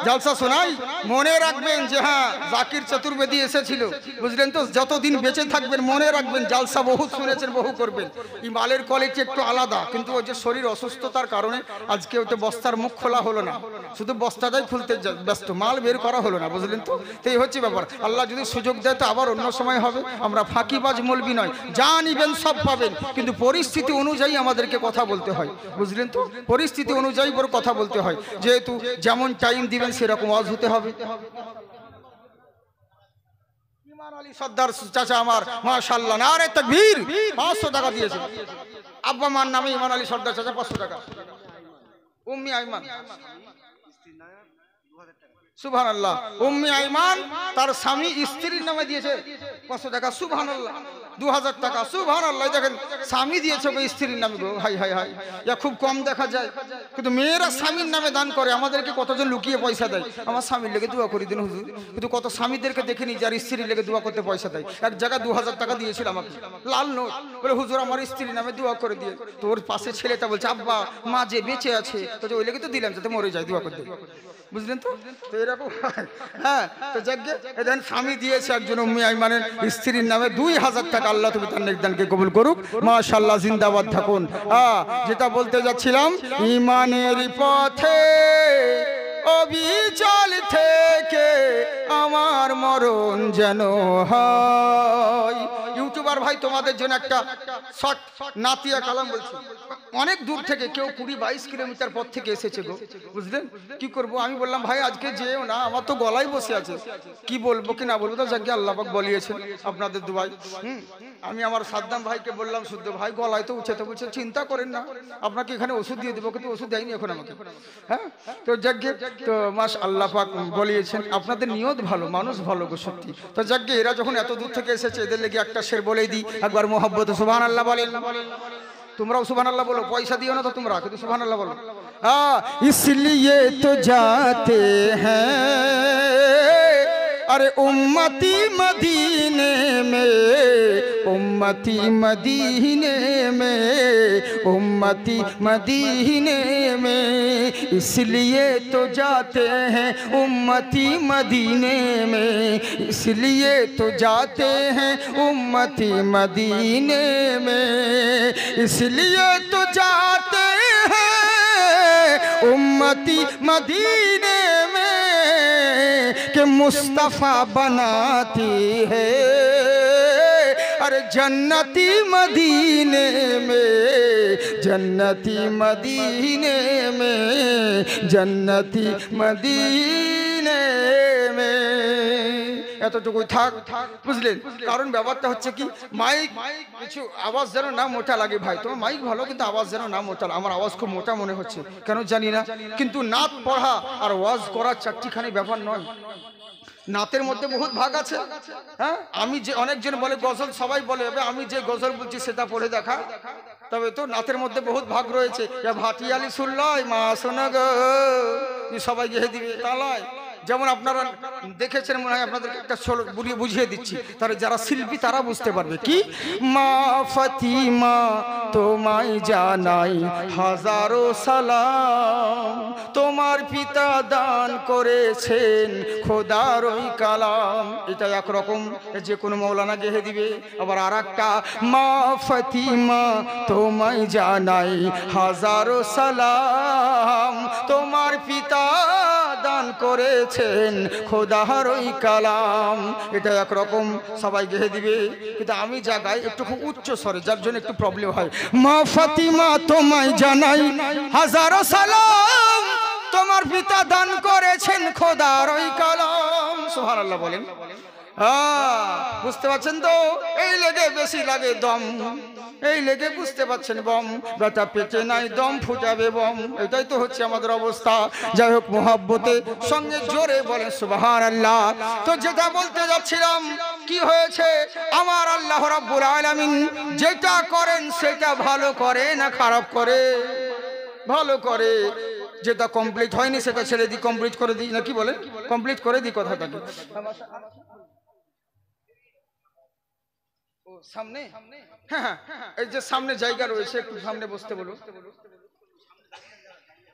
জালসা শোনাই, মনে রাখবেন যে হ্যাঁ জাকির চতুর্বেদী এসেছিল, বুঝলেন তো? যতদিন বেঁচে থাকবেন মনে রাখবেন জালসা বহু শুনেছেন, বহু করবেন। এই মালের কোয়ালিটি একটু আলাদা, কিন্তু ওই যে শরীর অসুস্থতার কারণে আজকে ওইটা বস্তার মুখ খোলা হলো না, শুধু বস্তাটাই খুলতে ব্যস্ত, মাল বের করা হলো না, বুঝলেন তো? তো এই হচ্ছে ব্যাপার। আল্লাহ যদি সুযোগ দেয় তো আবার অন্য সময় হবে। আমরা ফাঁকিবাজ মৌলবি নয়, যা নিবেন সব পাবেন, কিন্তু পরিস্থিতি অনুযায়ী আমাদেরকে কথা বলতে হয়, বুঝলেন তো? পরিস্থিতি অনুযায়ী বড় কথা বলতে হয়, যেহেতু যেমন টাইম দিবেন সেরকম ওয়াজ হতে হবে। ইমান আলী সর্দার চাচা আমার মাশাআল্লাহ, নারে তাকবীর, 500 টাকা দিয়েছে। আব্বা মার নামে ইমান আলী সর্দার চাচা 500 টাকা। উম্মি আইমান সুবহানাল্লাহ, উম্মি আইমান তার স্বামী স্ত্রীর নামে দিয়েছে 500 টাকা। সুবহানাল্লাহ, 2000 টাকা। সুবহানাল্লাহ, দেখেন স্বামী দিয়েছে ওই স্ত্রীর নামে গো। হাই হাই হাই, এটা খুব কম দেখা যায়, কিন্তু মেয়েরা স্বামীর নামে দান করে। আমাদেরকে কতজন লুকিয়ে পয়সা দেয়, আমার স্বামীর লেগে দোয়া করে দিন হুজুর, কিন্তু কত স্বামীদেরকে দেখিনি যার স্ত্রীর লেগে দোয়া করতে পয়সা দেয়। এক জায়গায় 2000 টাকা দিয়েছিল আমাকে, লাল নোট, বলে হুজুর আমার স্ত্রীর নামে দোয়া করে দিয়ে। তোর পাশে ছেলেটা বলছে আব্বা মা যে বেঁচে আছে, তো ওই লেগে তো দিলাম যাতে মরে যায়, দোয়া করতে, বুঝলেন তো? তো এরকম হ্যাঁ, তো যাকে এদিন স্বামী দিয়েছে একজন উম্মি আইমানের স্ত্রীর নামে 2000 টাকা। আল্লাহ তুমি তার নেকদানকে কবুল করুক মাশাআল্লাহ, জিন্দাবাদ থাকুন। যেটা বলতে যাচ্ছিলাম, ইমানের পথে অবিচল থেকে আমার মরণ যেন হয়। ইউটিউবার ভাই তোমাদের জন্য একটা শর্ট নাতিয়া কালাম বলছি। অনেক দূর থেকে, কেউ 20-22 কিলোমিটার পথ থেকে এসেছে গো, বুঝলেন? কি করব? আমি বললাম ভাই আজকে যেও না, আমার তো গলায় বসে আছে, কি বলবো কি না বলবো, তো যাকে আল্লাহ পাক বলিয়েছেন আপনাদের দুয়ায়। আমি আমার সাদ্দাম ভাইকে বললাম, শুদ্ধ ভাই গলায় তো উঠে, তো বলছে চিন্তা করেন না, আপনাকে এখানে ওষুধ দিয়ে দেবো, কিন্তু ওষুধ দেয়নি এখন আমাকে। হ্যাঁ, তো যাকে তো মাস আল্লাহ পাক বলিয়েছেন, আপনাদের নিয়ত ভালো, মানুষ ভালো গো সত্যি। তো যাকে এরা যখন এত দূর থেকে এসেছে, এদের লেগে একটা শের বলেই দিই একবার, মোহাব্বত সুবহানাল্লাহ বলেন। তোমরাও সুবহানাল্লাহ বলো, পয়সা দিও না তো তোমরা, কিন্তু সুবহানাল্লাহ বলো। इसलिए तो जाते हैं अरे उम्मती मदीने में, उम्मती मदीने में, उम्मती मदीने में, इसलिए तो जाते हैं उम्मती मदीने में, इसलिए तो जाते हैं उम्मती मदीने में, इसलिए तो जाते हैं उम्मती मदीने में कि मुस्तफ़ा बनाती है अरे जन्नती मदीने में, जन्नती मदीने में, जन्नती मदीने में। এতটুকুই থাক, বুঝলেন? কারণ ব্যাপারটা হচ্ছে কি, মাইক কিছু আওয়াজ যেন না মোটা লাগে। ভাই তোমার মাইক ভালো, কিন্তু আওয়াজ যেন না মোটা। আমার আওয়াজ খুব মোটা মনে হচ্ছে, কেন জানি না। কিন্তু নাত পড়া আর ওয়াজ করা চারটিখানি ব্যাপার নয়। নাতের মধ্যে বহুত ভাগ আছে। হ্যাঁ, আমি যে অনেকজন বলে গজল, সবাই বলে আমি যে গজল বলছি সেটা পড়ে দেখা, তবে তো নাতের মধ্যে বহুত ভাগ রয়েছে। ভাটিয়ালি শুনলাই মা শোনা গো, সবাই গেহে দিবে তালায়। যেমন আপনারা দেখেছেন, মনে হয় আপনাদেরকে একটা বুঝিয়ে দিচ্ছি, তারা যারা শিল্পী তারা বুঝতে পারবে। কি মা ফাতিমা তোমায় জানাই হাজারো সালাম, তোমার পিতা দান করেছেন খোদার ওই কালাম। এটা একরকম, যে কোনো মৌলানা গেহে দিবে। আবার আর একটা মা ফাতিমা তোমায় জানাই হাজারো সালাম, তোমার পিতা দান করেছেন খোদার ওই কালাম। এটা একরকম সবাই গেহে দিবে, কিন্তু আমি যা গাই একটু খুব উচ্চ স্বরে, যার জন্য একটু প্রবলেম হয়। মা ফাতিমা তোমায় জানাই হাজারো সালাম, তোমার পিতা দান করেছেন খোদার ওই কালাম। সুবহানাল্লাহ বলেন। বুঝতে পারছেন তো? এই লেগে বেশি লাগে দম, এই লেগে বুঝতে পারছেন বম, ব্যথা পেটে নাই দম ফুটাবে বম। এটাই তো হচ্ছে আমাদের অবস্থা। যাই হোক, মোহাব্বতে সঙ্গে জোরে বলেন সুবহানাল্লাহ। তো যেটা বলতে যাচ্ছিলাম, কি হয়েছে, আমার আল্লাহ রাব্বুল আলামিন যেটা করেন সেটা ভালো করে না খারাপ করে? ভালো করে। যেটা কমপ্লিট হয়নি সেটা ছেড়ে দিই, কমপ্লিট করে দিই, না কি বলেন? কমপ্লিট করে দিই কথাটাকে। সামনে, হ্যাঁ, এই যে সামনে জায়গা রয়েছে, একটু সামনে বসতে বলুন।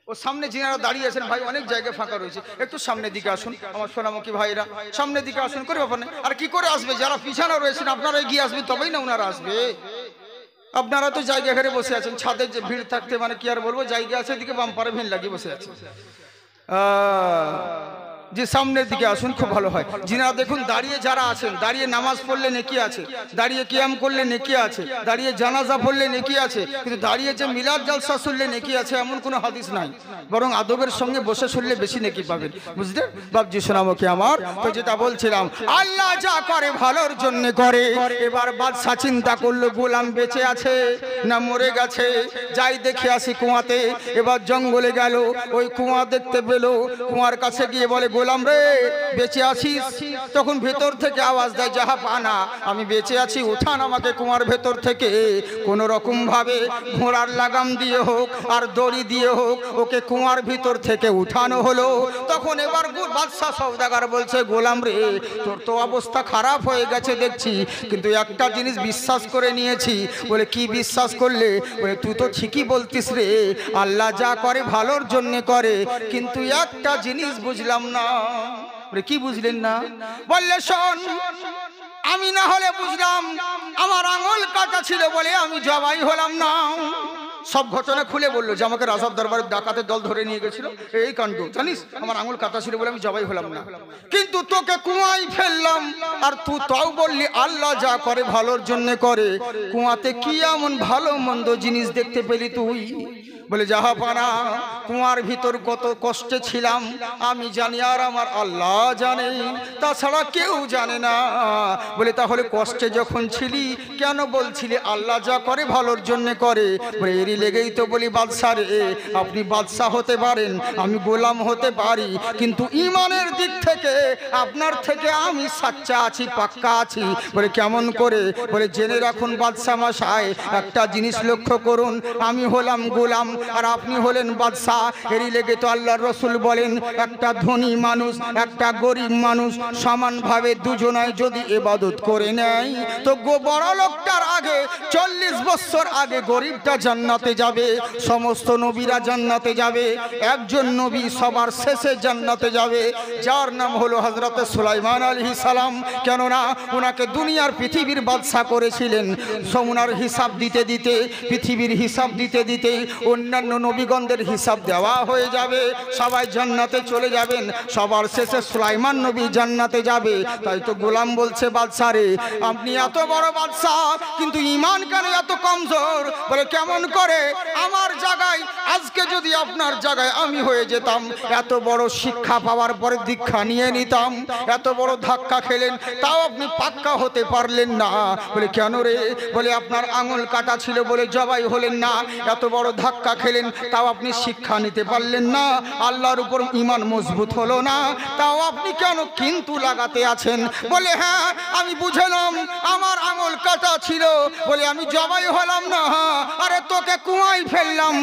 ও সামনে যিনারা দাঁড়িয়ে আছেন ভাই, অনেক জায়গা ফাঁকা রয়েছে, একটু সামনের দিকে আসুন আমার সোনামুখী ভাইরা, সামনের দিকে আসুন। করে ব্যাপার নেই। আর কি করে আসবে, যারা পিছনে রয়েছেন আপনারা এগিয়ে আসবেন, তবেই না ওনারা আসবে। আপনারা তো জায়গা ঘরে বসে আছেন, ছাদের যে ভিড় থাকতে মানে কি আর বলবো, জায়গা আছে, এদিকে বাম্পারে ভিড় লাগিয়ে বসে আছে। যে সামনের দিকে আসুন, খুব ভালো হয়। যিনারা দেখুন দাঁড়িয়ে যারা আছেন, দাঁড়িয়ে নামাজ পড়লে নেকি আছে, দাঁড়িয়ে কিয়াম করলে নেকি আছে, দাঁড়িয়ে জানাজা পড়লে নেকি আছে, কিন্তু দাঁড়িয়ে যে মিলাদ জালসা শুনলে নেকি আছে এমন কোনো হাদিস নাই। বরং আদবের সঙ্গে বসে শুনলে বেশি নেকি পাবেন। বুঝলেন বাবজি সোনামুখী আমার? তো যেটা বলছিলাম, আল্লাহ যা করে ভালোর জন্য করে। এবার বাদশা চিন্তা করলো, গোলাম বেঁচে আছে না মরে গেছে, যাই দেখে আসি কুয়াতে। এবার জঙ্গলে গেল, ওই কুয়া দেখতে পেল, কুয়ার কাছে গিয়ে বলে, গোলাম রে বেঁচে আছিস? তখন ভেতর থেকে আওয়াজ দেয়, যাহা পানা আমি বেঁচে আছি, উঠান আমাকে কুয়ার ভেতর থেকে। কোন রকম ভাবে ঘোড়ার লাগাম দিয়ে হোক আর দড়ি দিয়ে হোক ওকে কুয়ার ভিতর থেকে উঠানো হলো। তখন এবার বাদশা সওদাগর বলছে, গোলাম রে তোর তো অবস্থা খারাপ হয়ে গেছে দেখছি, কিন্তু একটা জিনিস বিশ্বাস করে নিয়েছি। বলে কি বিশ্বাস করলে? বলে তুই তো ঠিকই বলতিস রে, আল্লাহ যা করে ভালোর জন্য করে, কিন্তু একটা জিনিস বুঝলাম না। কি বুঝলেন না? বললে শোন, আমি না হলে বুঝলাম আমার আঙুল কাটা ছিল বলে আমি জবাই হলাম না। সব ঘটনা খুলে বললো যে আমাকে রাজার দরবারে ডাকাতের দল ধরে নিয়ে গেছিল, এই কাণ্ড জানিস, আমার আঙুল কাটা ছিল বলে আমি জবাই হলাম না। কিন্তু তোকে কুয়ায় ফেললাম, আর তুই তাও বললি আল্লাহ যা করে ভালোর জন্য করে। কুয়াতে কি এমন ভালো মন্দ জিনিস দেখতে পেলি তুই? বলে যাহা পানা, কুয়ার ভিতর কত কষ্টে ছিলাম আমি জানি, আর আমার আল্লাহ জানে, তাছাড়া কেউ জানে না। বলে তাহলে কষ্টে যখন ছিলি কেন বলছিলি আল্লাহ যা করে ভালোর জন্য করে? বলে এরই লেগেই তো বলি বাদশা রে, আপনি বাদশা হতে পারেন, আমি গোলাম হতে পারি, কিন্তু ইমানের দিক থেকে আপনার থেকে আমি সাচ্চা আছি, পাক্কা আছি। বলে কেমন করে? বলে জেনে রাখুন বাদশা মশাই, একটা জিনিস লক্ষ্য করুন, আমি হলাম গোলাম, আর আপনি হলেন বাদশাহ। এরই লেগে তো আল্লাহর রাসূল বলেন, একটা ধনী মানুষ একটা গরিব মানুষ সমানভাবে দুজনায় যদি ইবাদত করে নেয় তো বড় লোকটার আগে 40 বছর আগে গরিবটা জান্নাতে যাবে। সমস্ত নবীরা জান্নাতে যাবে, একজন নবী সবার শেষে জান্নাতে যাবে, যার নাম হলো হযরত সুলাইমান আলাইহিস সালাম। কেননা ওনাকে দুনিয়ার পৃথিবীর বাদশা করেছিলেন। ওনার হিসাব দিতে দিতে, পৃথিবীর হিসাব দিতে দিতে অন্যান্য নবীগণদের হিসাব দেওয়া হয়ে যাবে, সবাই জান্নাতে চলে যাবেন, সবার শেষে সুলাইমান নবী জান্নাতে যাবে। তাই তো গোলাম বলছে, বাদশা রে, আপনি এত বড় বাদশা কিন্তু ঈমান কেন এত কমজোর? বলে কেমন করে? আমার জায়গায় আজকে যদি আপনার জায়গায় আমি হয়ে যেতাম, এত বড় শিক্ষা পাওয়ার পরে দীক্ষা নিয়ে নিতাম, এত বড় ধাক্কা খেলেন তাও আপনি পাক্কা হতে পারলেন না। বলে কেন রে? বলে আপনার আঙুল কাটা ছিল বলে জবাই হলেন না, এত বড় ধাক্কা খেলেন তাও আপনি শিক্ষা নিতে পারলেন না, আল্লাহর উপর ঈমান মজবুত হলো না, তাও আপনি কেন কিন্তু লাগাতে আছেন? বলে হ্যাঁ আমি বুঝলাম আমার আঙুল কাটা ছিল বলে আমি জবাই হলাম না, আরে তোকে কুয়ায় ফেললাম,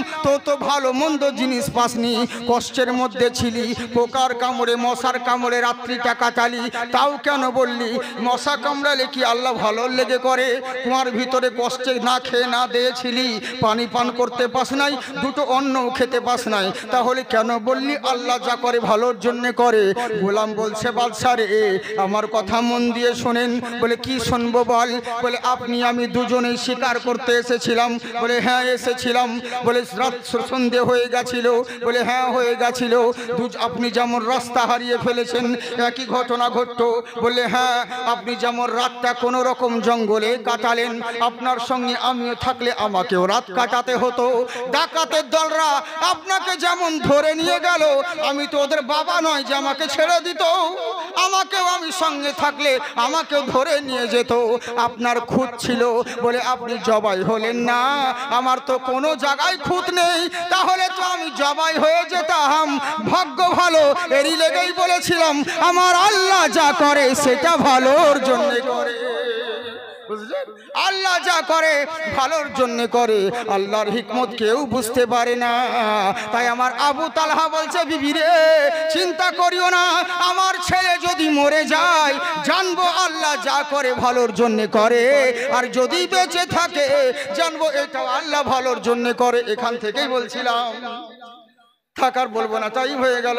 তো ভালো মন্দ জিনিস পাসনি, কষ্টের মধ্যে ছিলি, পোকার কামড়ে মশার কামড়ে রাত্রিটা কাটালি, তাও কেন বললি? মশা কামড়ালে কি আল্লাহ ভালো লেগে করে? কুয়ার ভিতরে কষ্টে না খেয়ে না দিয়েছিলি, পানি পান করতে পাস নাই, দুটো অন্নও খেতে পাস নাই, তাহলে কেন বললি আল্লাহ যা করে ভালোর জন্য করে? গোলাম বলছে, বাদশা রে আমার কথা মন দিয়ে শোনেন। বলে কি শুনবো বল? বলে আপনি আমি দুজনেই শিকার করতে এসেছিলাম। বলে হ্যাঁ এসেছিলাম। বলে রাত সন্ধে হয়ে গেছিল? বলে হ্যাঁ হয়ে গেছিল। আপনি যেমন রাস্তা হারিয়ে ফেলেছেন একই ঘটনা ঘটতো। বলে হ্যাঁ আপনি যেমন রাতটা কোনো রকম জঙ্গলে কাটালেন, আপনার সঙ্গে আমিও থাকলে আমাকেও রাত কাটাতে হতো। ডাকাতের দলরা আপনাকে যেমন ধরে নিয়ে গেল, আমি তো ওদের বাবা নয় যে আমাকে ছেড়ে দিত, আমাকেও আমি সঙ্গে থাকলে আমাকেও ধরে নিয়ে যেত। আপনার খুঁত ছিল বলে আপনি জবাই হলেন না, আমার তো কোনো জায়গায় খুঁত নেই, তাহলে তো আমি জবাই হয়ে যেতাম। ভাগ্য ভালো, এরই লেগেই বলেছিলাম আমার আল্লাহ যা করে সেটা ভালোর জন্য করে। আল্লাহ যা করে ভালোর জন্য করে, আল্লাহর হিকমত কেউ বুঝতে পারে না। তাই আমার আবু তালহা বলছে, বিবি রে চিন্তা করিও না, আমার ছেলে যদি মরে যায় জানবো আল্লাহ যা করে ভালোর জন্য করে, আর যদি বেঁচে থাকে জানবো এটা আল্লাহ ভালোর জন্য করে। এখান থেকেই বলছিলাম, থাকার বলবো না, তাই হয়ে গেল,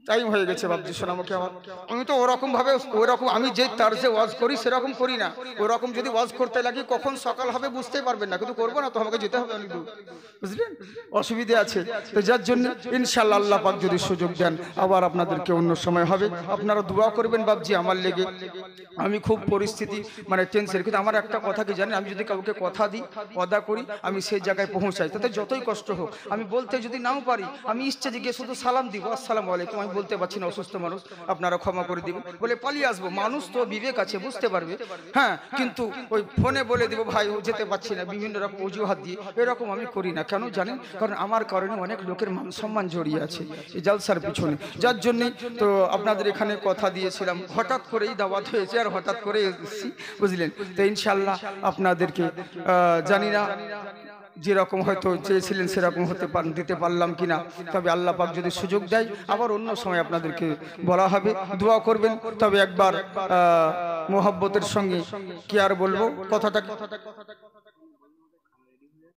টাইম হয়ে গেছে। বাবজি শোনামুখী আমার, আমি তো ওরকম ভাবে ওরকম আমি যে তার্জে ওয়াজ করি সেরকম করি না। ওরকম যদি ওয়াজ করতে লাগি কখন সকাল হবে বুঝতে পারবেন না, কিন্তু করবো না তো আমাকে যেতে হবে অনেক দূর, বুঝলেন? অসুবিধে আছে, তো যার জন্য ইনশাআল্লাহ আল্লাহ পাক যদি সুযোগ দেন আবার আপনাদেরকে অন্য সময় হবে। আপনারা দোয়া করবেন বাবজি আমার লেগে। আমি খুব পরিস্থিতি মানে টেনশন, কিন্তু আমার একটা কথা কি জানেন, আমি যদি কাউকে কথা দিই ওয়াদা করি আমি সেই জায়গায় পৌঁছাই, তাতে যতই কষ্ট হোক। আমি বলতে যদি নাও পারি আমি স্টেজে গিয়ে শুধু সালাম দিব, আসসালামু আলাইকুম, আমি বলতে পারছি না, অসুস্থ মানুষ আপনারা ক্ষমা করে দিবেন বলে পালিয়ে আসবো। মানুষ তো বিবেক আছে, বুঝতে পারবে, হ্যাঁ, কিন্তু ওই ফোনে বলে দিব ভাই যেতে পারছি না, বিভিন্ন রকম অজুহাত দিয়ে, এরকম আমি করি না। কেন জানেন? কারণ আমার কারণে অনেক লোকের মান সম্মান জড়িয়ে আছে এই জালসার পিছনে, যার জন্যই তো আপনাদের এখানে কথা দিয়েছিলাম, হঠাৎ করেই দাওয়াত হয়েছে আর হঠাৎ করে এসেছি, বুঝলেন? তো ইনশাআল্লাহ আপনাদেরকে জানি না যেরকম হয়তো চেয়েছিলেন সেরকম দিতে পারলাম কিনা, তবে আল্লাহ পাক যদি সুযোগ দেয় আবার অন্য সময় আপনাদেরকে বলা হবে, দোয়া করবেন। তবে একবার মোহাব্বতের সঙ্গে কি আর বলবো, কথাটা